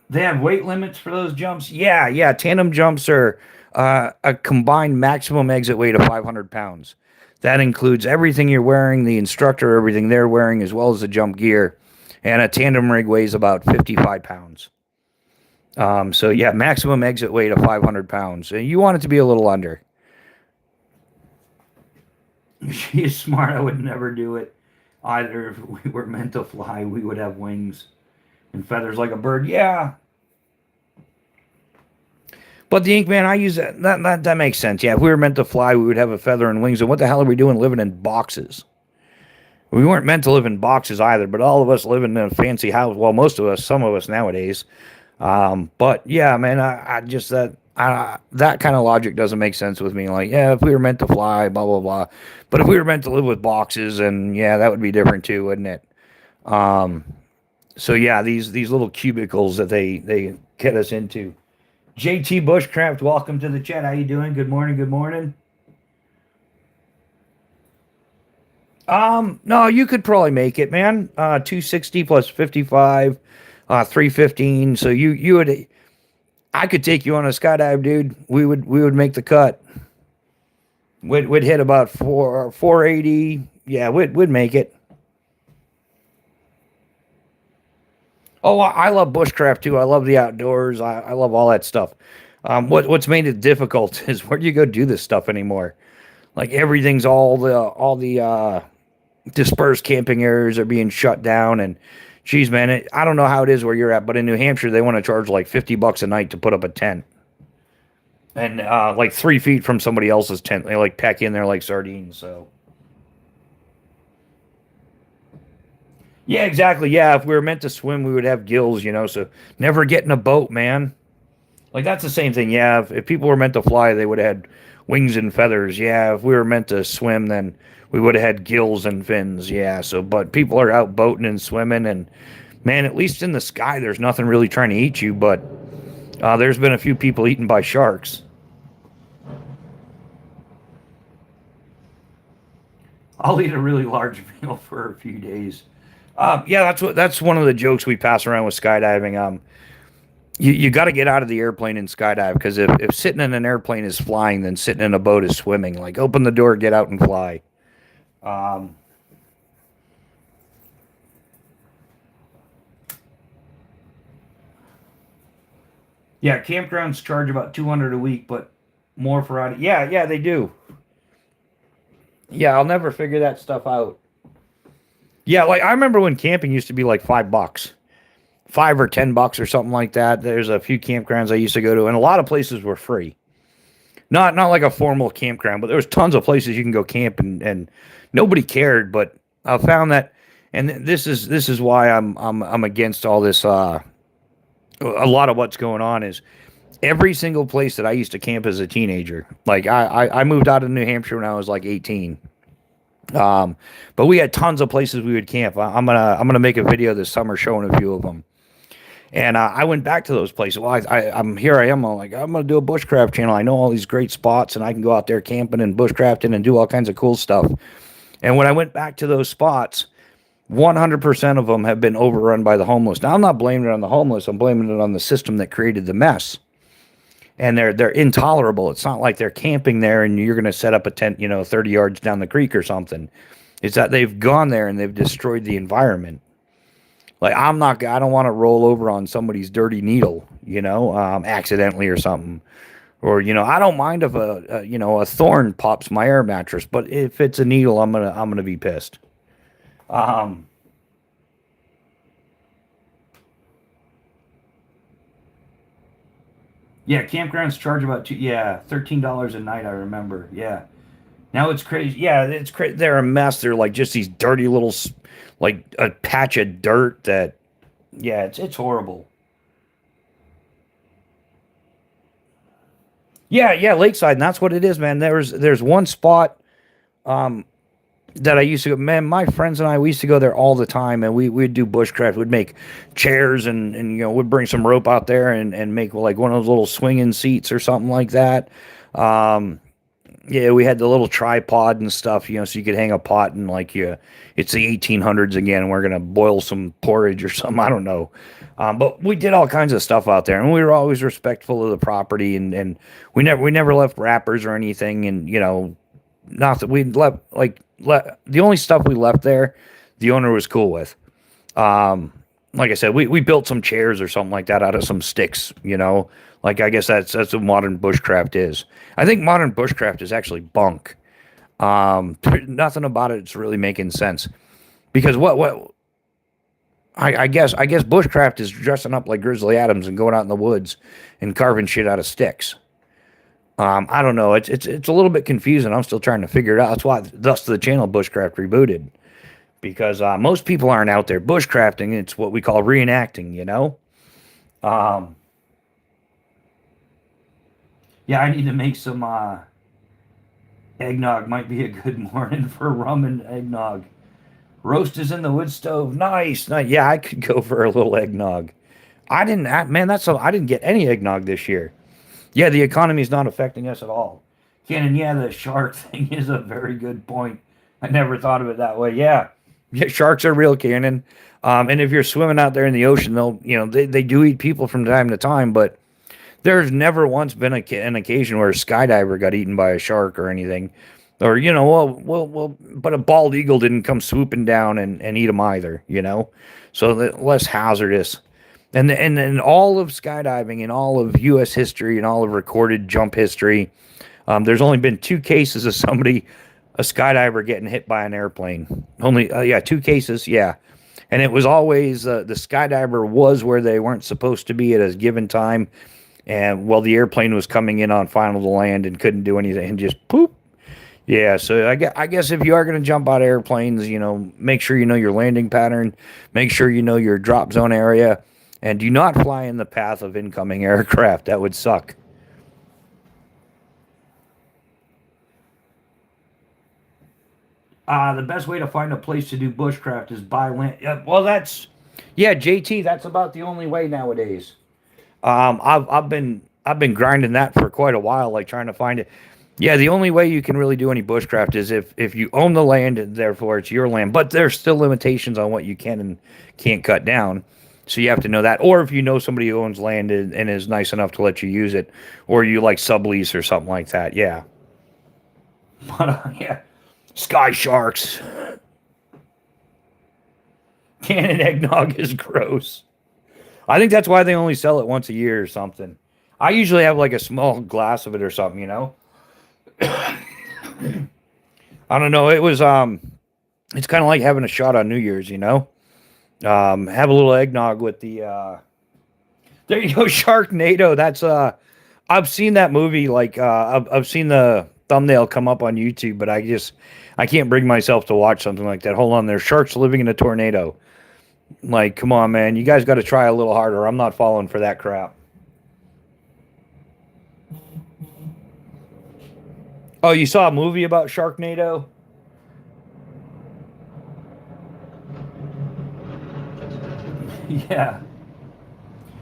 they have weight limits for those jumps. Yeah, yeah. Tandem jumps are a combined maximum exit weight of 500 pounds. That includes everything you're wearing, the instructor, everything they're wearing, as well as the jump gear. And a tandem rig weighs about 55 pounds. So yeah, maximum exit weight of 500 pounds. You want it to be a little under. She is smart. I would never do it either. If we were meant to fly, we would have wings and feathers like a bird. Yeah. But the ink man, I use that. That makes sense. Yeah, if we were meant to fly, we would have a feather and wings. And what the hell are we doing living in boxes? We weren't meant to live in boxes either, but all of us live in a fancy house. Well, most of us, some of us nowadays. But yeah, man, I just that kind of logic doesn't make sense with me. Like, yeah, if we were meant to fly, blah blah blah. But if we were meant to live with boxes, and yeah, that would be different too, wouldn't it? Um, so yeah, these little cubicles that they get us into. JT Bushcraft, welcome to the chat. How you doing? Good morning. Good morning. No, you could probably make it, man. 260 plus 55, 315. So you would, I could take you on a skydive, dude. We would make the cut. We'd hit about 480. Yeah, we'd make it. Oh, I love bushcraft too. I love the outdoors. I love all that stuff. What's made it difficult is, where do you go do this stuff anymore? Like, everything's all the dispersed camping areas are being shut down, and geez, man, I don't know how it is where you're at, but in New Hampshire they want to charge like $50 a night to put up a tent. and like 3 feet from somebody else's tent. They like peck in there like sardines. So yeah, exactly. Yeah, if we were meant to swim, we would have gills, So never get in a boat, man. Like that's the same thing. Yeah, if people were meant to fly, they would have had wings and feathers. Yeah, if we were meant to swim, then we would have had gills and fins. Yeah. So, but people are out boating and swimming, and man, at least in the sky, there's nothing really trying to eat you. But there's been a few people eaten by sharks. I'll eat a really large meal for a few days. Yeah, that's one of the jokes we pass around with skydiving. You got to get out of the airplane and skydive because if sitting in an airplane is flying, then sitting in a boat is swimming. Like open the door, get out and fly. Um, yeah, campgrounds charge about 200 a week, but more for out. Yeah, yeah, they do. Yeah, I'll never figure that stuff out. Yeah, like I remember when camping used to be like $5, 5 or 10 bucks or something like that. There's a few campgrounds I used to go to, and a lot of places were free. Not like a formal campground, but there was tons of places you can go camp and nobody cared. But I found that, and this is why I'm against all this. A lot of what's going on is every single place that I used to camp as a teenager. Like I moved out of New Hampshire when I was like 18. But we had tons of places we would camp. I'm gonna make a video this summer showing a few of them. And I went back to those places. Well, I'm here. I am. I'm like, I'm going to do a bushcraft channel. I know all these great spots, and I can go out there camping and bushcrafting and do all kinds of cool stuff. And when I went back to those spots, 100% of them have been overrun by the homeless. Now, I'm not blaming it on the homeless. I'm blaming it on the system that created the mess. And they're intolerable. It's not like they're camping there and you're going to set up a tent, 30 yards down the creek or something. It's that they've gone there and they've destroyed the environment. Like I don't want to roll over on somebody's dirty needle, accidentally or something. Or I don't mind if a thorn pops my air mattress, but if it's a needle, I'm gonna be pissed. Um, yeah, campgrounds charge about $13 a night. I remember. Yeah, now it's crazy. Yeah, it's crazy. They're a mess. They're like just these dirty little, like a patch of dirt that. Yeah, it's horrible. Yeah, yeah, Lakeside, and that's what it is, man. There's one spot um that I used to go. Man, my friends and I we used to go there all the time, and we'd do bushcraft. We'd make chairs and we'd bring some rope out there and make like one of those little swinging seats or something like that. Um, yeah, we had the little tripod and stuff, so you could hang a pot and like it's the 1800s again. And we're gonna boil some porridge or something. I don't know, but we did all kinds of stuff out there, and we were always respectful of the property, and we never left wrappers or anything, and not that we left the only stuff we left there, the owner was cool with. Um, like I said, we built some chairs or something like that out of some sticks. Like I guess that's what modern bushcraft is. I think modern bushcraft is actually bunk. Nothing about it's really making sense because what I guess bushcraft is dressing up like Grizzly Adams and going out in the woods and carving shit out of sticks. I don't know. It's a little bit confusing. I'm still trying to figure it out. That's why thus the channel Bushcraft Rebooted because most people aren't out there bushcrafting. It's what we call reenacting. Um, yeah, I need to make some eggnog. Might be a good morning for rum and eggnog. Roast is in the wood stove. Nice, nice. Yeah, I could go for a little eggnog. Man. I didn't get any eggnog this year. Yeah, the economy is not affecting us at all. Cannon, yeah, the shark thing is a very good point. I never thought of it that way. Yeah, yeah, sharks are real, Cannon. And if you're swimming out there in the ocean, they do eat people from time to time, but there's never once been an occasion where a skydiver got eaten by a shark or anything. Or, but a bald eagle didn't come swooping down and eat them either. So less hazardous. And all of skydiving and all of U.S. history and all of recorded jump history, there's only been 2 cases of a skydiver getting hit by an airplane. Only, yeah, 2 cases, yeah. And it was always the skydiver was where they weren't supposed to be at a given time. And well, the airplane was coming in on final to land and couldn't do anything and just poop. Yeah, so I guess if you are going to jump out of airplanes, make sure you know your landing pattern, make sure you know your drop zone area, and do not fly in the path of incoming aircraft. That would suck. The best way to find a place to do bushcraft is buy land. Yeah, well, yeah, JT. That's about the only way nowadays. I've been grinding that for quite a while, like trying to find it. Yeah, the only way you can really do any bushcraft is if you own the land, and therefore it's your land. But there's still limitations on what you can and can't cut down. So you have to know that. Or if you know somebody who owns land and is nice enough to let you use it, or you like sublease or something like that. Yeah. But yeah, sky sharks. Cannon eggnog is gross. I think that's why they only sell it once a year or something. I usually have like a small glass of it or something, you know. I don't know. It's kind of like having a shot on New Year's, you know. Have a little eggnog with the. There you go, Sharknado. I've seen that movie. Like, I've seen the thumbnail come up on YouTube, but I can't bring myself to watch something like that. Hold on, there's sharks living in a tornado. Like, come on, man, you guys got to try a little harder. I'm not falling for that crap. Oh, you saw a movie about Sharknado? Yeah.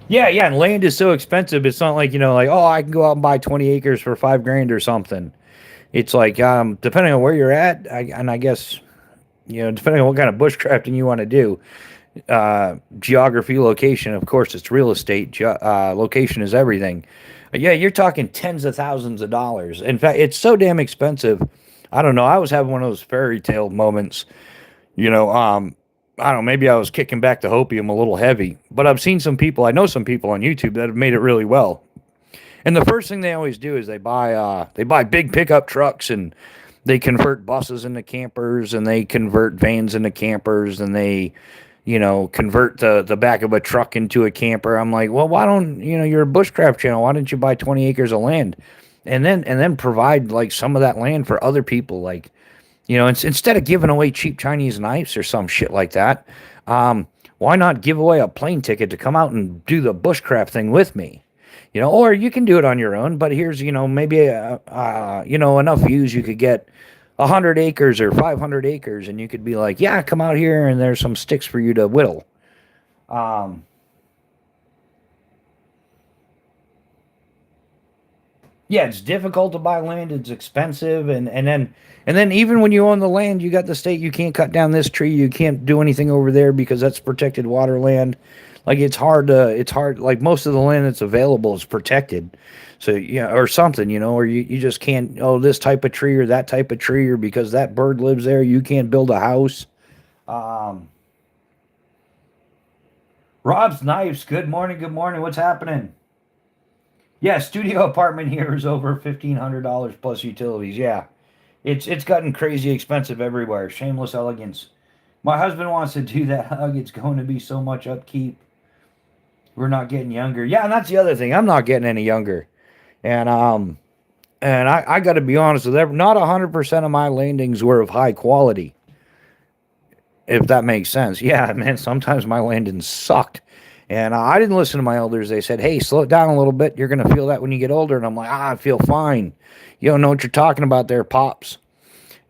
Yeah, yeah, and land is so expensive. It's not like, like, oh, I can go out and buy 20 acres for 5 grand or something. It's like, depending on where you're at, and I guess, depending on what kind of bushcrafting you want to do, geography, location, of course, it's real estate. Location is everything. Yeah, you're talking tens of thousands of dollars. In fact, it's so damn expensive. I don't know. I was having one of those fairy tale moments. You know, I don't know. Maybe I was kicking back the hopium a little heavy, but I've seen some people. I know some people on YouTube that have made it really well. And the first thing they always do is they buy big pickup trucks and they convert buses into campers and they convert vans into campers and they convert the back of a truck into a camper. I'm like, well, why don't, you're a bushcraft channel. Why don't you buy 20 acres of land and then provide like some of that land for other people? Like, instead of giving away cheap Chinese knives or some shit like that, why not give away a plane ticket to come out and do the bushcraft thing with me? Or you can do it on your own, but here's, maybe, enough views you could get 100 acres or 500 acres, and you could be like, yeah, come out here and there's some sticks for you to whittle. Um, yeah, it's difficult to buy land. It's expensive, and then even when you own the land, you got the state. You can't cut down this tree. You can't do anything over there because that's protected water land. Like it's hard. Like most of the land that's available is protected. So yeah, or something, or you just can't. Oh, this type of tree or that type of tree, or because that bird lives there, you can't build a house. Um, Rob's knives. Good morning. Good morning. What's happening? Yeah, studio apartment here is over $1,500 plus utilities. Yeah, it's gotten crazy expensive everywhere. Shameless elegance. My husband wants to do that hug. It's going to be so much upkeep. We're not getting younger. Yeah, and that's the other thing. I'm not getting any younger. And I got to be honest with everyone. Not 100% of my landings were of high quality, if that makes sense. Yeah, man. Sometimes my landings sucked. And I didn't listen to my elders. They said, hey, slow it down a little bit. You're going to feel that when you get older. And I'm like, I feel fine. You don't know what you're talking about there, Pops.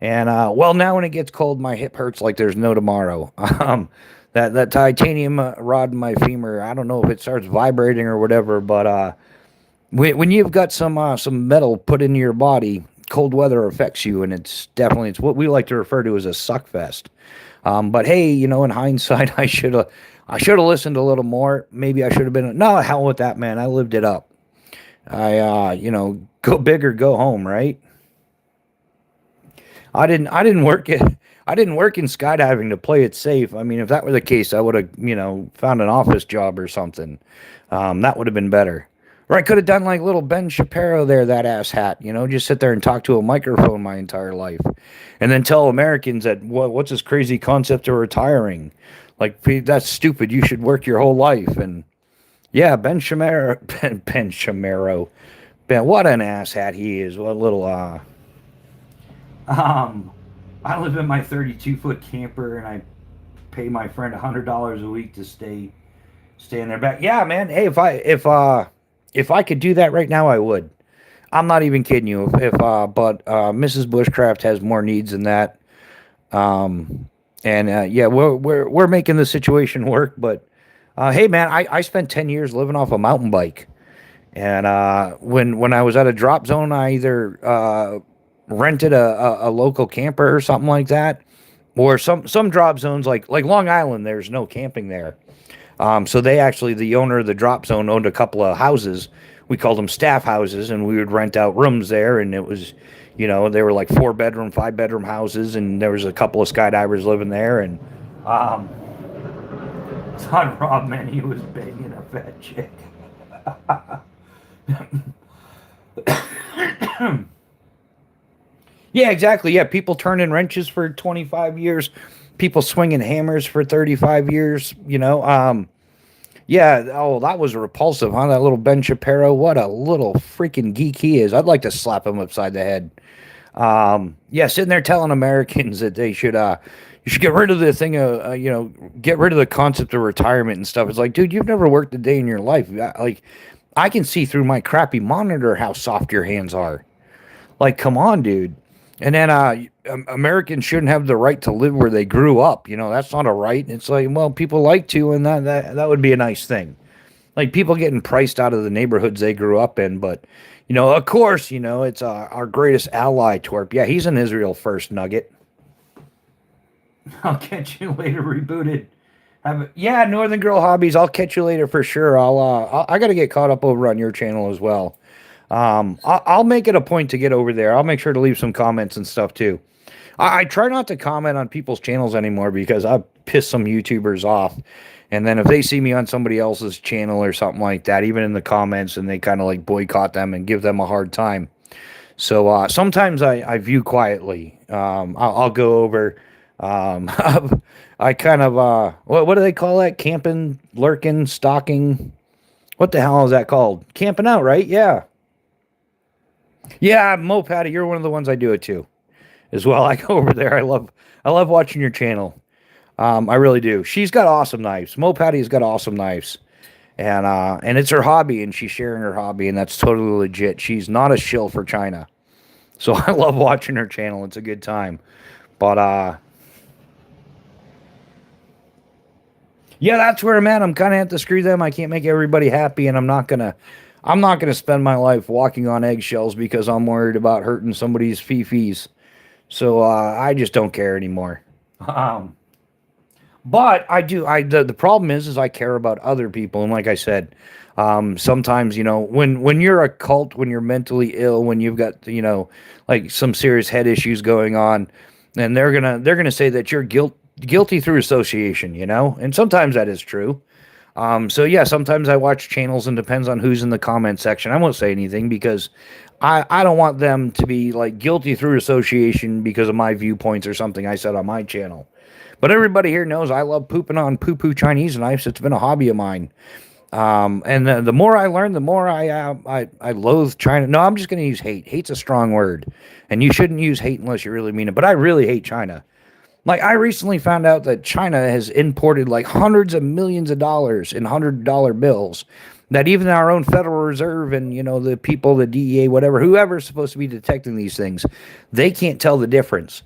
And, well, now when it gets cold, my hip hurts like there's no tomorrow. That titanium rod in my femur, I don't know if it starts vibrating or whatever, but when you've got some metal put into your body, cold weather affects you, and it's what we like to refer to as a suck fest. But hey, in hindsight, I should have listened a little more. Maybe I should have been. No, hell with that, man. I lived it up. Go big or go home, right? I didn't work in skydiving to play it safe. I mean, if that were the case, I would have, found an office job or something. That would have been better. Or I could have done like little Ben Shapiro there, that ass hat, just sit there and talk to a microphone my entire life. And then tell Americans that what's this crazy concept of retiring? Like, that's stupid. You should work your whole life. And, Yeah, Ben Shamaro, Ben Shamaro, Ben. What an asshat he is. What a little Um, I live in my 32-foot camper, and I pay my friend $100 a week to stay in their back. Yeah, man. Hey, if I could do that right now, I would. I'm not even kidding you. If but Mrs. Bushcraft has more needs than that. Um, and yeah, we're making the situation work. But hey, man, I spent 10 years living off a mountain bike. And when I was at a drop zone, I either rented a local camper or something like that, or some drop zones like Long Island. There's no camping there, so they actually the owner of the drop zone owned a couple of houses. We called them staff houses, and we would rent out rooms there. And it was, they were like 4 bedroom, 5 bedroom houses, and there was a couple of skydivers living there. And um, Son Rob, man, he was banging a fat chick. Yeah, exactly. Yeah, people turning wrenches for 25 years, people swinging hammers for 35 years. Yeah. Oh, that was repulsive, huh? That little Ben Shapiro. What a little freaking geek he is. I'd like to slap him upside the head. Yeah, sitting there telling Americans that they should, you should get rid of the thing of, get rid of the concept of retirement and stuff. It's like, dude, you've never worked a day in your life. Like, I can see through my crappy monitor how soft your hands are. Like, come on, dude. And then Americans shouldn't have the right to live where they grew up. That's not a right. It's like, well, people like to, and that would be a nice thing. Like people getting priced out of the neighborhoods they grew up in. But, of course, it's our greatest ally, Torp. Yeah, he's an Israel first nugget. I'll catch you later, rebooted. Yeah, Northern Girl Hobbies. I'll catch you later for sure. I got to get caught up over on your channel as well. I'll make it a point to get over there. I'll make sure to leave some comments and stuff too. I try not to comment on people's channels anymore because I piss some YouTubers off. And then if they see me on somebody else's channel or something like that, even in the comments, and they kind of like boycott them and give them a hard time. So sometimes I view quietly. I'll go over. Um, I kind of what do they call that? Camping, lurking, stalking. What the hell is that called? Camping out, right? Yeah. Yeah, Mo Patty, you're one of the ones I do it to as well. I go over there. I love watching your channel. I really do. She's got awesome knives. Mo Patty's got awesome knives. And it's her hobby, and she's sharing her hobby, and that's totally legit. She's not a shill for China. So I love watching her channel. It's a good time. But yeah, that's where I'm at. I'm kind of at to screw them. I can't make everybody happy, and I'm not gonna spend my life walking on eggshells because I'm worried about hurting somebody's fee-fees. So I just don't care anymore. Um, but I do. The problem is I care about other people, and like I said, sometimes when you're a cult, when you're mentally ill, when you've got like some serious head issues going on, and they're gonna say that you're guilty through association, and sometimes that is true. So yeah, sometimes I watch channels and depends on who's in the comment section. I won't say anything because I don't want them to be like guilty through association because of my viewpoints or something I said on my channel. But everybody here knows I love pooping on poo-poo Chinese knives. It's been a hobby of mine. And the more I learn, the more I loathe China. No, I'm just going to use hate. Hate's a strong word, and you shouldn't use hate unless you really mean it. But I really hate China. Like I recently found out that China has imported like hundreds of millions of dollars in $100 bills. That even our own Federal Reserve and the people, the DEA, whatever, whoever's supposed to be detecting these things, they can't tell the difference.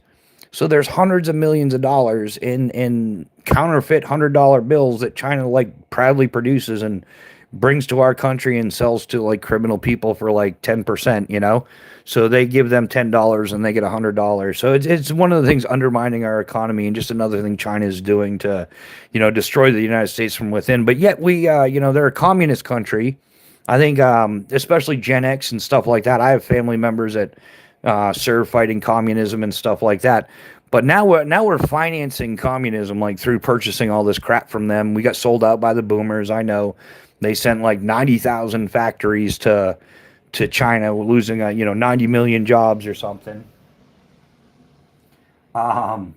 So there's hundreds of millions of dollars in counterfeit $100 bills that China like proudly produces and brings to our country and sells to like criminal people for like 10%, So they give them $10 and they get $100. So it's one of the things undermining our economy and just another thing China is doing to, destroy the United States from within. But yet they're a communist country. I think, especially Gen X and stuff like that. I have family members that serve fighting communism and stuff like that. But now we're financing communism like through purchasing all this crap from them. We got sold out by the boomers. I know they sent like 90,000 factories to China, losing 90 million jobs or something. Um,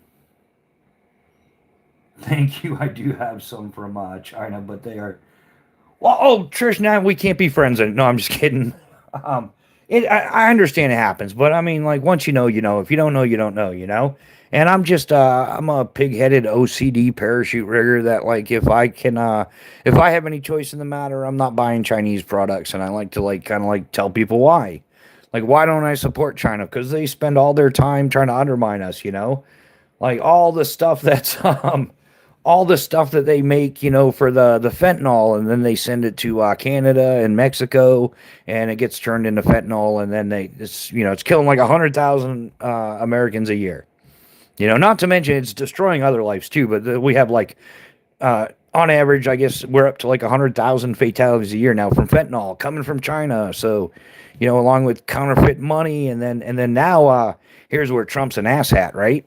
Thank you. I do have some from China, but they are Well, oh, Trish, now we can't be friends. No, I'm just kidding. Um, I understand it happens, but I mean, like, once you know, you know. If you don't know, you don't know, you know. And I'm a pig-headed OCD parachute rigger that, like, if I have any choice in the matter, I'm not buying Chinese products, and I like to, like, kind of like tell people why. Like, why don't I support China? Because they spend all their time trying to undermine us, you know. Like all the stuff that they make, you know, for the fentanyl, and then they send it to Canada and Mexico, and it gets turned into fentanyl, and then it's you know it's killing like 100,000 Americans a year. You know, not to mention it's destroying other lives too. But we have like on average, I guess we're up to like 100,000 fatalities a year now from fentanyl coming from China. So, you know, along with counterfeit money, and then now here's where Trump's an asshat, right?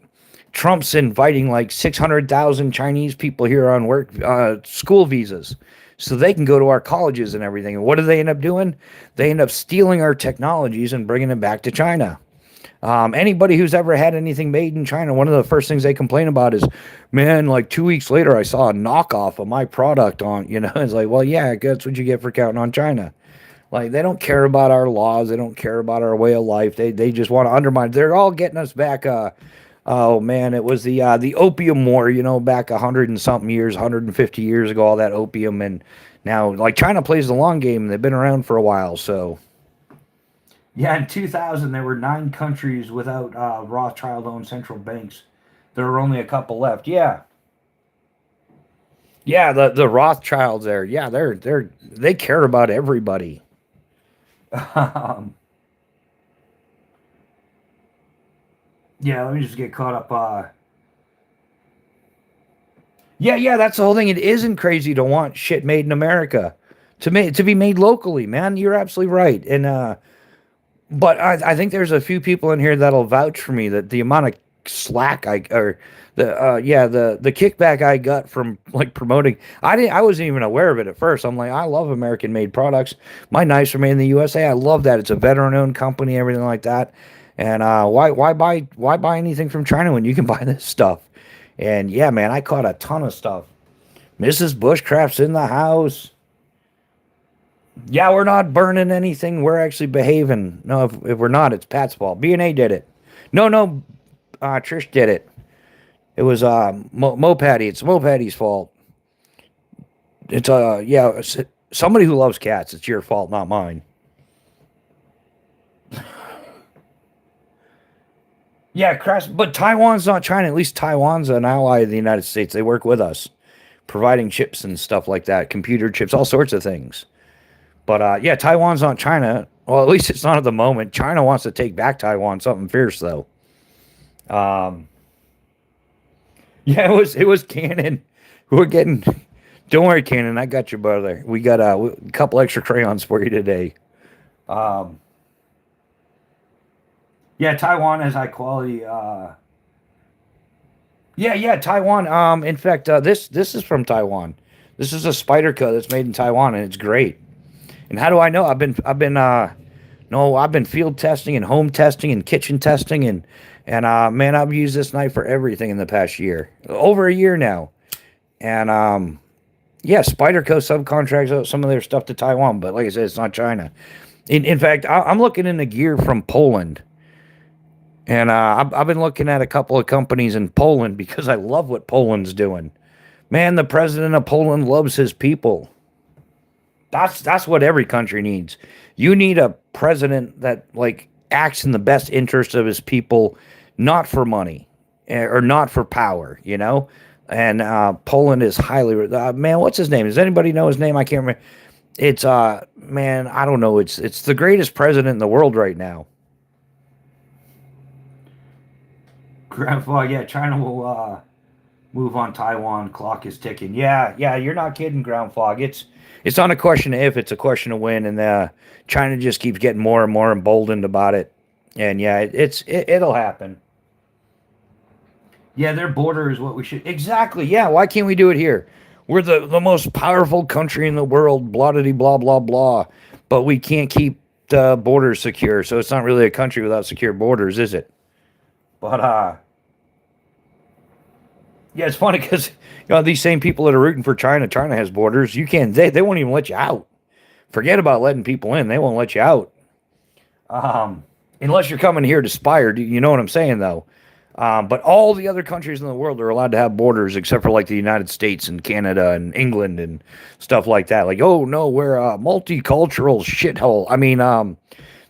Trump's inviting like 600,000 Chinese people here on work school visas so they can go to our colleges and everything. And what do they end up doing? They end up stealing our technologies and bringing them back to China. Anybody who's ever had anything made in China, one of the first things they complain about is, man, like 2 weeks later, I saw a knockoff of my product on, you know, it's like, well, yeah, that's what you get for counting on China. Like, they don't care about our laws. They don't care about our way of life. They just want to undermine. They're all getting us back. Oh man, it was the opium war, you know, back 100 and something years, 150 years ago, all that opium. And now, like, China plays the long game. They've been around for a while. So yeah, in 2000, there were 9 countries without Rothschild-owned central banks. There were only a couple left. Yeah, yeah, the Rothschilds there. Yeah, they care about everybody. um, yeah, let me just get caught up. Yeah, yeah, that's the whole thing. It isn't crazy to want shit made in America, to be made locally, man. You're absolutely right. And but I think there's a few people in here that'll vouch for me that the amount of slack I or the kickback I got from like promoting, I wasn't even aware of it at first. I'm like, I love American made products. My knives are made in the USA. I love that. It's a veteran owned company, everything like that. And why buy anything from China when you can buy this stuff? And yeah, man, I caught a ton of stuff. Mrs. Bushcraft's in the house. Yeah, we're not burning anything. We're actually behaving. No, if we're not, it's Pat's fault. B&A did it. No, no, Trish did it. It was Mo Patty. It's Mo Patty's fault. It's yeah, somebody who loves cats. It's your fault, not mine. Yeah, crash. But Taiwan's not China. At least Taiwan's an ally of the United States. They work with us, providing chips and stuff like that, computer chips, all sorts of things. But yeah, Taiwan's not China. Well, at least it's not at the moment. China wants to take back Taiwan. Something fierce though. Um, yeah, it was Canon. We're getting. Don't worry, Canon. I got you, brother. We got a couple extra crayons for you today. Um, yeah, Taiwan has high quality. Yeah, yeah, Taiwan. In fact, this is from Taiwan. This is a spider cut that's made in Taiwan, and it's great. And how do I know? I've been field testing and home testing and kitchen testing, and man, I've used this knife for everything in the past year, over a year now. And yeah, Spyderco subcontracts out some of their stuff to Taiwan, but like I said, it's not China. In fact, I'm looking into gear from Poland, and I've been looking at a couple of companies in Poland because I love what Poland's doing. Man, the president of Poland loves his people. That's what every country needs. You need a president that like acts in the best interest of his people, not for money or not for power, you know. And Poland is highly man. What's his name? Does anybody know his name? I can't remember. It's man. I don't know. It's the greatest president in the world right now. Grandpa, yeah, China will move on Taiwan. Clock is ticking. Yeah, yeah, you're not kidding, Ground Fog. It's not a question of if, it's a question of when, and China just keeps getting more and more emboldened about it. And yeah, it'll happen. Yeah, their border is what we should exactly. Yeah, why can't we do it here? We're the most powerful country in the world. Blah blah blah blah blah. But we can't keep the borders secure, so it's not really a country without secure borders, is it? But Yeah, it's funny because these same people that are rooting for China, China has borders. You can't. They won't even let you out. Forget about letting people in. They won't let you out. Unless you're coming here to spy. You know what I'm saying, though. But all the other countries in the world are allowed to have borders except for like the United States and Canada and England and stuff like that. Like, oh no, we're a multicultural shithole. I mean,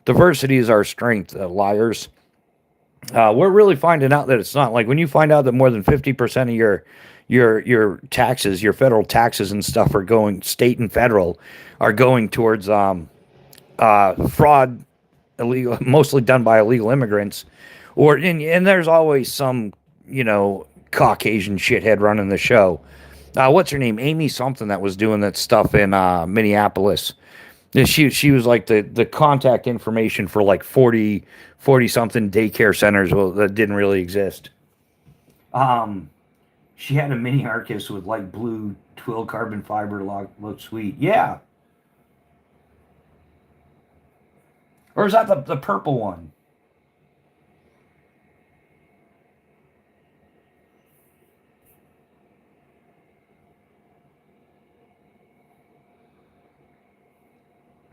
diversity is our strength, liars. We're really finding out that it's not. Like when you find out that more than 50% of your taxes, your federal taxes and stuff are going state and federal are going towards fraud, illegal, mostly done by illegal immigrants, or and there's always some Caucasian shithead running the show. What's her name? Amy something that was doing that stuff in Minneapolis. She was like the contact information for like 40 something daycare centers that didn't really exist. Um, she had a mini Arcus with like blue twill carbon fiber looked sweet. Yeah. Or is that the purple one?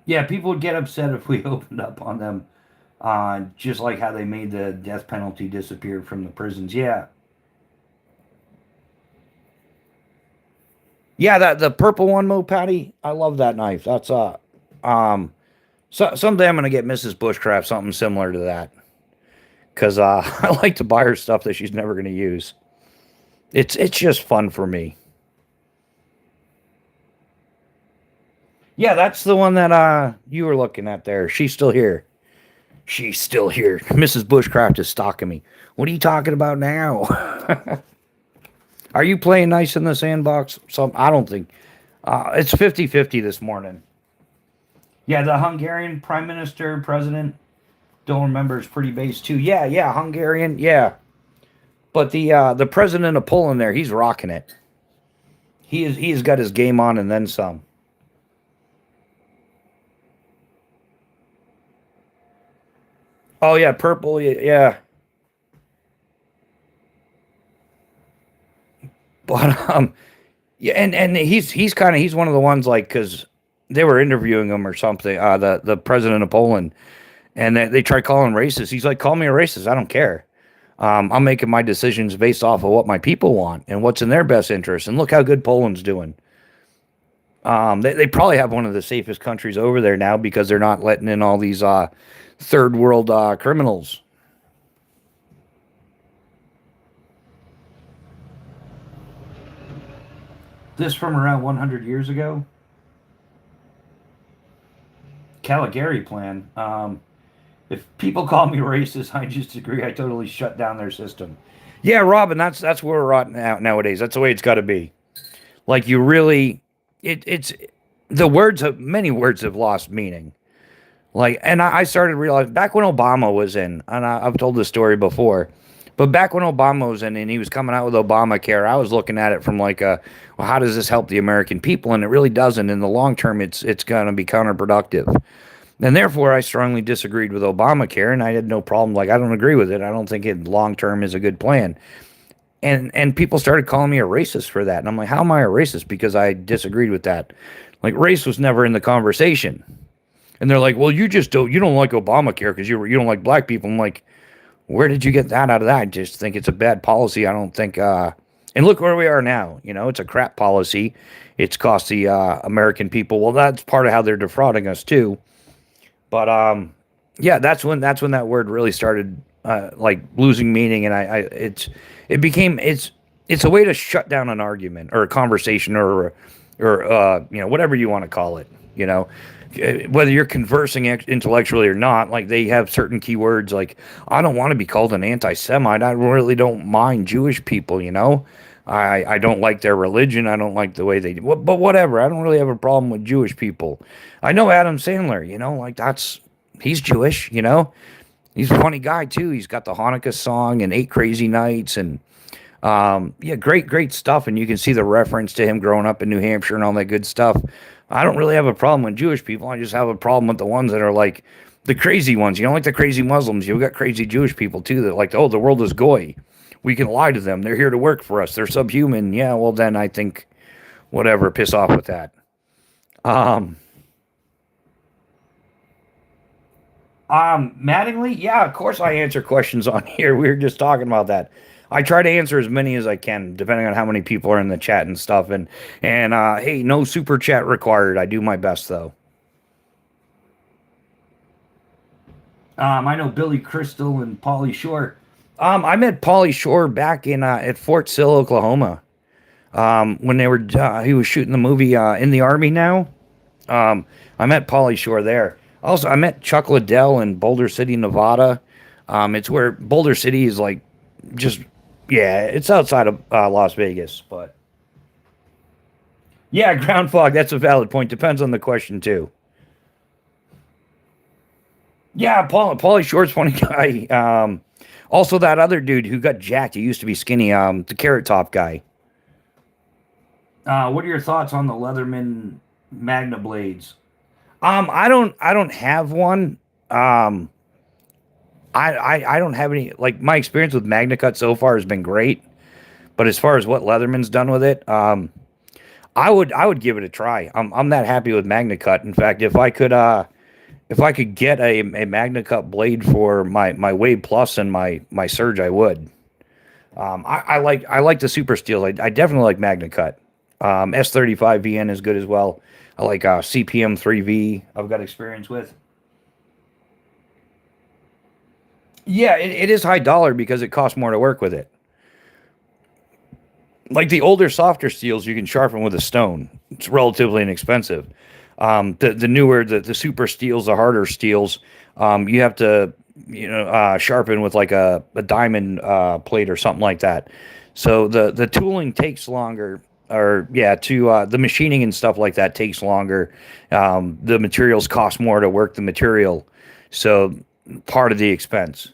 Yeah, people would get upset if we opened up on them, just like how they made the death penalty disappear from the prisons. Yeah, yeah, that the purple one, Mo Patty. I love that knife. That's um, someday I'm gonna get Mrs. Bushcraft something similar to that because I like to buy her stuff that she's never gonna use. It's just fun for me. Yeah, that's the one that you were looking at there. She's still here. She's still here. Mrs. Bushcraft is stalking me. What are you talking about now? Are you playing nice in the sandbox? Some I don't think. It's 50-50 this morning. Yeah, the Hungarian prime minister, president, don't remember, is pretty base too. Yeah, yeah, Hungarian, yeah. But the president of Poland there, he's rocking it. He's got his game on and then some. Oh yeah, purple, yeah. But yeah, and he's one of the ones like because they were interviewing him or something. The president of Poland, and they tried calling him racist. He's like, call me a racist. I don't care. I'm making my decisions based off of what my people want and what's in their best interest. And look how good Poland's doing. They probably have one of the safest countries over there now because they're not letting in all these third world criminals. This from around 100 years ago. Caligari plan. If people call me racist, I just agree. I totally shut down their system. Yeah, Robin, that's where we're at nowadays. That's the way it's got to be. Like you really, it's the words have many words have lost meaning. Like, and I started realizing back when Obama was in, and I've told this story before, but back when Obama was in and he was coming out with Obamacare, I was looking at it from like well, how does this help the American people? And it really doesn't. In the long term, it's going to be counterproductive. And therefore, I strongly disagreed with Obamacare, and I had no problem. Like, I don't agree with it. I don't think it long term is a good plan. And people started calling me a racist for that. And I'm like, how am I a racist? Because I disagreed with that. Like, race was never in the conversation. And they're like, well, you don't like Obamacare because you don't like black people. I'm like, where did you get that out of that? I just think it's a bad policy. I don't think, and look where we are now. It's a crap policy. It's cost the American people. Well, that's part of how they're defrauding us too. But yeah, that's when that word really started like losing meaning, and it's a way to shut down an argument or a conversation or whatever you want to call it. Whether you're conversing intellectually or not, like they have certain keywords. Like I don't want to be called an anti-Semite. I really don't mind Jewish people. I don't like their religion. I don't like the way they do. But whatever. I don't really have a problem with Jewish people. I know Adam Sandler. Like he's Jewish. He's a funny guy too. He's got the Hanukkah song and Eight Crazy Nights and yeah, great stuff. And you can see the reference to him growing up in New Hampshire and all that good stuff. I don't really have a problem with Jewish people. I just have a problem with the ones that are like the crazy ones. Like the crazy Muslims. You've got crazy Jewish people too that like, oh, the world is goy. We can lie to them. They're here to work for us. They're subhuman. Yeah, well then I think whatever, piss off with that. Um, Mattingly, yeah, of course I answer questions on here. We were just talking about that. I try to answer as many as I can, depending on how many people are in the chat and stuff. And hey, no super chat required. I do my best though. I know Billy Crystal and Pauly Shore. I met Pauly Shore back in at Fort Sill, Oklahoma. When they were he was shooting the movie In the Army Now. I met Pauly Shore there. Also, I met Chuck Liddell in Boulder City, Nevada. It's where Boulder City is like just yeah, it's outside of Las Vegas, but yeah, ground fog. That's a valid point. Depends on the question too. Yeah, Pauly Shore's funny guy. Also, that other dude who got jacked. He used to be skinny. The Carrot Top guy. What are your thoughts on the Leatherman Magna blades? I don't have one. Um, I don't have any. Like my experience with Magna Cut so far has been great, but as far as what Leatherman's done with it, I would give it a try. I'm that happy with Magna Cut. In fact, if I could get a Magna Cut blade for my Wave Plus and my Surge, I would. I like the Super Steel. I definitely like Magna Cut. S35 VN is good as well. I like CPM 3V. I've got experience with. Yeah, it is high dollar because it costs more to work with it. Like the older, softer steels, you can sharpen with a stone. It's relatively inexpensive. The newer, the super steels, the harder steels, you have to sharpen with like a diamond plate or something like that. So the tooling takes longer, or yeah, to the machining and stuff like that takes longer. The materials cost more to work the material, so part of the expense.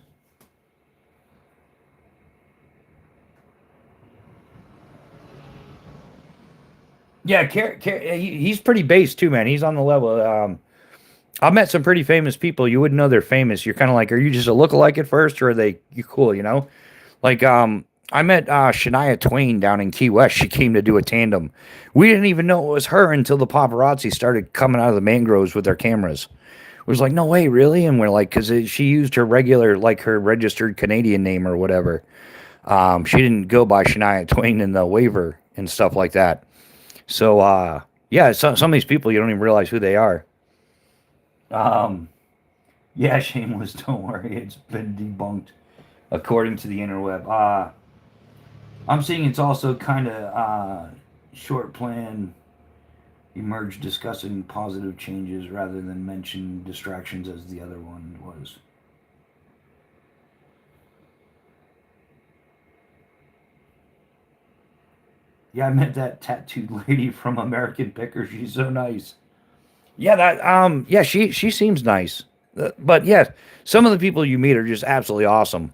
Yeah, he's pretty base too, man. He's on the level. I've met some pretty famous people. You wouldn't know they're famous. You're kind of like, are you just a lookalike at first, or are they you cool? You know, like I met Shania Twain down in Key West. She came to do a tandem. We didn't even know it was her until the paparazzi started coming out of the mangroves with their cameras. It was like, no way, really? And we're like, because she used her regular, like her registered Canadian name or whatever. She didn't go by Shania Twain in the waiver and stuff like that. So, yeah, some of these people, you don't even realize who they are. Um, yeah, shameless. Don't worry, it's been debunked according to the interweb. I'm seeing it's also kind of short plan emerge discussing positive changes rather than mention distractions as the other one was. Yeah, I met that tattooed lady from American Picker. She's so nice. Yeah, yeah, she seems nice. But yeah, some of the people you meet are just absolutely awesome.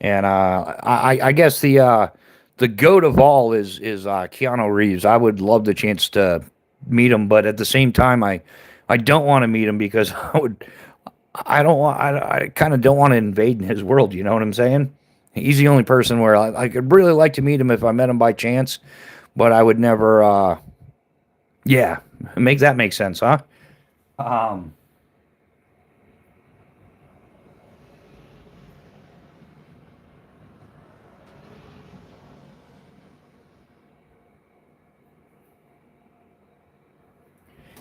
And I guess the goat of all is Keanu Reeves. I would love the chance to meet him, but at the same time, I don't want to meet him because I don't want I kind of don't want to invade in his world. You know what I'm saying? He's the only person where I could really like to meet him if I met him by chance, but I would never. Yeah, make that make sense, huh? Um,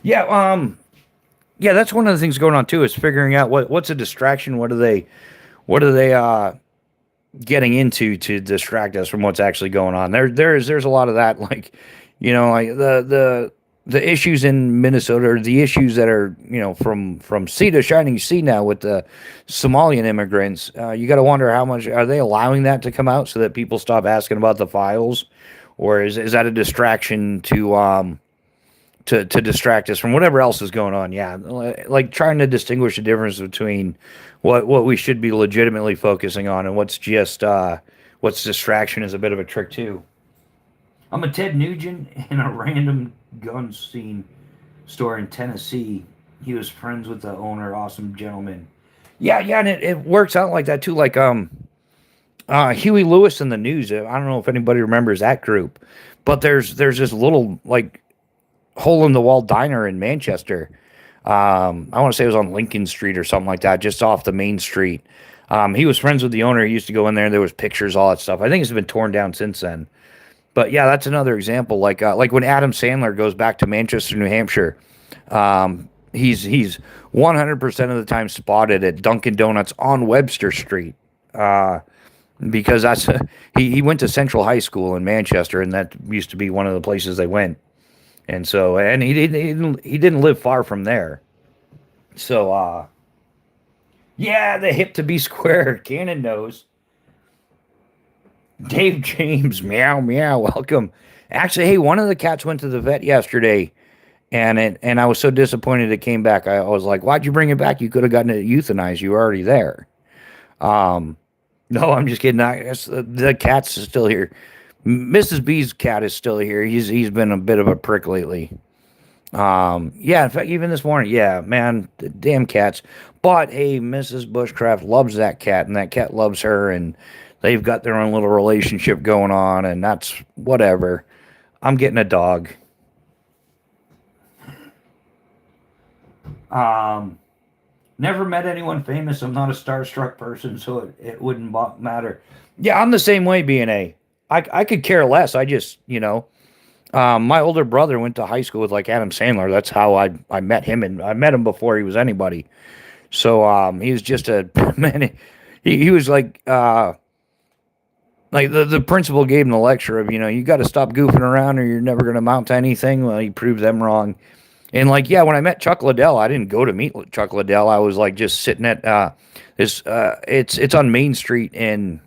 yeah, yeah, that's one of the things going on too is figuring out what's a distraction. What are they getting into to distract us from what's actually going on? There's a lot of that, like like the issues in Minnesota, or the issues that are from sea to shining sea now with the Somalian immigrants. You got to wonder how much are they allowing that to come out so that people stop asking about the files, or is that a distraction to distract us from whatever else is going on. Yeah, like trying to distinguish the difference between what we should be legitimately focusing on and what's just what's distraction is a bit of a trick too. I'm a Ted Nugent in a random gun scene store in Tennessee. He was friends with the owner, awesome gentleman. Yeah, yeah, and it works out like that too. Like Huey Lewis and the News. I don't know if anybody remembers that group, but there's this little like hole in the wall diner in Manchester. I want to say it was on Lincoln Street or something like that, just off the main street. He was friends with the owner. He used to go in there. There was pictures, all that stuff. I think it's been torn down since then. But yeah, that's another example. Like when Adam Sandler goes back to Manchester, New Hampshire, he's 100% of the time spotted at Dunkin' Donuts on Webster Street. Because he went to Central High School in Manchester, and that used to be one of the places they went. And so, and he didn't live far from there. So, yeah, the hip to be square, Cannon knows. Dave James, meow meow, welcome. Actually, hey, one of the cats went to the vet yesterday, and I was so disappointed it came back. I was like, why'd you bring it back? You could have gotten it euthanized. You were already there. Um, no, I'm just kidding. The cat's still here. Mrs. B's cat is still here. He's been a bit of a prick lately. Yeah, in fact, even this morning, yeah, man, the damn cats. But hey, Mrs. Bushcraft loves that cat, and that cat loves her, and they've got their own little relationship going on, and that's whatever. I'm getting a dog. Um, Never met anyone famous. I'm not a starstruck person, so it wouldn't matter. Yeah, I'm the same way, BNA. I could care less. I just, my older brother went to high school with like Adam Sandler. That's how I met him, and I met him before he was anybody. So he was just a man. He was like the principal gave him the lecture of you got to stop goofing around or you're never going to amount to anything. Well, he proved them wrong. And like yeah, when I met Chuck Liddell, I didn't go to meet Chuck Liddell. I was like just sitting at this. It's on Main Street in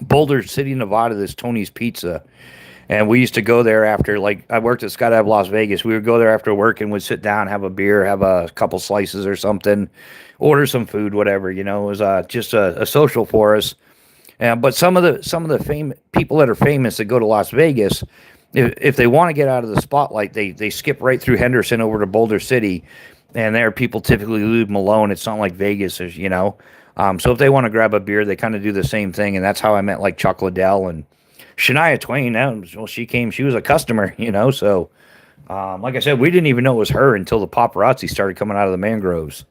Boulder City, Nevada. This Tony's Pizza. And we used to go there after, like, I worked at Skydive Las Vegas. We would go there after work and would sit down, have a beer, have a couple slices or something, order some food, whatever. It was just a social for us. But some of the people that are famous that go to Las Vegas, if they want to get out of the spotlight, they skip right through Henderson over to Boulder City, and there people typically leave them alone. It's not like Vegas, is. So if they want to grab a beer, they kind of do the same thing, and that's how I met like Chuck Liddell and Shania Twain. Well, she was a customer. So like I said, we didn't even know it was her until the paparazzi started coming out of the mangroves.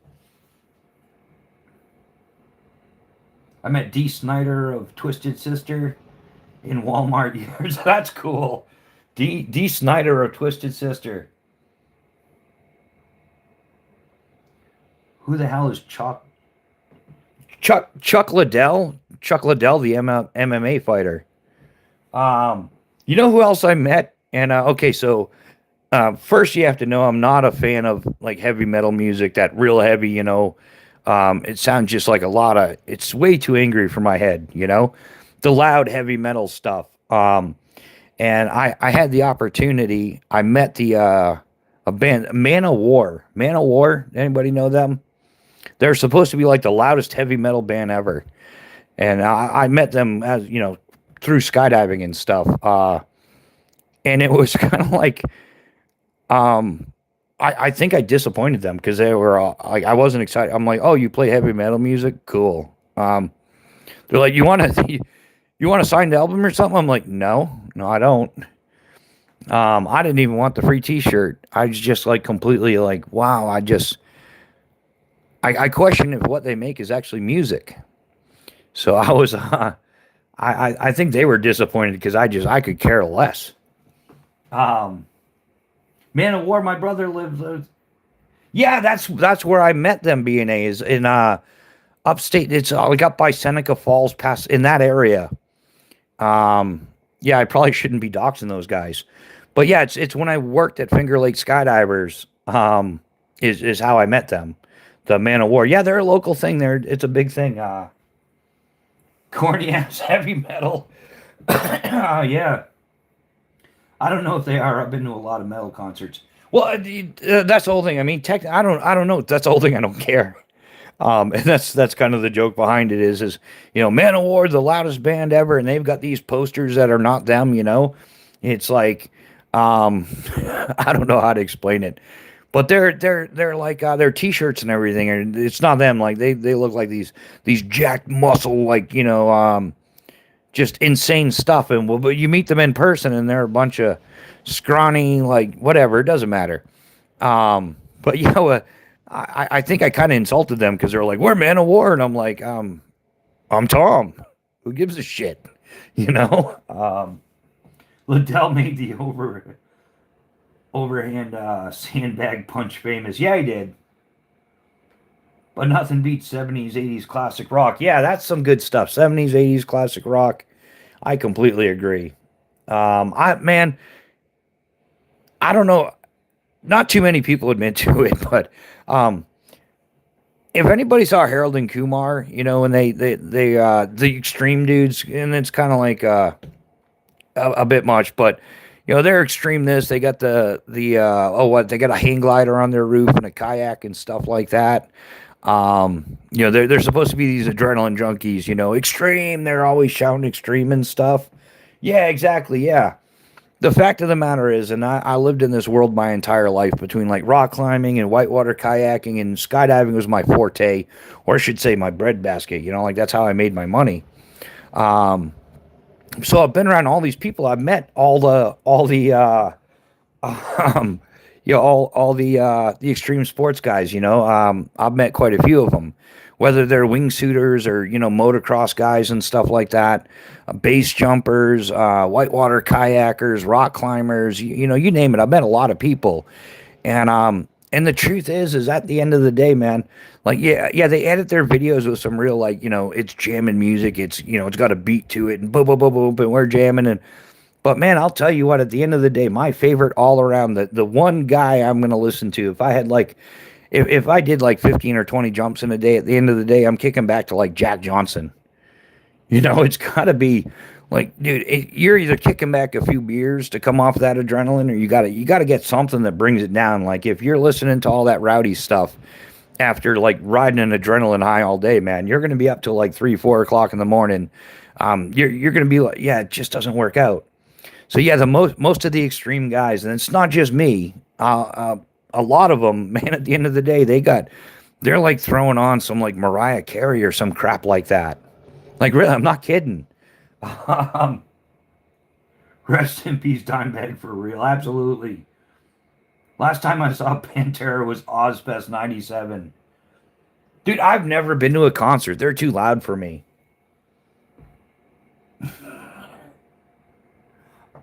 I met Dee Snider of Twisted Sister in Walmart years. That's cool. Dee Snider of Twisted Sister. Who the hell is Chuck Liddell? Chuck Liddell, the MMA fighter. You know who else I met? And okay, so first you have to know I'm not a fan of like heavy metal music, that real heavy. It sounds just like it's way too angry for my head. The loud heavy metal stuff. And I had the opportunity. I met a band, Man of War. Man of War. Anybody know them? They're supposed to be like the loudest heavy metal band ever. And I met them as through skydiving and stuff. And it was kind of like, I think I disappointed them because they were like, I wasn't excited. I'm like, oh, you play heavy metal music? Cool. They're like, you want to sign the album or something? I'm like, no, I don't. I didn't even want the free T-shirt. I was just like completely like, wow. I question if what they make is actually music. So I was, I think they were disappointed because I could care less. Um, Man of War, my brother lives. Yeah, that's where I met them. B&A is in upstate. It's like up by Seneca Falls, past in that area. Yeah, I probably shouldn't be doxing those guys, but yeah, it's when I worked at Finger Lake Skydivers. Is how I met them. The Man of War. Yeah, they're a local thing. It's a big thing. Corny ass heavy metal. Yeah. I don't know if they are. I've been to a lot of metal concerts. Well, that's the whole thing. I mean, I don't know. That's the whole thing. I don't care. And that's kind of the joke behind it is Man of War, the loudest band ever, and they've got these posters that are not them. It's like, I don't know how to explain it, but they're like their T-shirts and everything, and it's not them. Like they look like these jacked muscle, like just insane stuff. And well, but you meet them in person, and they're a bunch of scrawny, like whatever. It doesn't matter. But I think I kind of insulted them because they're like, "We're man of war," and I'm like, I'm Tom. Who gives a shit? You know. Liddell made the overhand sandbag punch famous. Yeah, he did. But nothing beats 70s, 80s classic rock. Yeah, that's some good stuff. 70s, 80s classic rock. I completely agree. Man, I don't know. Not too many people admit to it, but um, if anybody saw Harold and Kumar, and the extreme dudes, and it's kind of like a bit much, but they're extreme. They got they got a hang glider on their roof and a kayak and stuff like that. They're supposed to be these adrenaline junkies, extreme. They're always shouting extreme and stuff. Yeah, exactly. Yeah. The fact of the matter is, and I lived in this world my entire life between like rock climbing and whitewater kayaking, and skydiving was my forte, or I should say my breadbasket. Like that's how I made my money. Um, so I've been around all these people. I've met um, the extreme sports guys. I've met quite a few of them, whether they're wingsuiters or motocross guys and stuff like that, base jumpers, whitewater kayakers, rock climbers. You name it. I've met a lot of people, and the truth is at the end of the day, man, like yeah, they edit their videos with some real like it's jamming music. It's it's got a beat to it and boom boom boom boom, and we're jamming and but man, I'll tell you what, at the end of the day, my favorite all around, the one guy I'm gonna listen to, if I had like if I did like 15 or 20 jumps in a day, at the end of the day, I'm kicking back to like Jack Johnson. It's gotta be like, dude, you're either kicking back a few beers to come off that adrenaline, or you gotta get something that brings it down. Like if you're listening to all that rowdy stuff after like riding an adrenaline high all day, man, you're gonna be up till like 3, 4 o'clock in the morning. You're gonna be like, yeah, it just doesn't work out. So yeah, the most of the extreme guys, and it's not just me. A lot of them, man. At the end of the day, they're like throwing on some like Mariah Carey or some crap like that. Like really, I'm not kidding. Um, Rest in peace, Dimebag, for real. Absolutely. Last time I saw Pantera was Ozfest '97. Dude, I've never been to a concert. They're too loud for me.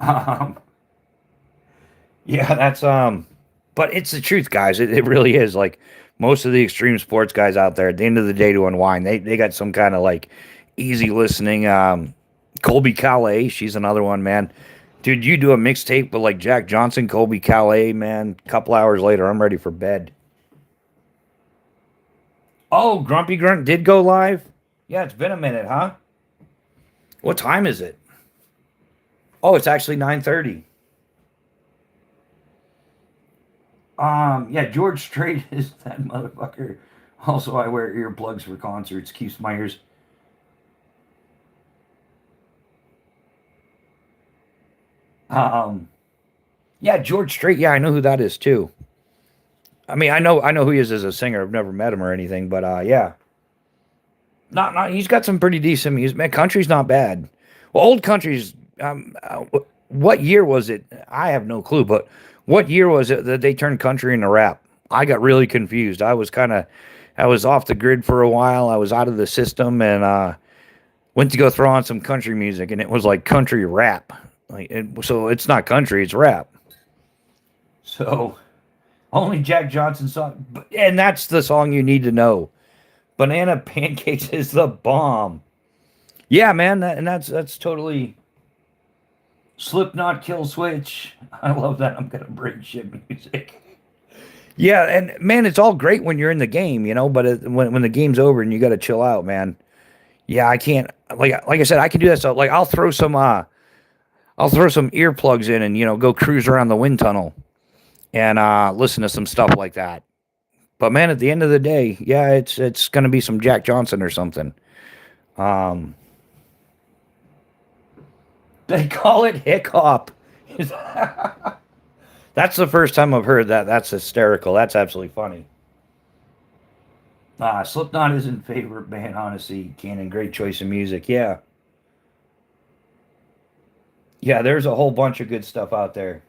Um, yeah, but it's the truth, guys. It really is. Like most of the extreme sports guys out there, at the end of the day, to unwind, they got some kind of like easy listening. Colby Calais, she's another one, man. Dude, you do a mixtape with like Jack Johnson, Colby Calais, man. A couple hours later, I'm ready for bed. Oh, Grumpy Grunt did go live. Yeah, it's been a minute, huh? What time is it? Oh, it's actually 9:30. Yeah, George Strait is that motherfucker. Also, I wear earplugs for concerts. Keeps my ears. Um, yeah, George Strait. Yeah, I know who that is too. I mean, I know who he is as a singer. I've never met him or anything, but yeah, not. He's got some pretty decent music. Man, country's not bad. Well, old country's. What year was it? I have no clue, but what year was it that they turned country into rap? I got really confused. I was off the grid for a while. I was out of the system and went to go throw on some country music, and it was like country rap. So it's not country, it's rap. So only Jack Johnson song, and that's the song you need to know. Banana Pancakes is the bomb. Yeah, man, and that's totally Slipknot Kill Switch. I love that. I'm gonna break shit music. Yeah, and man, it's all great when you're in the game, but when the game's over and you got to chill out, man. Yeah, I can't like I said, I can do that. So like I'll throw some earplugs in and go cruise around the wind tunnel and listen to some stuff like that. But man, at the end of the day, yeah, it's gonna be some Jack Johnson or something. Um, they call it hiccup. That's the first time I've heard that. That's hysterical. That's absolutely funny. Slipknot isn't favorite band, honestly. Canon, great choice of music. Yeah. Yeah, there's a whole bunch of good stuff out there.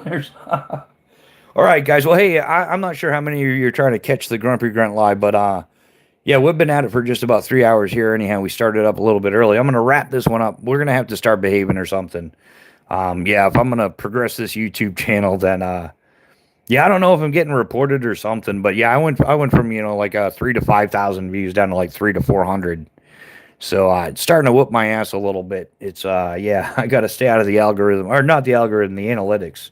There's all right, guys. Well, hey, I'm not sure how many of you are trying to catch the Grumpy Grunt live, but yeah, we've been at it for just about 3 hours here. Anyhow, we started up a little bit early. I'm gonna wrap this one up. We're gonna have to start behaving or something. Yeah, if I'm gonna progress this YouTube channel, then yeah, I don't know if I'm getting reported or something, but yeah, I went from like 3 to 5,000 views down to like 3 to 400. So it's starting to whoop my ass a little bit. It's yeah, I got to stay out of the algorithm, or not the algorithm, the analytics,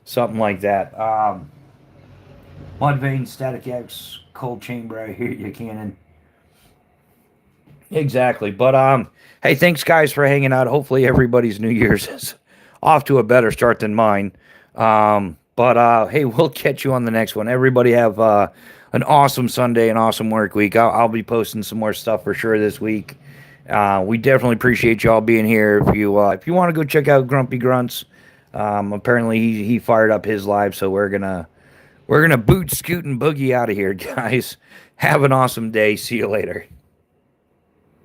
something like that. Mudvayne, Static X, Cold Chamber. I hear you, Cannon. Exactly. But hey, thanks guys for hanging out. Hopefully everybody's New Year's is off to a better start than mine. But hey, we'll catch you on the next one. Everybody have an awesome Sunday, an awesome work week. I'll be posting some more stuff for sure this week. We definitely appreciate y'all being here. If you want to go check out Grumpy Grunts, apparently he fired up his live, so we're gonna boot, scoot, and boogie out of here, guys. Have an awesome day. See you later.